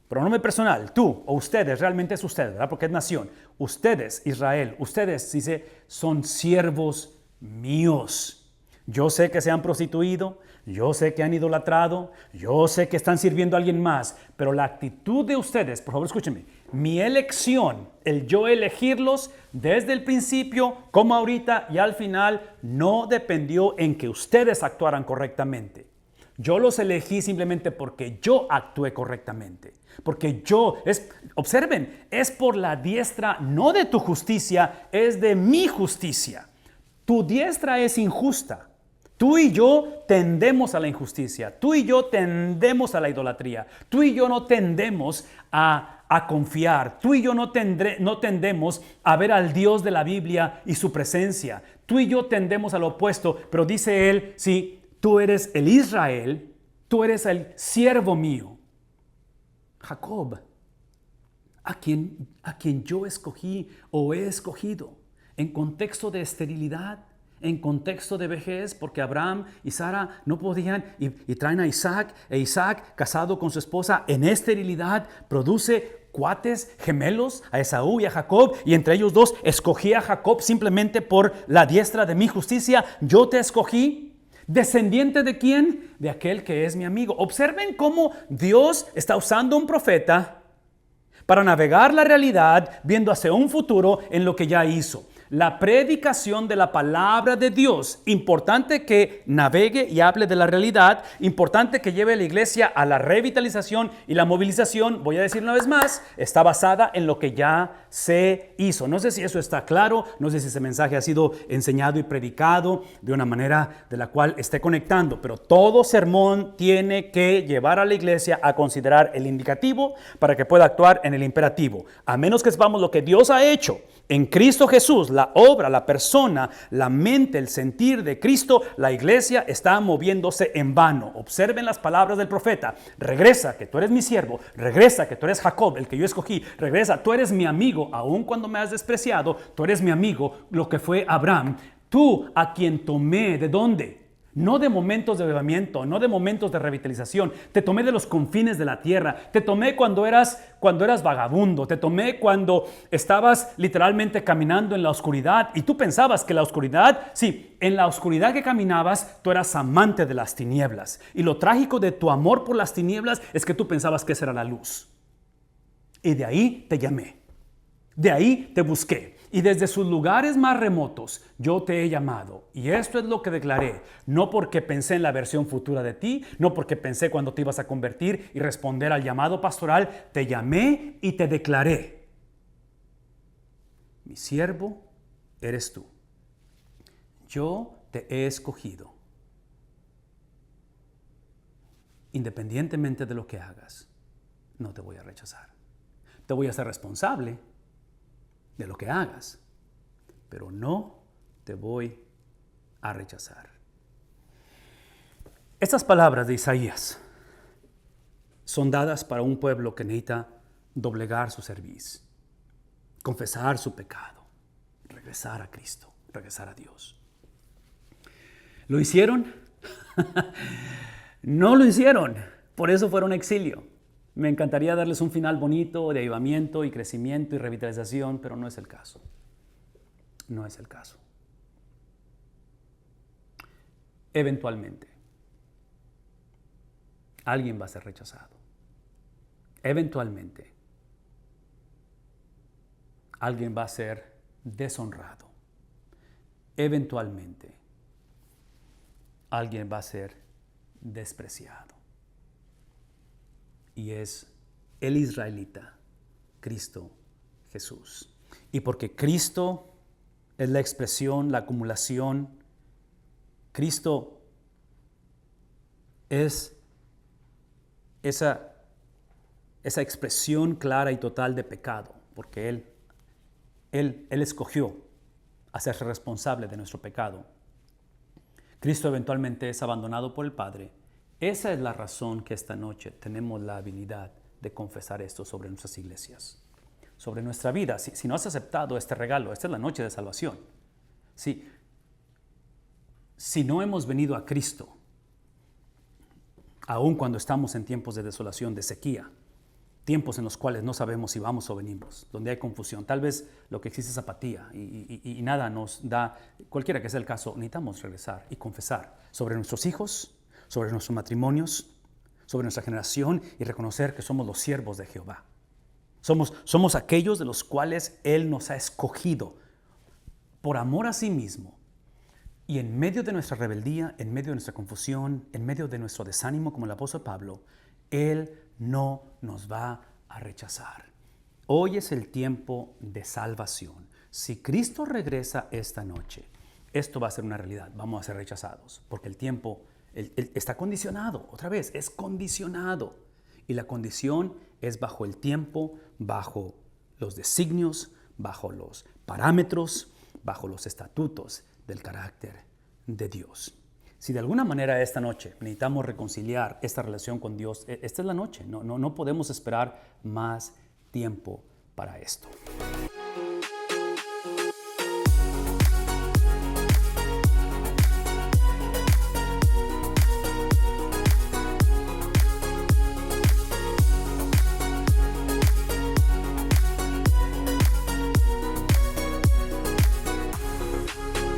pronombre personal, tú o ustedes, realmente es ustedes, ¿verdad? Porque es nación, ustedes, Israel, ustedes, dice, son siervos míos. Yo sé que se han prostituido, yo sé que han idolatrado, yo sé que están sirviendo a alguien más, pero la actitud de ustedes, por favor escúchenme, mi elección, el yo elegirlos desde el principio, como ahorita y al final, no dependió en que ustedes actuaran correctamente. Yo los elegí simplemente porque yo actué correctamente. Porque observen, es por la diestra no de tu justicia, es de mi justicia. Tu diestra es injusta. Tú y yo tendemos a la injusticia, tú y yo tendemos a la idolatría, tú y yo no tendemos a confiar, tú y yo no tendemos a ver al Dios de la Biblia y su presencia, tú y yo tendemos a lo opuesto, pero dice él, sí, tú eres el Israel, tú eres el siervo mío. Jacob, a quien yo escogí o he escogido en contexto de esterilidad, en contexto de vejez, porque Abraham y Sara no podían y traen a Isaac, e Isaac, casado con su esposa en esterilidad, produce cuates gemelos a Esaú y a Jacob, y entre ellos dos escogí a Jacob simplemente por la diestra de mi justicia. Yo te escogí. ¿Descendiente de quién? De aquel que es mi amigo. Observen cómo Dios está usando un profeta para navegar la realidad, viendo hacia un futuro en lo que ya hizo. La predicación de la palabra de Dios, importante que navegue y hable de la realidad, importante que lleve a la iglesia a la revitalización y la movilización, voy a decir una vez más, está basada en lo que ya se hizo. No sé si eso está claro, no sé si ese mensaje ha sido enseñado y predicado de una manera de la cual esté conectando, pero todo sermón tiene que llevar a la iglesia a considerar el indicativo para que pueda actuar en el imperativo. A menos que sepamos lo que Dios ha hecho en Cristo Jesús, la obra, la persona, la mente, el sentir de Cristo, la iglesia está moviéndose en vano. Observen las palabras del profeta. Regresa, que tú eres mi siervo. Regresa, que tú eres Jacob, el que yo escogí. Regresa, tú eres mi amigo, aun cuando me has despreciado. Tú eres mi amigo, lo que fue Abraham. Tú a quien tomé, ¿de dónde? No de momentos de avivamiento, no de momentos de revitalización. Te tomé de los confines de la tierra. Te tomé cuando eras vagabundo. Te tomé cuando estabas literalmente caminando en la oscuridad. Y tú pensabas que la oscuridad, sí, en la oscuridad que caminabas, tú eras amante de las tinieblas. Y lo trágico de tu amor por las tinieblas es que tú pensabas que esa era la luz. Y de ahí te llamé. De ahí te busqué. Y desde sus lugares más remotos yo te he llamado. Y esto es lo que declaré. No porque pensé en la versión futura de ti, no porque pensé cuando te ibas a convertir y responder al llamado pastoral. Te llamé y te declaré. Mi siervo eres tú. Yo te he escogido. Independientemente de lo que hagas, no te voy a rechazar. Te voy a hacer responsable de lo que hagas, pero no te voy a rechazar. Estas palabras de Isaías son dadas para un pueblo que necesita doblegar su cerviz, confesar su pecado, regresar a Cristo, regresar a Dios. ¿Lo hicieron? No lo hicieron. Por eso fueron a exilio. Me encantaría darles un final bonito de avivamiento y crecimiento y revitalización, pero no es el caso. No es el caso. Eventualmente, alguien va a ser rechazado. Eventualmente, alguien va a ser deshonrado. Eventualmente, alguien va a ser despreciado. Y es el israelita, Cristo Jesús. Y porque Cristo es la expresión, la acumulación, Cristo es esa expresión clara y total de pecado, porque Él escogió hacerse responsable de nuestro pecado. Cristo eventualmente es abandonado por el Padre. Esa es la razón que esta noche tenemos la habilidad de confesar esto sobre nuestras iglesias, sobre nuestra vida. Si no has aceptado este regalo, esta es la noche de salvación. Si no hemos venido a Cristo, aun cuando estamos en tiempos de desolación, de sequía, tiempos en los cuales no sabemos si vamos o venimos, donde hay confusión, tal vez lo que existe es apatía y nada nos da, cualquiera que sea el caso, necesitamos regresar y confesar sobre nuestros hijos, sobre nuestros matrimonios, sobre nuestra generación y reconocer que somos los siervos de Jehová. Somos aquellos de los cuales Él nos ha escogido por amor a sí mismo. Y en medio de nuestra rebeldía, en medio de nuestra confusión, en medio de nuestro desánimo, como el apóstol Pablo, Él no nos va a rechazar. Hoy es el tiempo de salvación. Si Cristo regresa esta noche, esto va a ser una realidad. Vamos a ser rechazados, porque el tiempo está condicionado. Otra vez, es condicionado. Y la condición es bajo el tiempo, bajo los designios, bajo los parámetros, bajo los estatutos del carácter de Dios. Si de alguna manera esta noche necesitamos reconciliar esta relación con Dios, esta es la noche. No podemos esperar más tiempo para esto.